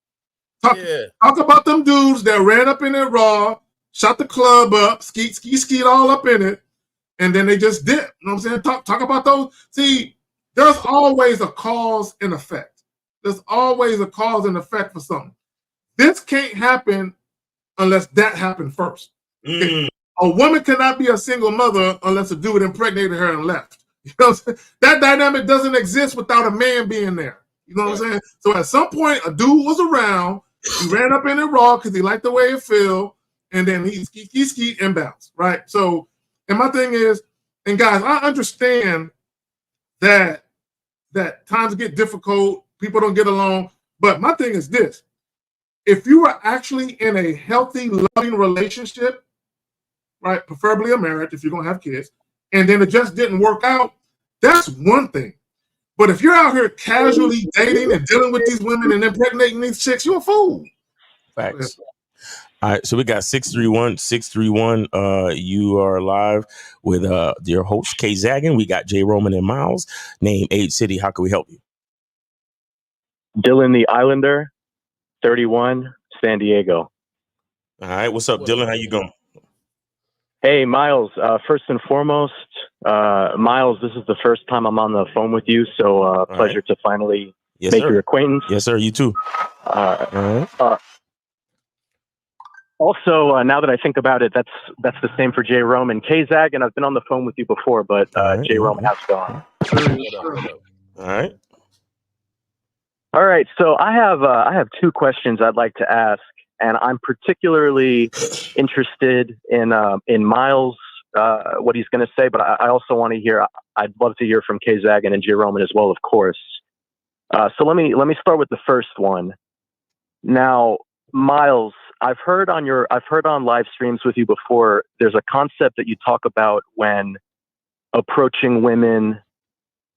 Talk about them dudes that ran up in there raw, shot the club up, skeet all up in it. And then they just dip. You know what I'm saying? Talk about those. See, there's always a cause and effect. There's always a cause and effect for something. This can't happen unless that happened first. A woman cannot be a single mother unless a dude impregnated her and left. You know what I'm saying? That dynamic doesn't exist without a man being there. You know what I'm saying? So at some point, a dude was around. He ran up in it raw because he liked the way it felt. And then he skeet and bounced, right? So, and my thing is, and guys, I understand that times get difficult, people don't get along, but my thing is this. If you are actually in a healthy, loving relationship, right, preferably a marriage if you're going to have kids, and then it just didn't work out, that's one thing. But if you're out here casually dating and dealing with these women and impregnating these chicks, you're a fool. Facts. All right, so we got 631. You are live with your host K Zaggin. We got Jay Roman and Miles. Name, age, city. How can we help you? Dylan the Islander, 31, San Diego. All right, what's up, Dylan? How you going? Hey, Miles. First and foremost, Miles, this is the first time I'm on the phone with you, so pleasure to finally make your acquaintance. Yes, sir. You too. Also, now that I think about it, that's the same for Jay Roman. K-Zag, and I've been on the phone with you before, but Jay Roman has gone. All right. All right, so I have two questions I'd like to ask, and I'm particularly interested in Miles, what he's going to say, but I also want to hear. I'd love to hear from K Zagan and J Roman as well, of course. So let me start with the first one. Now, Miles, I've heard on live streams with you before. There's a concept that you talk about when approaching women.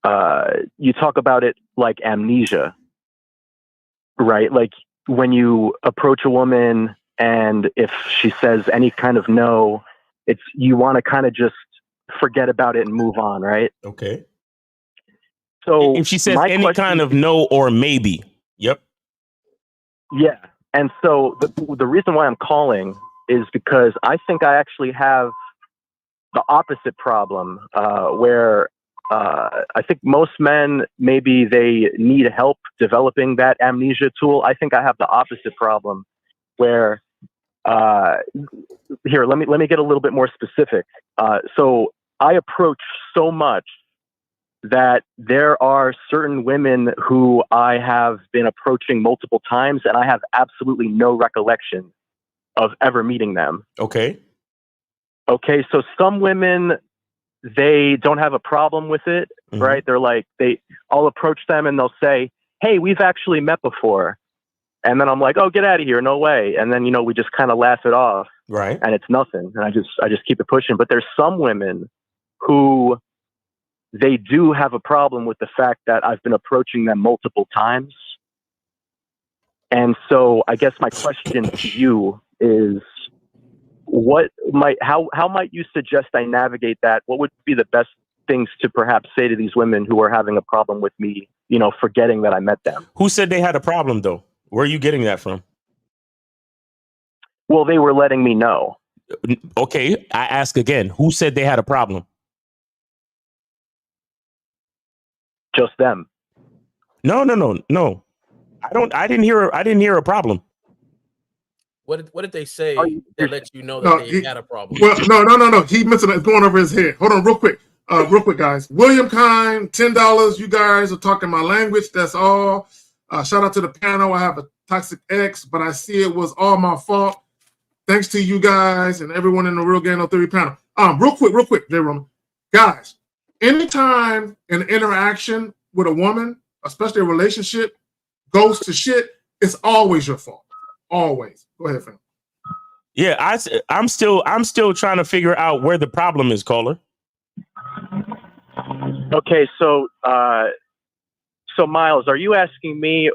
You talk about it like amnesia. Right? Like when you approach a woman and if she says any kind of no, you want to kind of just forget about it and move on, right? Okay. So if she says any kind of no or maybe. Yep. Yeah. And so the reason why I'm calling is because I think I actually have the opposite problem, where I think most men, maybe they need help developing that amnesia tool. I think I have the opposite problem where, here, let me get a little bit more specific. So I approach so much that there are certain women who I have been approaching multiple times and I have absolutely no recollection of ever meeting them. Okay. Okay. So some women, they don't have a problem with it, right? They're like, I'll approach them and they'll say, hey, we've actually met before. And then I'm like, oh, get out of here. No way. And then, we just kind of laugh it off. Right. And it's nothing. And I just keep it pushing. But there's some women who they do have a problem with the fact that I've been approaching them multiple times. And so I guess my question to you is, how might you suggest I navigate that? What would be the best things to perhaps say to these women who are having a problem with me, forgetting that I met them? Who said they had a problem though? Where are you getting that from? Well, they were letting me know. Okay. I ask again, who said they had a problem? Just them. No. I didn't hear a problem. What did they say that let you know that they had a problem? Well, no. He mentioned it's going over his head. Hold on, real quick, guys. William Kine, $10. You guys are talking my language. That's all. Shout out to the panel. I have a toxic ex, but I see it was all my fault. Thanks to you guys and everyone in the Real Game No Theory panel. Real quick, J. Roman. Guys, anytime an interaction with a woman, especially a relationship, goes to shit, it's always your fault. Always. Go ahead, fam. Yeah, I'm still trying to figure out where the problem is, caller. Okay, so Miles, are you asking me,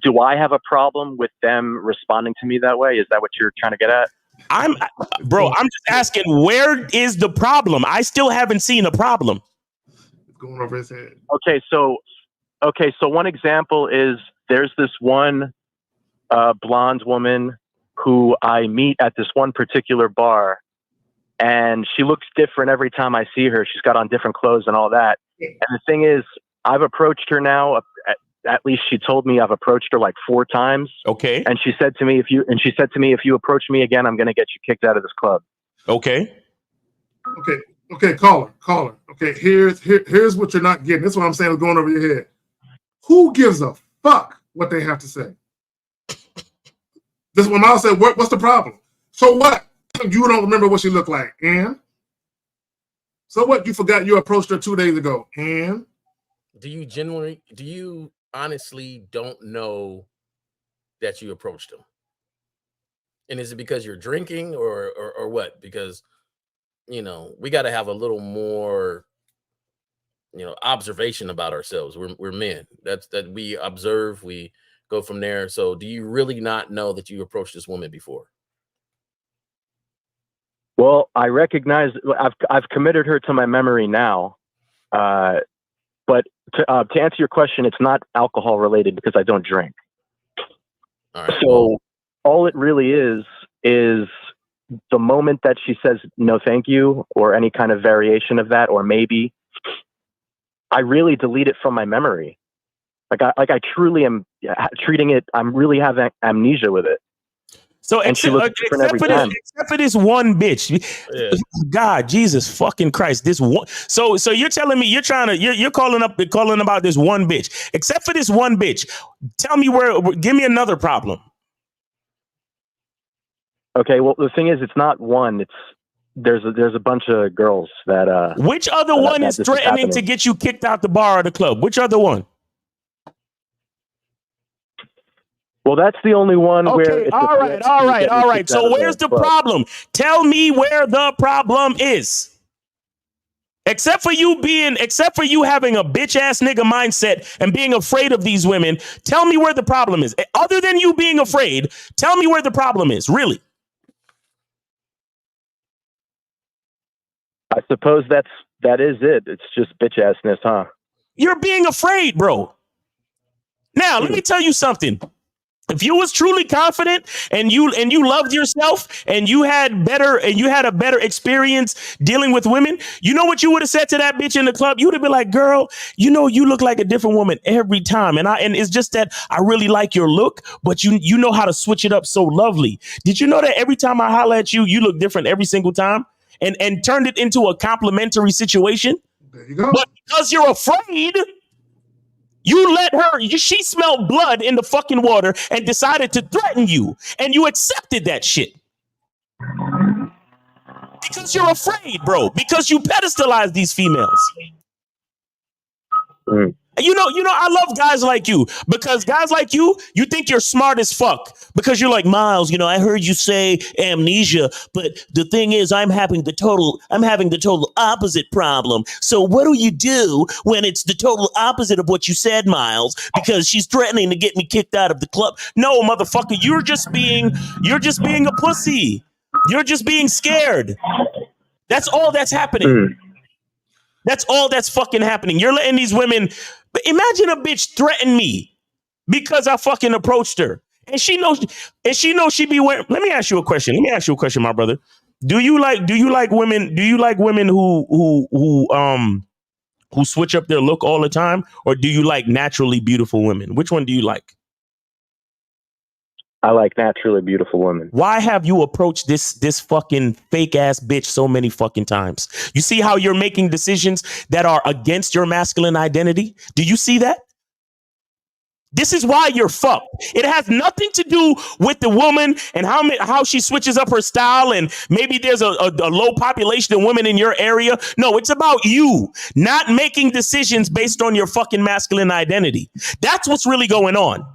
do I have a problem with them responding to me that way? Is that what you're trying to get at? I'm just asking, where is the problem? I still haven't seen a problem. It's going over his head. Okay, so one example is there's this one blonde woman who I meet at this one particular bar, and she looks different every time I see her. She's got on different clothes and all that. And the thing is, I've approached her now. At least she told me I've approached her like 4 times. Okay. And she said to me, if you approach me again, I'm going to get you kicked out of this club. Okay. Okay, caller. Okay, here's what you're not getting. This is what I'm saying is going over your head. Who gives a fuck what they have to say? This is what Miles said. What's the problem? So what? You don't remember what she looked like, and so what? You forgot you approached her 2 days ago, and Do you honestly don't know that you approached them? And is it because you're drinking or what? Because we got to have a little more observation about ourselves. We're men. That we observe, we go from there. So do you really not know that you approached this woman before? Well, I recognize I've committed her to my memory now. But to answer your question, it's not alcohol related because I don't drink. All right, so all it really is the moment that she says no thank you or any kind of variation of that or maybe, I really delete it from my memory. Like I truly am treating it. I'm really having amnesia with it. So and she looks different every time. Except for this one bitch. Yeah. God, Jesus fucking Christ. This one. So you're telling me you're calling about this one bitch. Except for this one bitch. Tell me give me another problem. Okay, well the thing is it's not one, it's there's a bunch of girls that which other one is threatening to get you kicked out the bar or the club? Which other one? Well, that's the only one where it's all right. So where's the problem? Tell me where the problem is. Except for you having a bitch ass nigga mindset and being afraid of these women, tell me where the problem is. Other than you being afraid, tell me where the problem is, really. I suppose that is it. It's just bitch assness, huh? You're being afraid, bro. Now, let me tell you something. If you was truly confident and you loved yourself and you had a better experience dealing with women, you know what you would have said to that bitch in the club? You would have been like, girl, you know, you look like a different woman every time. And it's just that I really like your look, but you know how to switch it up so lovely. Did you know that every time I holler at you, you look different every single time and turned it into a complimentary situation? There you go. But because you're afraid, you let her, she smelled blood in the fucking water and decided to threaten you. And you accepted that shit. Because you're afraid, bro. Because you pedestalize these females. You know, I love guys like you because guys like you think you're smart as fuck because you're like, Miles, you know, I heard you say amnesia, but the thing is I'm having the total opposite problem. So what do you do when it's the total opposite of what you said, Miles? Because she's threatening to get me kicked out of the club. No, motherfucker, you're just being a pussy. You're just being scared. That's all that's happening. That's all that's fucking happening. You're letting these women. But imagine a bitch threaten me because I fucking approached her, and she knows she be wearing. Let me ask you a question, my brother. Do you like women? Do you like women who switch up their look all the time, or do you like naturally beautiful women? Which one do you like? I like naturally beautiful women. Why have you approached this fucking fake ass bitch so many fucking times? You see how you're making decisions that are against your masculine identity? Do you see that? This is why you're fucked. It has nothing to do with the woman and how she switches up her style and maybe there's a low population of women in your area. No, it's about you not making decisions based on your fucking masculine identity. That's what's really going on.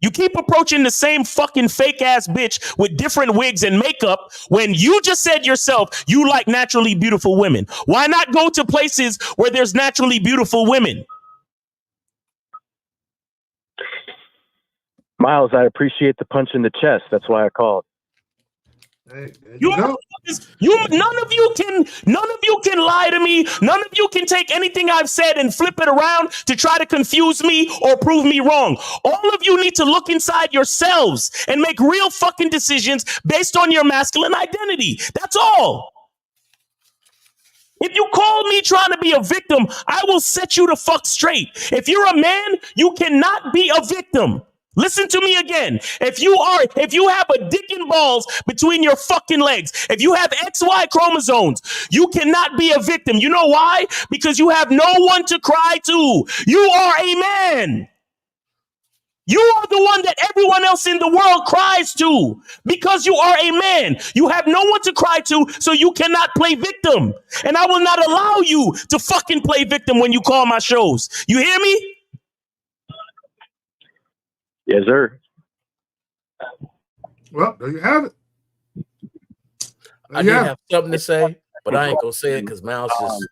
You keep approaching the same fucking fake ass bitch with different wigs and makeup when you just said yourself you like naturally beautiful women. Why not go to places where there's naturally beautiful women? Miles, I appreciate the punch in the chest. That's why I called. Hey, none of you can lie to me. None of you can take anything I've said and flip it around to try to confuse me or prove me wrong. All of you need to look inside yourselves and make real fucking decisions based on your masculine identity. That's all. If you call me trying to be a victim, I will set you the fuck straight. If you're a man, you cannot be a victim. Listen to me again. If you have a dick and balls between your fucking legs, if you have XY chromosomes, you cannot be a victim. You know why? Because you have no one to cry to. You are a man. You are the one that everyone else in the world cries to because you are a man. You have no one to cry to, so you cannot play victim. And I will not allow you to fucking play victim when you call my shows. You hear me? Yes, sir. Well, there you have it. I did have something to say, but I ain't gonna say it because Mouse just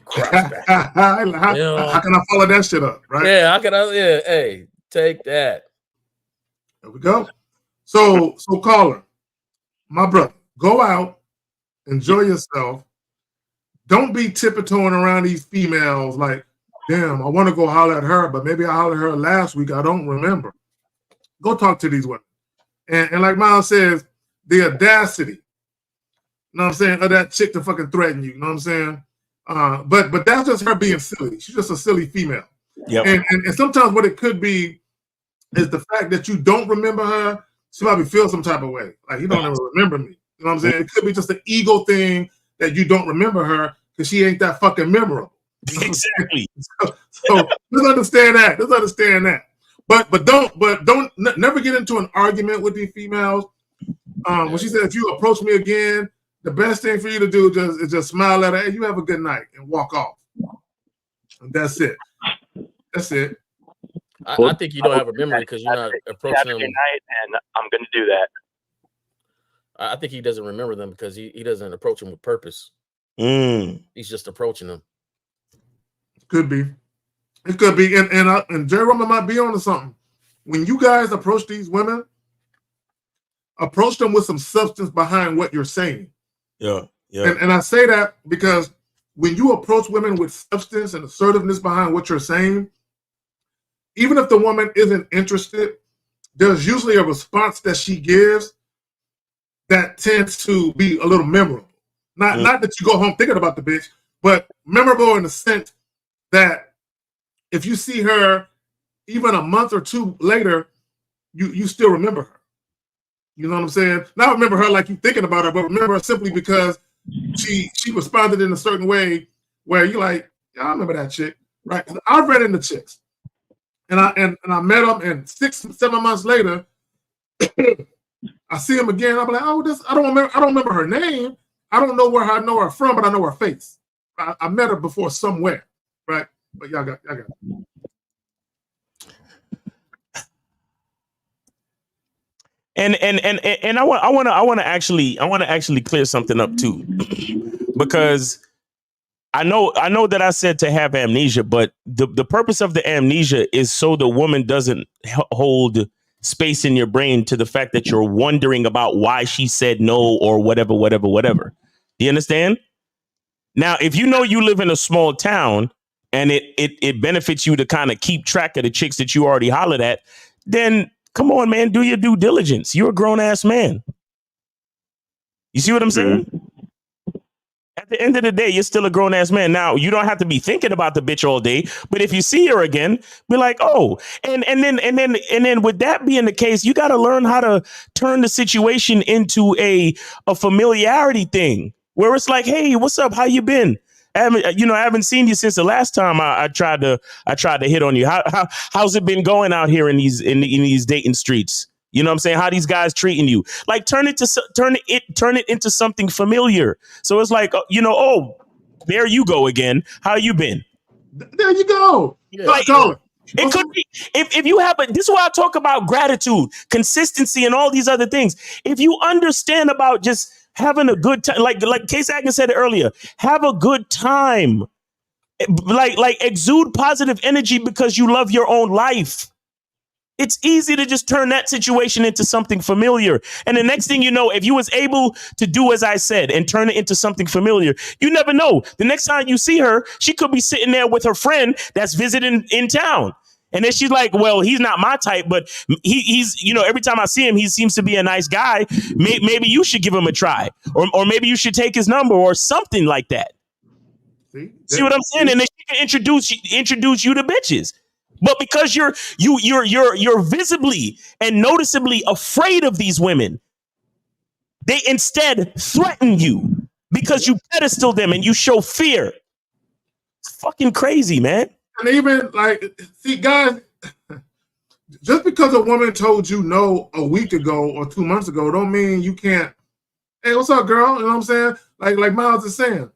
crossed back. How can I follow that shit up, right? Yeah, how can I? Yeah, hey, take that. There we go. So caller, my brother, go out, enjoy yourself. Don't be tiptoeing around these females like, damn, I want to go holler at her, but maybe I hollered at her last week. I don't remember. Go talk to these women. And like Miles says, the audacity, you know what I'm saying, of that chick to fucking threaten you, you know what I'm saying? But that's just her being silly. She's just a silly female. Yep. And sometimes what it could be is the fact that you don't remember her. she probably feels some type of way. Like, he don't ever remember me. You know what I'm saying? It could be just an ego thing that you don't remember her because she ain't that fucking memorable. Exactly. So let's understand that. Let's understand that. But don't never get into an argument with these females. When she said, if you approach me again, the best thing for you to do is just smile at her. Hey, you have a good night, and walk off. And that's it. That's it. I think you don't have a memory because you're not approaching Have a them. good night, and I'm going to do that. I think he doesn't remember them because he doesn't approach them with purpose. He's just approaching them. Could be. It could be. And Jerry Roman might be onto something. When you guys approach these women, approach them with some substance behind what you're saying. Yeah. Yeah. And I say that because when you approach women with substance and assertiveness behind what you're saying, even if the woman isn't interested, there's usually a response that she gives that tends to be a little memorable. Not that you go home thinking about the bitch, but memorable in the sense that if you see her even a month or two later, you still remember her. You know what I'm saying? Not remember her like you thinking about her, but remember her simply because she responded in a certain way where you're like, yeah, I remember that chick, right? I've read into chicks. And I met them, and 6-7 months later, I see him again. I'm like, oh, I don't remember her name. I don't know where I know her from, but I know her face. I met her before somewhere, right? But y'all got it. And I want to actually clear something up too, because I know that I said to have amnesia, but the purpose of the amnesia is so the woman doesn't hold space in your brain to the fact that you're wondering about why she said no or whatever. Do you understand? Now, if you know you live in a small town and it benefits you to kind of keep track of the chicks that you already hollered at, then come on, man, do your due diligence. You're a grown ass man. You see what I'm saying? At the end of the day, you're still a grown ass man. Now, you don't have to be thinking about the bitch all day, but if you see her again, be like, oh, and then with that being the case, you got to learn how to turn the situation into a familiarity thing where it's like, hey, what's up? How you been? I haven't seen you since the last time I tried to hit on you. How's it been going out here in these dating streets? You know what I'm saying? How these guys treating you? Like turn it into something familiar. So it's like, oh, there you go again. How you been? There you go. Like, it could be if you have this is why I talk about gratitude, consistency, and all these other things. If you understand about just having a good time, like Case Atkins said earlier, have a good time. Like exude positive energy because you love your own life. It's easy to just turn that situation into something familiar. And the next thing you know, if you was able to do as I said and turn it into something familiar, you never know. The next time you see her, she could be sitting there with her friend that's visiting in town. And then she's like, well, he's not my type, but he's, every time I see him, he seems to be a nice guy. Maybe you should give him a try, or maybe you should take his number or something like that. See what I'm saying? And then she can introduce you to bitches. But because you're visibly and noticeably afraid of these women, they instead threaten you because you pedestal them and you show fear. It's fucking crazy, man. And even see, guys, just because a woman told you no a week ago or 2 months ago, don't mean you can't. Hey, what's up, girl? You know what I'm saying? Like Miles is saying.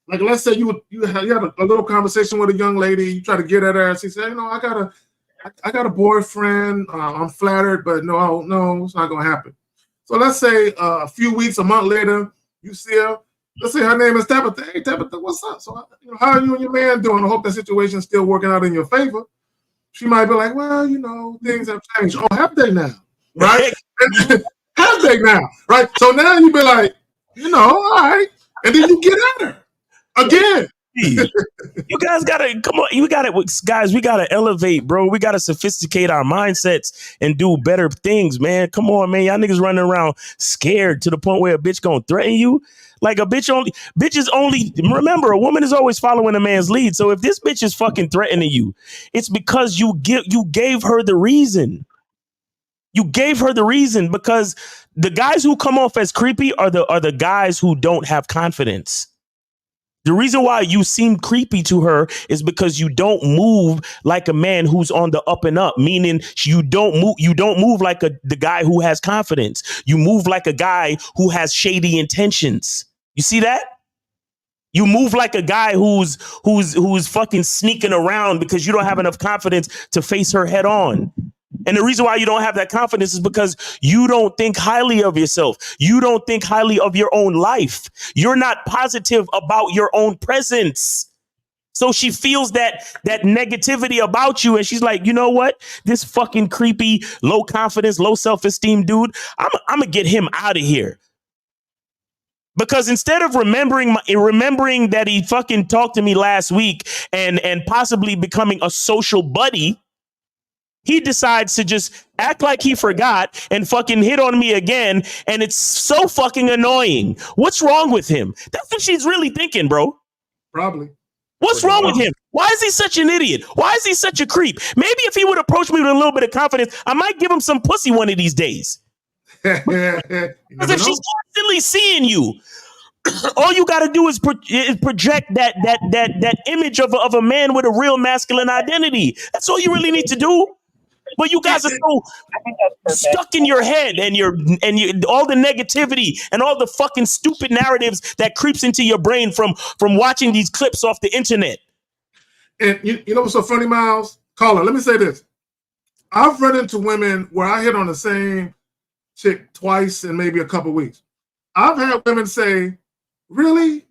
Like, let's say you had a little conversation with a young lady. You try to get at her, and she said, I got a boyfriend. I'm flattered, but no, it's not gonna happen. So let's say a few weeks, a month later, you see her. Let's say her name is Tabitha. Hey, Tabitha, what's up? So how are you and your man doing? I hope that situation's still working out in your favor. She might be like, well, things have changed. Oh, have they now? Right? Have they now? Right? So now you be like, all right. And then you get at her. Again, you guys gotta come on. You gotta, guys. We gotta elevate, bro. We gotta sophisticate our mindsets and do better things, man. Come on, man. Y'all niggas running around scared to the point where a bitch gonna threaten you. Like bitches only. Remember, a woman is always following a man's lead. So if this bitch is fucking threatening you, it's because you gave her the reason. You gave her the reason because the guys who come off as creepy are the guys who don't have confidence. The reason why you seem creepy to her is because you don't move like a man who's on the up and up, meaning you don't move like the guy who has confidence. You move like a guy who has shady intentions. You see that? You move like a guy who's fucking sneaking around because you don't have enough confidence to face her head on. And the reason why you don't have that confidence is because you don't think highly of yourself. You don't think highly of your own life. You're not positive about your own presence. So she feels that negativity about you. And she's like, you know what? This fucking creepy, low confidence, low self-esteem dude, I'm going to get him out of here. Because instead of remembering that he fucking talked to me last week and possibly becoming a social buddy, he decides to just act like he forgot and fucking hit on me again. And it's so fucking annoying. What's wrong with him? That's what she's really thinking, bro. Probably. What's wrong with him? Why is he such an idiot? Why is he such a creep? Maybe if he would approach me with a little bit of confidence, I might give him some pussy one of these days. Because if she's constantly seeing you, all you got to do is project that image of a man with a real masculine identity. That's all you really need to do. But you guys are so stuck in your head and all the negativity and all the fucking stupid narratives that creeps into your brain from watching these clips off the internet. And you know what's so funny, Miles? Caller, let me say this. I've run into women where I hit on the same chick twice in maybe a couple weeks. I've had women say, really?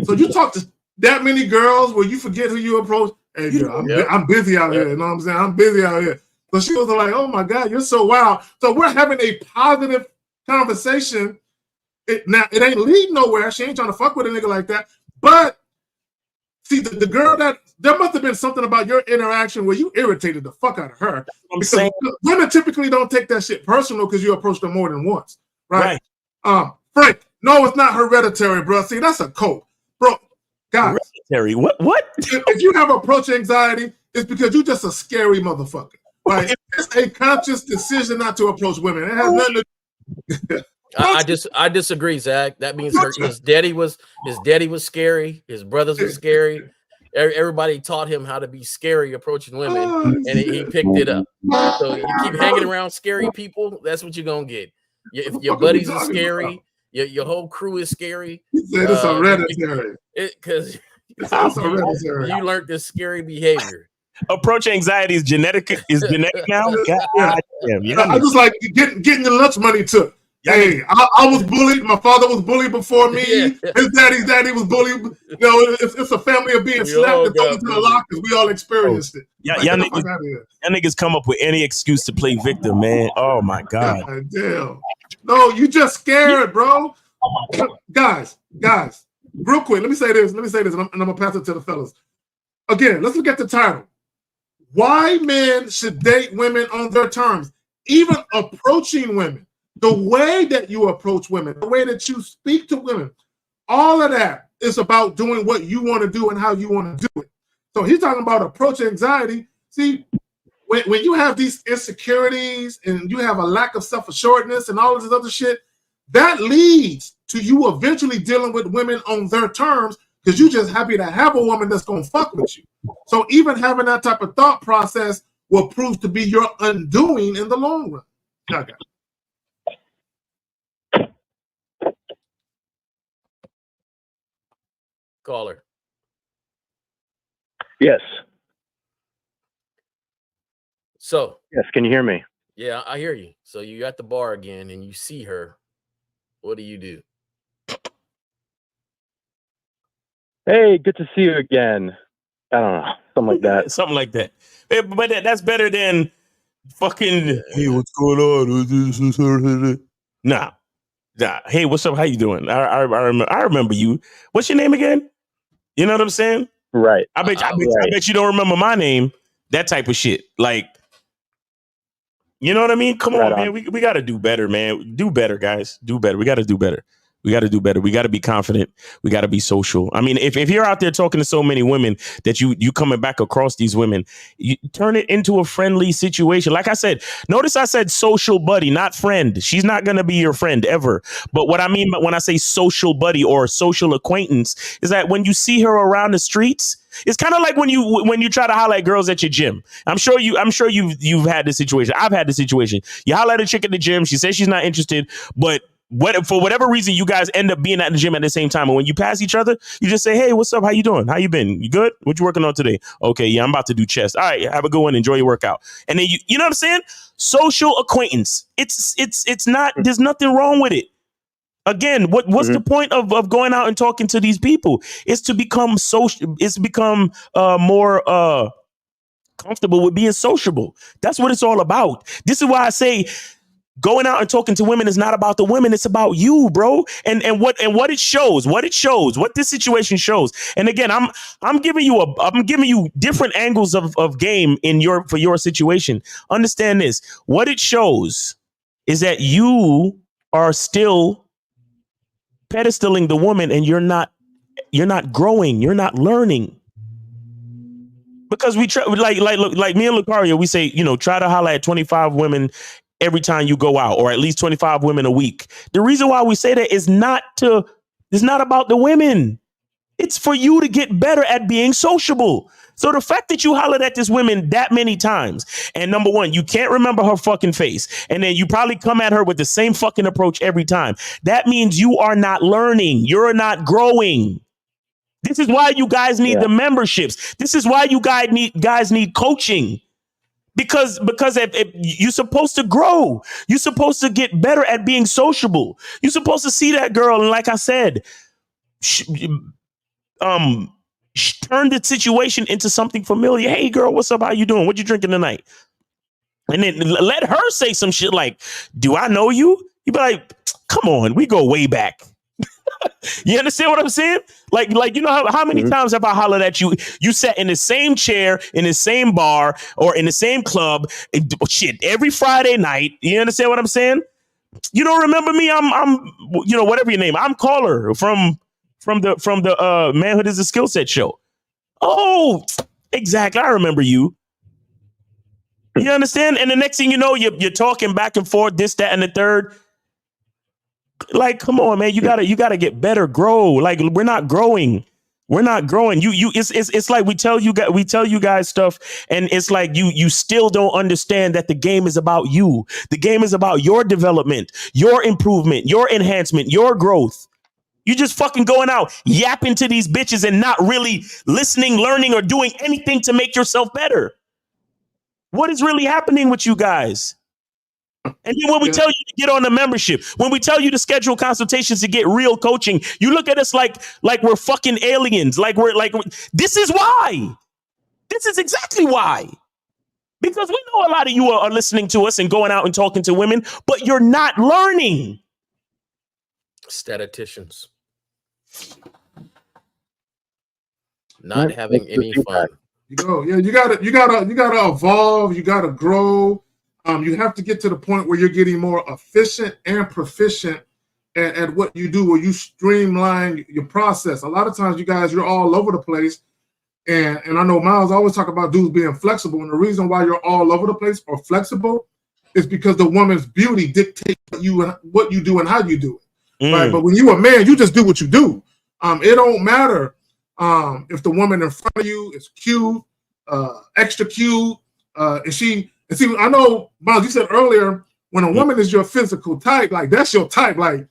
So you talk to that many girls where you forget who you approach? Hey, girl, I'm busy out here. You know what I'm saying? I'm busy out here. So she was like, oh my God, you're so wild. So we're having a positive conversation. Now, it ain't leading nowhere. She ain't trying to fuck with a nigga like that. But see, the girl there must have been something about your interaction where you irritated the fuck out of her. Because women typically don't take that shit personal because you approached them more than once. Right? Frank, no, it's not hereditary, bro. See, that's a cult. Bro, guys. Hereditary? What? If you have approach anxiety, it's because you're just a scary motherfucker. Right? It's a conscious decision not to approach women. It has nothing to I disagree, Zach. That means his daddy was scary. His brothers were scary. Everybody taught him how to be scary approaching women, and he picked it up. So you keep hanging around scary people, that's what you're gonna get. If your buddies are scary, your whole crew is scary. It's hereditary. Because you learned this scary behavior. Approach anxiety is genetic now. God damn, I just like getting your lunch money took. Hey, I was bullied. My father was bullied before me. His daddy was bullied. You know, it's a family of being slapped and thrown into the lockers. We all experienced it. Y'all niggas come up with any excuse to play victim, man. Oh my God. God damn. No, you just scared, bro. Guys, real quick, let me say this, and I'm gonna pass it to the fellas. Again, let's look at the title. Why men should date women on their terms, even approaching women. The way that you approach women, the way that you speak to women, all of that is about doing what you want to do and how you want to do it. So he's talking about approach anxiety. See, when you have these insecurities and you have a lack of self-assuredness and all of this other shit, that leads to you eventually dealing with women on their terms because you're just happy to have a woman that's going to fuck with you. So even having that type of thought process will prove to be your undoing in the long run. Okay. Caller. Yes. So. Yes, can you hear me? Yeah, I hear you. So you're at the bar again and you see her. What do you do? Hey, good to see you again. I don't know. Something like that. Something like that. But that's better than fucking, hey, what's going on? Nah. Hey, what's up? How you doing? I remember you. What's your name again? You know what I'm saying? Right. I bet you don't remember my name. That type of shit. Like, you know what I mean? Come on, man. We got to do better, man. Do better, guys. Do better. We got to do better. We got to do better. We got to be confident. We got to be social. I mean, if you're out there talking to so many women that you coming back across these women, you turn it into a friendly situation. Like I said, notice I said social buddy, not friend. She's not going to be your friend ever. But what I mean when I say social buddy or social acquaintance is that when you see her around the streets, it's kind of like when you try to holler at girls at your gym. I'm sure you've had this situation. I've had this situation. You holler at a chick at the gym. She says she's not interested, but for whatever reason, you guys end up being at the gym at the same time. And when you pass each other, you just say, hey, what's up? How you doing? How you been? You good? What you working on today? Okay, yeah, I'm about to do chest. All right, have a good one. Enjoy your workout. And then you know what I'm saying? Social acquaintance. It's not, there's nothing wrong with it. Again, what's the point of going out and talking to these people? It's to become social. It's to become more comfortable with being sociable. That's what it's all about. This is why I say going out and talking to women is not about the women. It's about you, bro. And what it shows, what this situation shows. And again, I'm giving you different angles of game for your situation. Understand this. What it shows is that you are still pedestaling the woman and you're not growing. You're not learning. Because we try, like me and Lucario, we say, try to holler at 25 women every time you go out, or at least 25 women a week. The reason why we say that is not about the women. It's for you to get better at being sociable. So the fact that you hollered at this woman that many times, and number one, you can't remember her fucking face, and then you probably come at her with the same fucking approach every time, that means you are not learning. You're not growing. This is why you guys need the memberships. This is why you guys need coaching. Because if you're supposed to grow. You're supposed to get better at being sociable. You're supposed to see that girl, and like I said, turn the situation into something familiar. Hey, girl, what's up? How you doing? What you drinking tonight? And then let her say some shit like, do I know you? You be like, come on, we go way back. You understand what I'm saying? Like you know how many times have I hollered at you? You sat in the same chair, in the same bar, or in the same club, shit, every Friday night. You understand what I'm saying? You don't remember me? I'm whatever your name. I'm Caller from the Manhood is a Skill Set show. Oh, exactly. I remember you. You understand? And the next thing you know, you're talking back and forth, this, that, and the third. Like, come on, man, you gotta get better, grow. Like, we're not growing. It's like we tell you guys stuff, and it's like you still don't understand that the game is about you. The game is about your development, your improvement, your enhancement, your growth. You just fucking going out yapping to these bitches and not really listening, learning, or doing anything to make yourself better. What is really happening with you guys? And then when we tell you to get on the membership, when we tell you to schedule consultations to get real coaching, you look at us like we're fucking aliens. This is why. This is exactly why. Because we know a lot of you are listening to us and going out and talking to women, but you're not learning. Statisticians. Not having any fun. You gotta evolve. You gotta grow. You have to get to the point where you're getting more efficient and proficient at what you do, where you streamline your process. A lot of times, you guys, you're all over the place. And I know Miles always talk about dudes being flexible. And the reason why you're all over the place or flexible is because the woman's beauty dictates what you do and how you do it. Right? But when you're a man, you just do what you do. It don't matter if the woman in front of you is cute, extra cute, and see, I know, Miles, you said earlier, when a woman is your physical type, like that's your type, like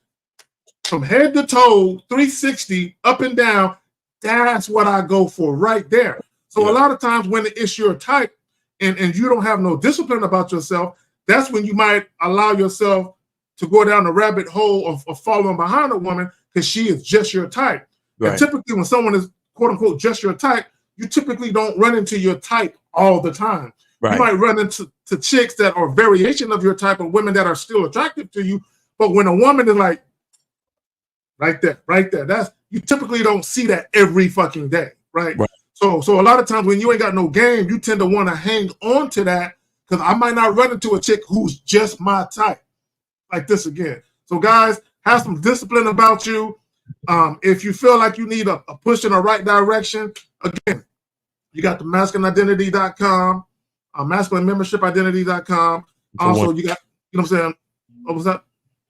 from head to toe, 360, up and down, that's what I go for right there. So a lot of times when it's your type and you don't have no discipline about yourself, that's when you might allow yourself to go down the rabbit hole of following behind a woman because she is just your type. Right. And typically when someone is quote unquote just your type, you typically don't run into your type all the time. Right. You might run into chicks that are variation of your type of women that are still attractive to you. But when a woman is like right there, that's you typically don't see that every fucking day, right? So a lot of times when you ain't got no game, you tend to want to hang on to that because I might not run into a chick who's just my type. Like this again. So guys, have some discipline about you. If you feel like you need a push in the right direction, again, you got the masculineidentity.com, masculinemembershipidentity.com. Also, you got, you know what I'm saying? What was that?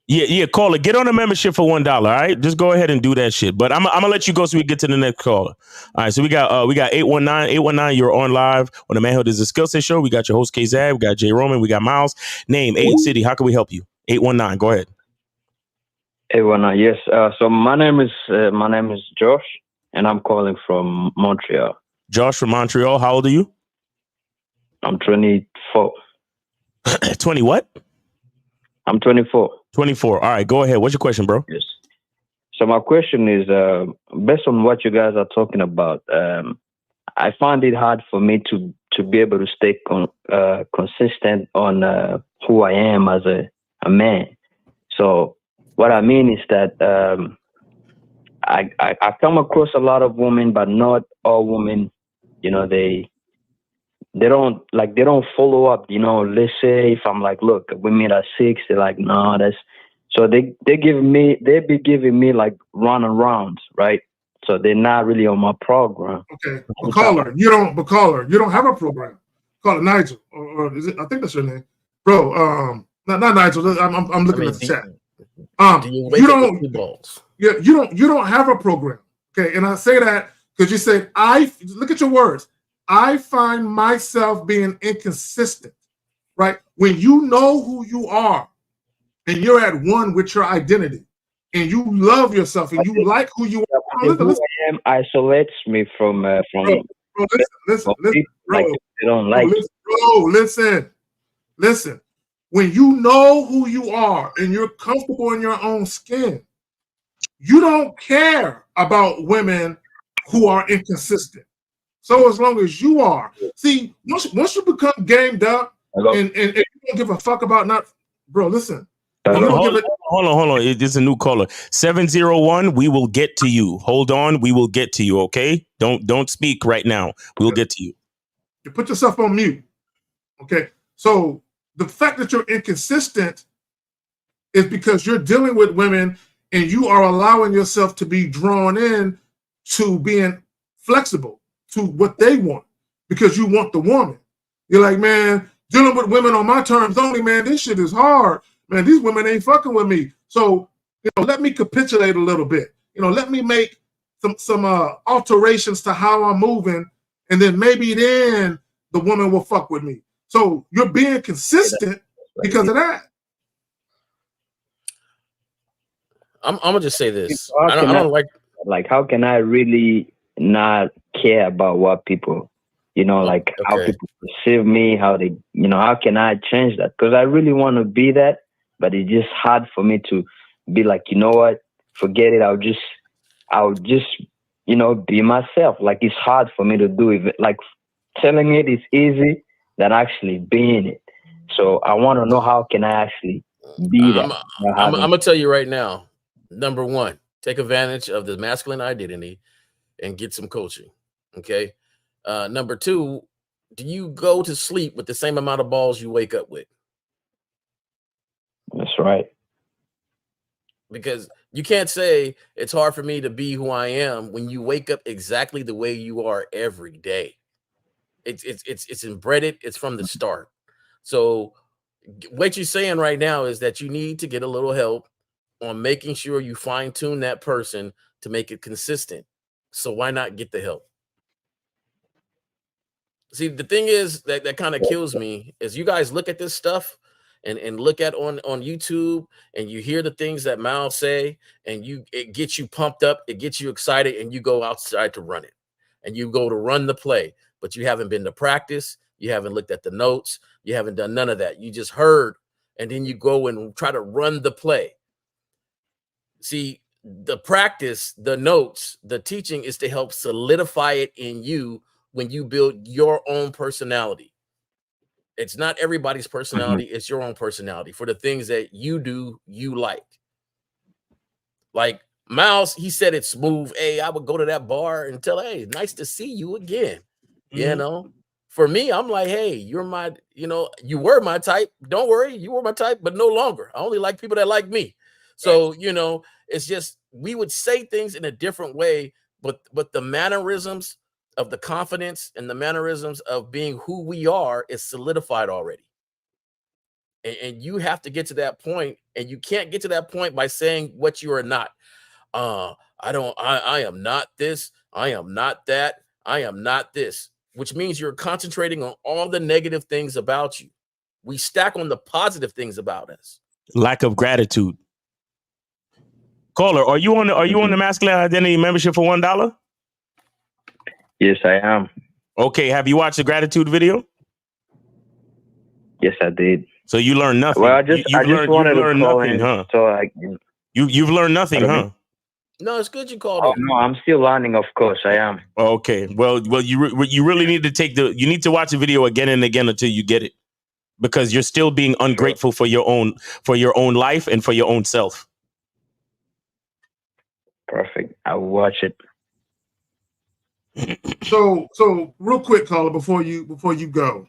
Yeah, call it. Get on a membership for $1. All right, just go ahead and do that shit. But I'm gonna let you go so we get to the next caller. All right, so we got 819. You're on live on the Manhood is a Skill Set Show. We got your host Kzad, we got Jay Roman, we got Miles. Name, age, city. How can we help you? 819. Go ahead. 819. Yes. So my name is Josh, and I'm calling from Montreal. Josh from Montreal. How old are you? I'm 24. 20 what? I'm 24. 24. All right, go ahead. What's your question, bro? Yes. So my question is, based on what you guys are talking about, I find it hard for me to be able to stay consistent on who I am as a man. So what I mean is that I come across a lot of women, but not all women. You know, they don't follow up. You know, let's say if I'm like, look, we meet at 6, they're like, no, that's. So they be giving me like rounds, right? So they're not really on my program. Okay, caller, you don't have a program. Call it Nigel, or is it? I think that's your name, bro. Not Nigel. I'm looking at the chat. You don't have a program. Okay, and I say that because you said look at your words. I find myself being inconsistent, right? When you know who you are and you're at one with your identity and you love yourself and you like who you are. Who I am isolates me from bro, listen, like they don't like listen. When you know who you are and you're comfortable in your own skin, you don't care about women who are inconsistent. So as long as you are, see, once you become gamed up and you don't give a fuck about bro, listen. Hold on. It's a new caller. 701. We will get to you. Hold on. We will get to you. Okay. Don't speak right now. We'll get to you. You put yourself on mute. Okay. So the fact that you're inconsistent is because you're dealing with women and you are allowing yourself to be drawn in to being flexible to what they want because you want the woman. You're like, man, dealing with women on my terms only, man, this shit is hard. Man, these women ain't fucking with me. So, let me capitulate a little bit. Let me make some alterations to how I'm moving, and then maybe then the woman will fuck with me. So you're being consistent because of that. I'm gonna just say this. I don't like how can I really not care about what people, how people perceive me, how they, how can I change that? Because I really want to be that, but it's just hard for me to be like, you know what, forget it. I'll just, be myself. Like it's hard for me to do it. Like telling it is easy than actually being it. So I want to know how can I actually be that. I'm gonna tell you right now. Number one, take advantage of the masculine identity and get some coaching. Okay. Number two, do you go to sleep with the same amount of balls you wake up with? That's right. Because you can't say it's hard for me to be who I am when you wake up exactly the way you are every day. It's embedded. It's from the start. So what you're saying right now is that you need to get a little help on making sure you fine tune that person to make it consistent. So why not get the help? See, the thing is that kind of kills me is you guys look at this stuff and look at on YouTube and you hear the things that Mal say and it gets you pumped up, it gets you excited, and you go outside to run it and you go to run the play, but you haven't been to practice, you haven't looked at the notes, you haven't done none of that. You just heard, and then you go and try to run the play. See, the practice, the notes, the teaching is to help solidify it in you when you build your own personality. It's not everybody's personality. It's your own personality for the things that you do, you like. Like Miles, he said it's smooth. Hey, I would go to that bar and tell, hey, nice to see you again. You know, for me, I'm like, hey, you're my, you were my type. Don't worry, you were my type, but no longer. I only like people that like me. So, you know, it's just we would say things in a different way, but the mannerisms of the confidence and the mannerisms of being who we are is solidified already. And you have to get to that point, and you can't get to that point by saying what you are not. I am not this, I am not that, I am not this, which means you're concentrating on all the negative things about you. We stack on the positive things about us. Lack of gratitude. Caller, are you on the masculine identity membership for $1? Yes, I am. Okay, have you watched the gratitude video? Yes, I did. So you learned nothing. Well, I just wanted to call nothing, in, huh? so You've learned nothing, huh? No, it's good you called Oh in. no, I'm still learning. Of course, I am. Okay, well, you really need to you need to watch the video again and again until you get it, because you're still being ungrateful for your own life and for your own self. Perfect. I will watch it. So real quick, caller, before you go,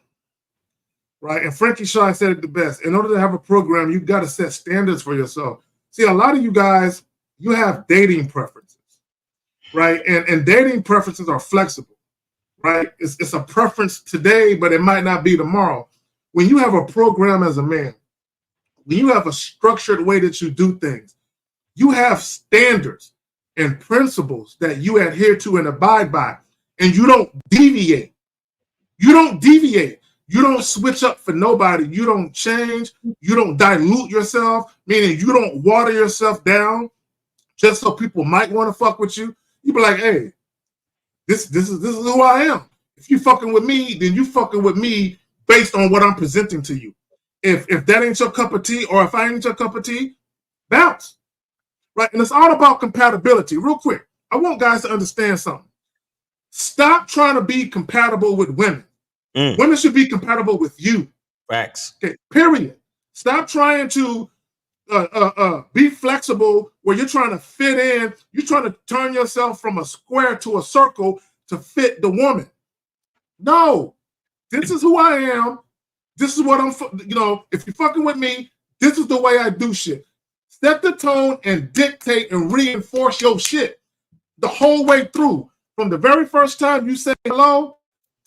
right? And Frankie Shaw said it the best. In order to have a program, you got to set standards for yourself. See, a lot of you guys, you have dating preferences, right? And dating preferences are flexible, right? It's a preference today, but it might not be tomorrow. When you have a program as a man, when you have a structured way that you do things, you have standards and principles that you adhere to and abide by, and you don't deviate. You don't deviate. You don't switch up for nobody. You don't change. You don't dilute yourself, meaning you don't water yourself down just so people might want to fuck with you. You be like, hey, this is who I am. If you fucking with me, then you fucking with me based on what I'm presenting to you. If that ain't your cup of tea, or if I ain't your cup of tea, bounce. Right? And it's all about compatibility. Real quick, I want guys to understand something. Stop trying to be compatible with women. Women should be compatible with you. Facts. Okay, period. Stop trying to be flexible where you're trying to fit in. You're trying to turn yourself from a square to a circle to fit the woman. No, this is who I am. This is what I'm, if you're fucking with me, this is the way I do shit. Set the tone and dictate and reinforce your shit the whole way through. From the very first time you say hello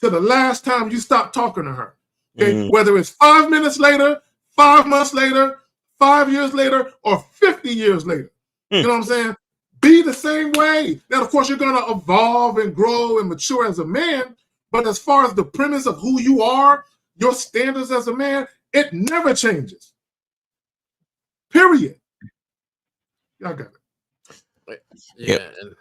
to the last time you stop talking to her. Okay? Whether it's 5 minutes later, 5 months later, 5 years later, or 50 years later. You know what I'm saying? Be the same way. Now, of course, you're going to evolve and grow and mature as a man. But as far as the premise of who you are, your standards as a man, it never changes. Period. Y'all got it. Yeah, and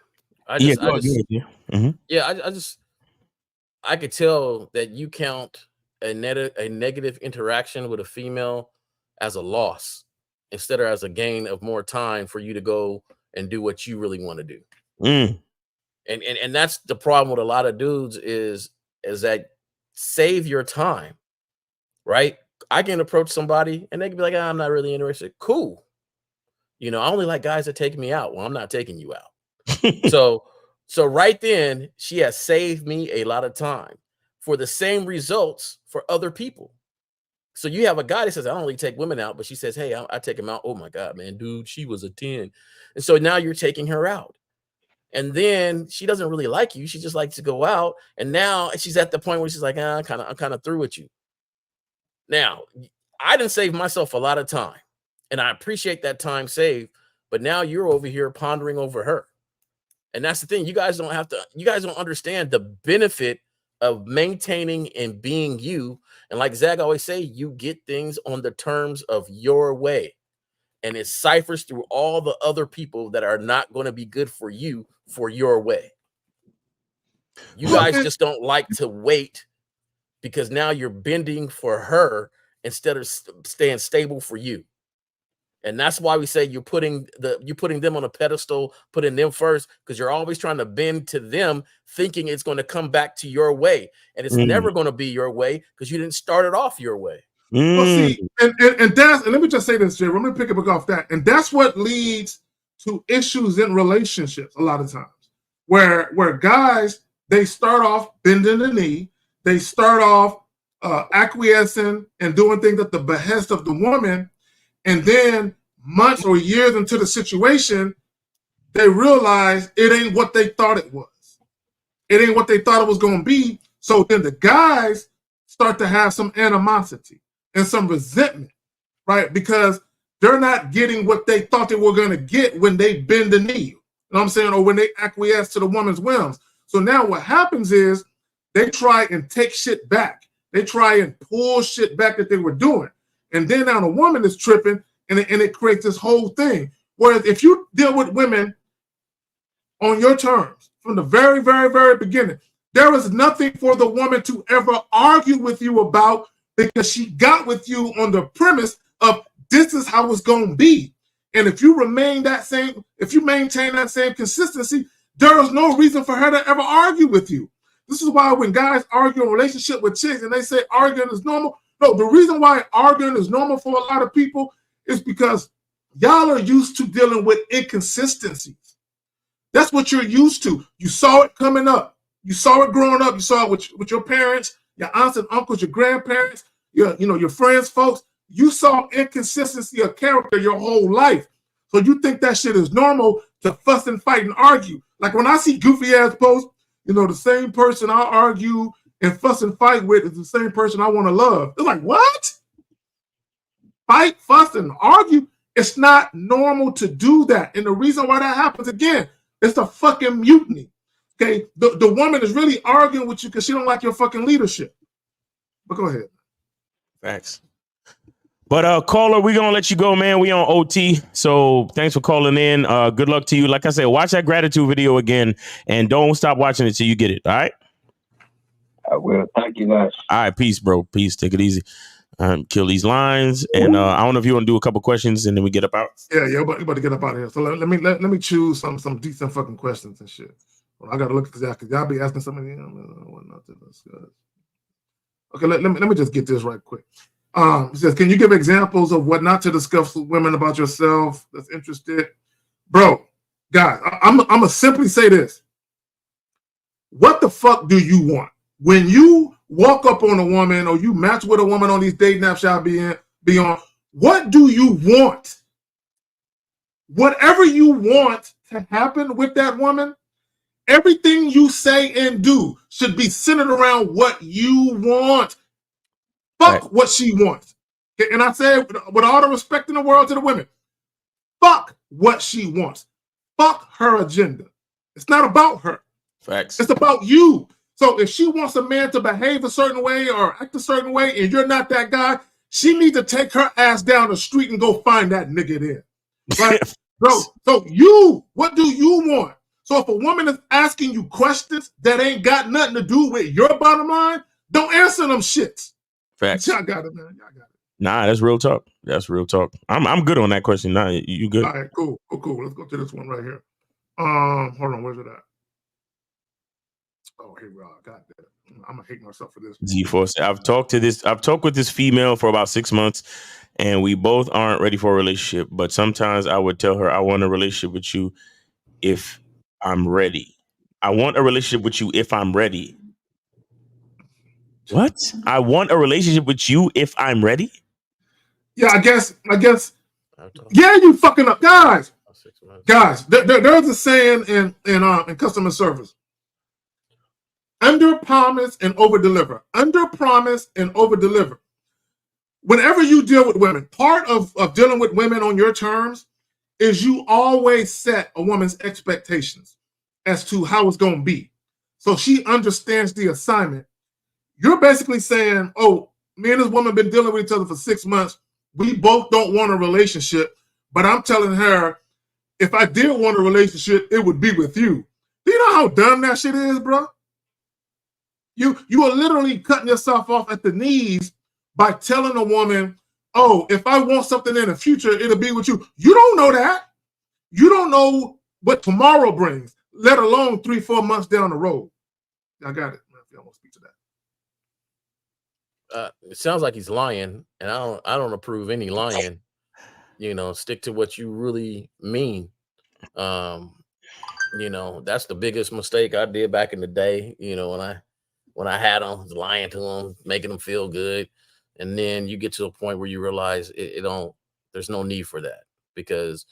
I could tell that you count a negative interaction with a female as a loss instead of as a gain of more time for you to go and do what you really want to do. And that's the problem with a lot of dudes is that save your time, right? I can approach somebody and they can be like, I'm not really interested. Cool. I only like guys that take me out. Well, I'm not taking you out. So right then, she has saved me a lot of time for the same results for other people. So you have a guy that says, I don't really take women out, but she says, hey, I take them out. Oh my God, man, dude, she was a 10. And so now you're taking her out. And then she doesn't really like you. She just likes to go out. And now she's at the point where she's like, I'm kind of through with you. Now, I didn't save myself a lot of time. And I appreciate that time saved, but now you're over here pondering over her. And that's the thing. You guys don't understand the benefit of maintaining and being you. And like Zach always say, you get things on the terms of your way. And it ciphers through all the other people that are not going to be good for you for your way. You guys just don't like to wait because now you're bending for her instead of staying stable for you. And that's why we say you're putting them on a pedestal, putting them first, because you're always trying to bend to them, thinking it's going to come back to your way. And it's never going to be your way because you didn't start it off your way. Well, see, and let me just say this, Jay. I'm going to pick up off that. And that's what leads to issues in relationships a lot of times, where guys, they start off bending the knee. They start off acquiescing and doing things at the behest of the woman. And then months or years into the situation, they realize it ain't what they thought it was. It ain't what they thought it was going to be. So then the guys start to have some animosity and some resentment, right? Because they're not getting what they thought they were going to get when they bend the knee, you know what I'm saying? Or when they acquiesce to the woman's whims. So now what happens is they try and take shit back. They try and pull shit back that they were doing. And then now the woman is tripping, and it creates this whole thing. Whereas if you deal with women on your terms from the very, very, very beginning, there is nothing for the woman to ever argue with you about, because she got with you on the premise of this is how it's going to be. And if you remain that same, if you maintain that same consistency, there is no reason for her to ever argue with you. This is why when guys argue in a relationship with chicks and they say arguing is normal, no, the reason why arguing is normal for a lot of people is because y'all are used to dealing with inconsistencies. That's what you're used to. You saw it coming up. You saw it growing up. You saw it with your parents, your aunts and uncles, your grandparents, your friends, folks. You saw inconsistency of character your whole life. So you think that shit is normal to fuss and fight and argue. Like when I see goofy ass posts, the same person I argue and fuss and fight with is the same person I want to love. It's like, what? Fight, fuss, and argue? It's not normal to do that. And the reason why that happens, again, it's a fucking mutiny. Okay? The woman is really arguing with you because she don't like your fucking leadership. But go ahead. Facts. But caller, we're gonna let you go, man. We on OT. So thanks for calling in. Good luck to you. Like I said, watch that gratitude video again and don't stop watching it till you get it. All right. I will. Thank you, guys. All right, peace, bro. Peace. Take it easy. Kill these lines. And I don't know if you want to do a couple questions and then we get up out. Yeah, you about to get up out of here. So let me choose some decent fucking questions and shit. Well, I gotta look at this because y'all be asking some of them. Whatnot to discuss. Okay, let me just get this right quick. It says, can you give examples of what not to discuss with women about yourself that's interested? Bro, guys, I'm gonna simply say this. What the fuck do you want? When you walk up on a woman or you match with a woman on these dating apps y'all be on, what do you want? Whatever you want to happen with that woman, everything you say and do should be centered around what you want. Fuck what she wants. Okay? And I say with all the respect in the world to the women, fuck what she wants. Fuck her agenda. It's not about her. Facts. It's about you. So if she wants a man to behave a certain way or act a certain way and you're not that guy, she needs to take her ass down the street and go find that nigga there. Right? Bro, so what do you want? So if a woman is asking you questions that ain't got nothing to do with your bottom line, don't answer them shits. Facts. Y'all got it, man. Y'all got it. Nah, that's real talk. That's real talk. I'm good on that question. Nah, you good? All right, cool. Let's go to this one right here. Hold on, where's it at? Oh, here we are. God damn. I'm gonna hate myself for this. G-Force. I've talked with this female for about 6 months, and we both aren't ready for a relationship. But sometimes I would tell her, I want a relationship with you if I'm ready. I want a relationship with you if I'm ready. What? I want a relationship with you if I'm ready? Yeah, I guess. Yeah, you fucking up, guys. There's a saying in customer service: under promise and over deliver. Under promise and over deliver. Whenever you deal with women, part of dealing with women on your terms is you always set a woman's expectations as to how it's going to be, so she understands the assignment. You're basically saying, oh, me and this woman been dealing with each other for 6 months. We both don't want a relationship, but I'm telling her, if I did want a relationship, it would be with you. Do you know how dumb that shit is, bro? You are literally cutting yourself off at the knees by telling a woman, oh, if I want something in the future, it'll be with you. You don't know that. You don't know what tomorrow brings, let alone 3-4 months down the road. I got it. I won't speak to that. It sounds like he's lying, and I don't approve any lying. Stick to what you really mean. That's the biggest mistake I did back in the day. When I had them, lying to them, making them feel good, and then you get to a point where you realize it don't. There's no need for that. because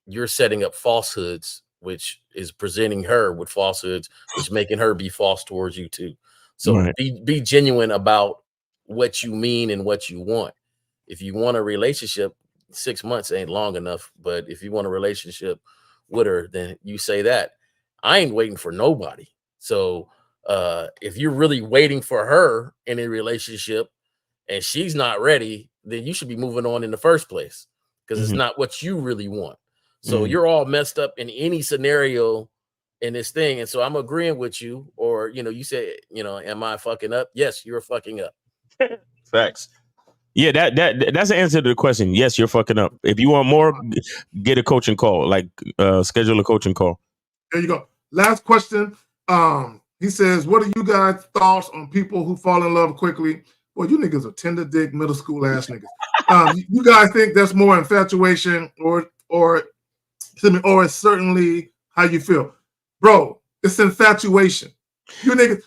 you're setting up falsehoods, which is presenting her with falsehoods, which making her be false towards you too. So Right. be genuine about what you mean and what you want. If you want a relationship, 6 months ain't long enough. But if you want a relationship with her, then you say that. I ain't waiting for nobody. So if you're really waiting for her in a relationship and she's not ready, then you should be moving on in the first place, because it's not what you really want. So you're all messed up in any scenario in this thing. And so I'm agreeing with you. Or, you said, am I fucking up? Yes, you're fucking up. Facts. Yeah, that's the answer to the question. Yes, you're fucking up. If you want more, get a coaching call. Like schedule a coaching call. There you go. Last question. He says, what are you guys' thoughts on people who fall in love quickly? Well, you niggas are tender dick middle school ass niggas. You guys think that's more infatuation or it's certainly how you feel? Bro, it's infatuation. You niggas.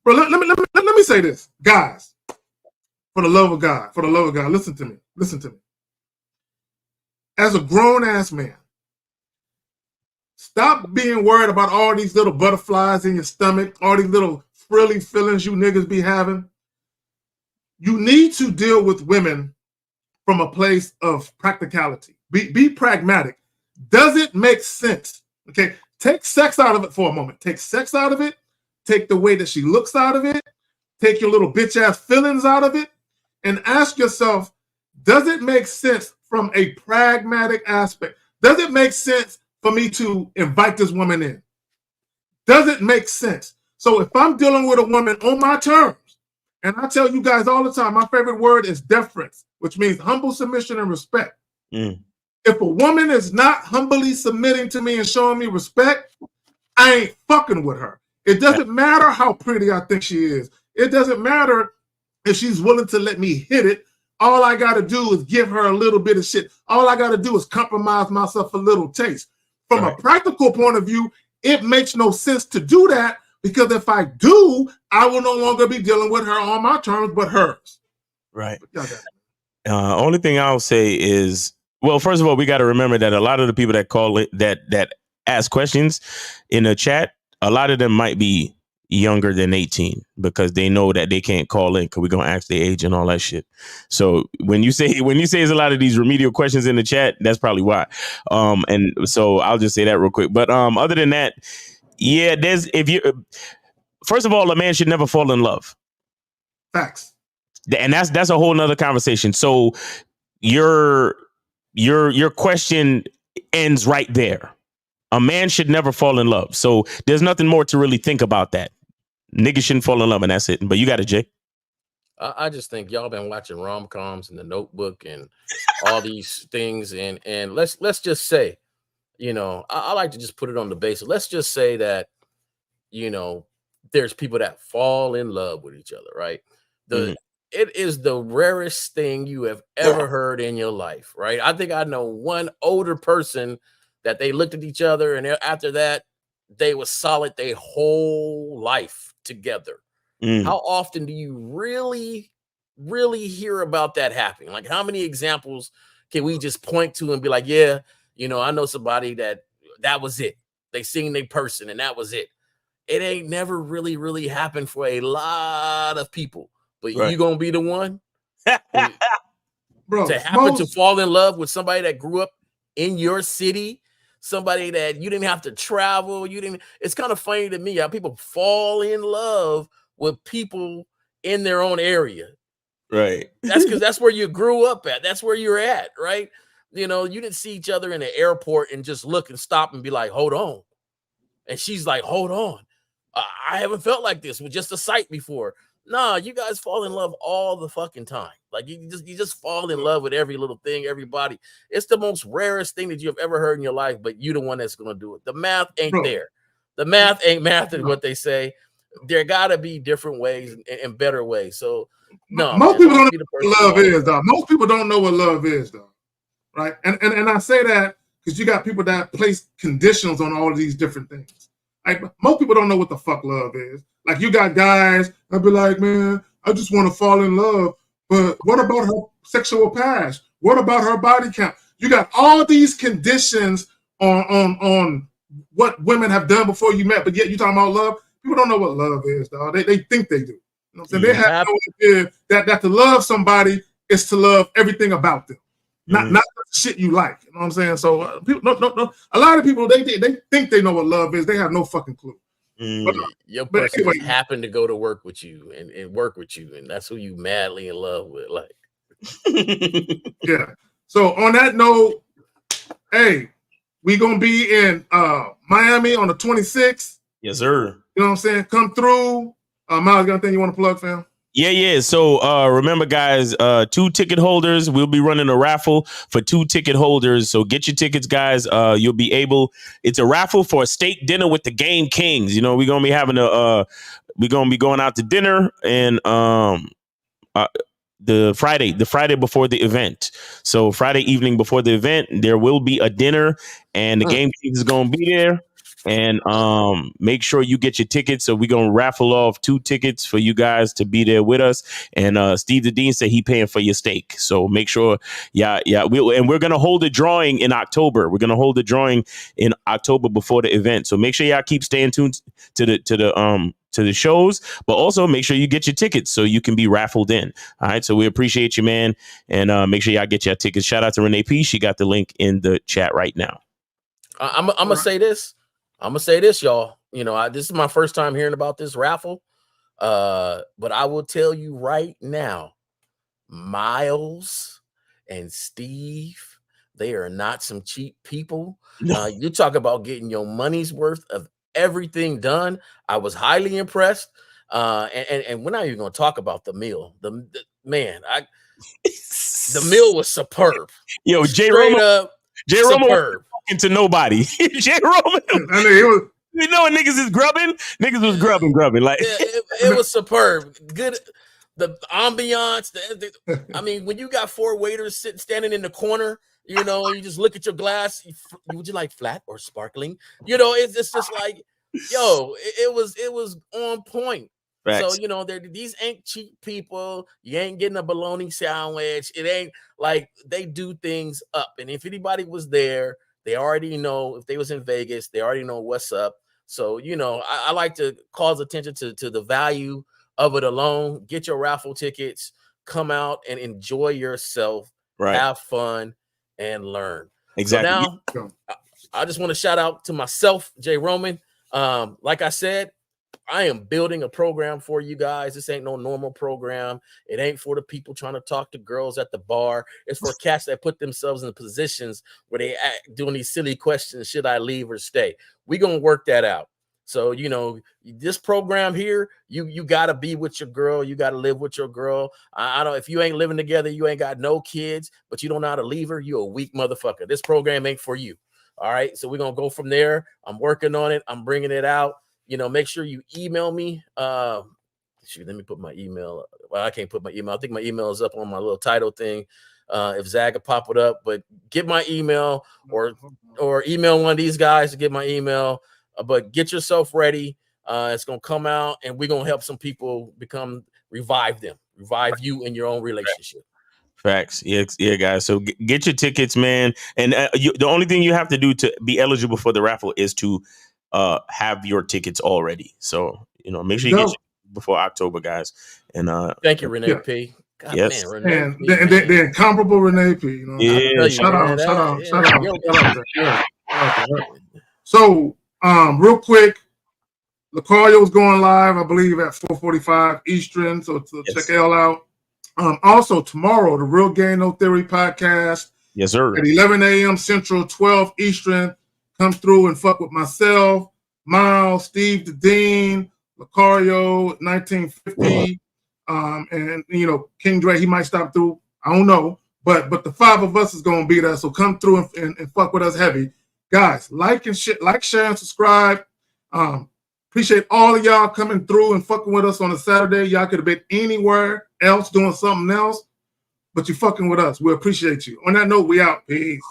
Bro, let me say this. Guys, for the love of God, listen to me. As a grown-ass man, stop being worried about all these little butterflies in your stomach, all these little frilly feelings you niggas be having. You need to deal with women from a place of practicality. Be pragmatic. Does it make sense? Okay, take sex out of it for a moment. Take sex out of it. Take the way that she looks out of it. Take your little bitch-ass feelings out of it. And ask yourself, does it make sense from a pragmatic aspect? Does it make sense for me to invite this woman in? Does it make sense? So if I'm dealing with a woman on my terms, and I tell you guys all the time, my favorite word is deference, which means humble submission and respect. If a woman is not humbly submitting to me and showing me respect, I ain't fucking with her. It doesn't matter how pretty I think she is. It doesn't matter if she's willing to let me hit it. All I got to do is give her a little bit of shit. All I got to do is compromise myself a little taste. From a practical point of view, it makes no sense to do that, because if I do, I will no longer be dealing with her on my terms, but hers. Right. Only thing I'll say is, well, first of all, we got to remember that a lot of the people that call it, that ask questions in the chat, a lot of them might be younger than 18, because they know that they can't call in because we're gonna ask their age and all that shit. So when you say there's a lot of these remedial questions in the chat, that's probably why. And so I'll just say that real quick. But other than that, yeah, first of all, a man should never fall in love. Facts. And that's a whole nother conversation. So your question ends right there. A man should never fall in love. So there's nothing more to really think about that. Niggas shouldn't fall in love, and that's it. But you got it, Jay. I just think y'all been watching rom-coms and The Notebook and all these things. And let's just say, I like to just put it on the basis. Let's just say that, there's people that fall in love with each other, right? It is the rarest thing you have ever heard in your life, right? I think I know one older person that they looked at each other, and after that, they were solid their whole life together. How often do you really, really hear about that happening? Like, how many examples can we just point to and be like, yeah, I know somebody that was it. They seen their person and that was it. It ain't never really, really happened for a lot of people. But you gonna be the one bro, to happen to fall in love with somebody that grew up in your city, somebody that you didn't have to travel. It's kind of funny to me how people fall in love with people in their own area. Right. That's because that's where you grew up at. That's where you're at, right? You didn't see each other in the airport and just look and stop and be like, hold on. And she's like, hold on. I haven't felt like this with just a sight before. Nah, you guys fall in love all the fucking time. Like you just fall in love with every little thing, everybody. It's the most rarest thing that you have ever heard in your life, but you the one that's gonna do it. The math ain't there. The math ain't mathing what they say. There gotta be different ways and better ways. So no, most people don't know what love is, though. Most people don't know what love is, though. Right? And I say that because you got people that place conditions on all of these different things. Like, most people don't know what the fuck love is. Like, you got guys that be like, man, I just want to fall in love. But what about her sexual past? What about her body count? You got all these conditions on what women have done before you met, but yet you talking about love. People don't know what love is, dog. They think they do. You know what I'm saying? They have no idea that to love somebody is to love everything about them, not the shit you like. You know what I'm saying? So people, no. A lot of people they think they know what love is. They have no fucking clue. Your But person anyway, just happened to go to work with you and work with you, and that's who you madly in love with. Like, yeah. So on that note, hey, we gonna be in Miami on the 26th. Yes, sir. You know what I'm saying? Come through. Miles, got anything you want to plug, fam? Yeah. So remember, guys, 2 ticket holders. We'll be running a raffle for 2 ticket holders. So get your tickets, guys. You'll be able. It's a raffle for a steak dinner with the Game Kings. You know, we're gonna be having we're gonna be going out to dinner and the Friday before the event. So Friday evening before the event, there will be a dinner, and the Game Kings is gonna be there. And make sure you get your tickets. So we're gonna raffle off 2 tickets for you guys to be there with us. And Steve the Dean said he paying for your steak. So make sure, we're gonna hold a drawing in October. We're gonna hold a drawing in October before the event. So make sure y'all keep staying tuned to the shows, but also make sure you get your tickets so you can be raffled in. All right. So we appreciate you, man. And make sure y'all get your tickets. Shout out to Renee P. She got the link in the chat right now. I'm gonna say this. I'm gonna say this, y'all. You know, this is my first time hearing about this raffle. But I will tell you right now, Miles and Steve, they are not some cheap people. You talk about getting your money's worth of everything done. I was highly impressed. And we're not even gonna talk about the meal. The meal was superb. Yo, Jay Straight Roman, up Jay Roman superb. To nobody. Jay Roman. I mean, he was. You know when niggas is grubbing? Niggas was grubbing. Like It was superb. Good. The ambiance. I mean, when you got 4 waiters standing in the corner, you know, you just look at your glass. Would you like flat or sparkling? You know, it's just like, yo, it was on point. Facts. So, you know, these ain't cheap people. You ain't getting a bologna sandwich. It ain't like they do things up. And if anybody was there, they already know. If they was in Vegas, they already know what's up. So, you know, I like to cause attention to the value of it alone. Get your raffle tickets, come out and enjoy yourself, have fun, and learn. Exactly. So now, I just want to shout out to myself, Jay Roman. Like I said, I am building a program for you guys. This ain't no normal program. It ain't for the people trying to talk to girls at the bar. It's for cats that put themselves in positions where they act doing these silly questions. Should I leave or stay? We're going to work that out. So, you know, this program here, you got to be with your girl. You got to live with your girl. I don't, if you ain't living together, you ain't got no kids, but you don't know how to leave her, you're a weak motherfucker. This program ain't for you. All right. So we're going to go from there. I'm working on it. I'm bringing it out. You know, make sure you email me. Let me put my email. Well, I can't put my email. I think my email is up on my little title thing. If Zach could pop it up, but get my email or email one of these guys to get my email. But get yourself ready. It's gonna come out, and we're gonna help some people revive you in your own relationship. Facts. Yeah, guys. So get your tickets, man. And the only thing you have to do to be eligible for the raffle is to have your tickets already. So, you know, make sure you get before October, guys. And thank you, Renee P. God, yes. man, Renee And P, the incomparable Renee P. You know, yeah. Shout out. So, real quick, Lucario's going live, I believe, at 4:45 Eastern. So check it all out. Also tomorrow, the Real Game No Theory podcast. Yes, sir. At 11 a.m. Central, 12 Eastern. Come through and fuck with myself, Miles, Steve the Dean, Lucario, 1950, and you know King Dre. He might stop through. I don't know, but the 5 of us is gonna be there. So come through and fuck with us heavy, guys. Like, share, and subscribe. Appreciate all of y'all coming through and fucking with us on a Saturday. Y'all could have been anywhere else doing something else, but you fucking with us. We appreciate you. On that note, we out. Peace.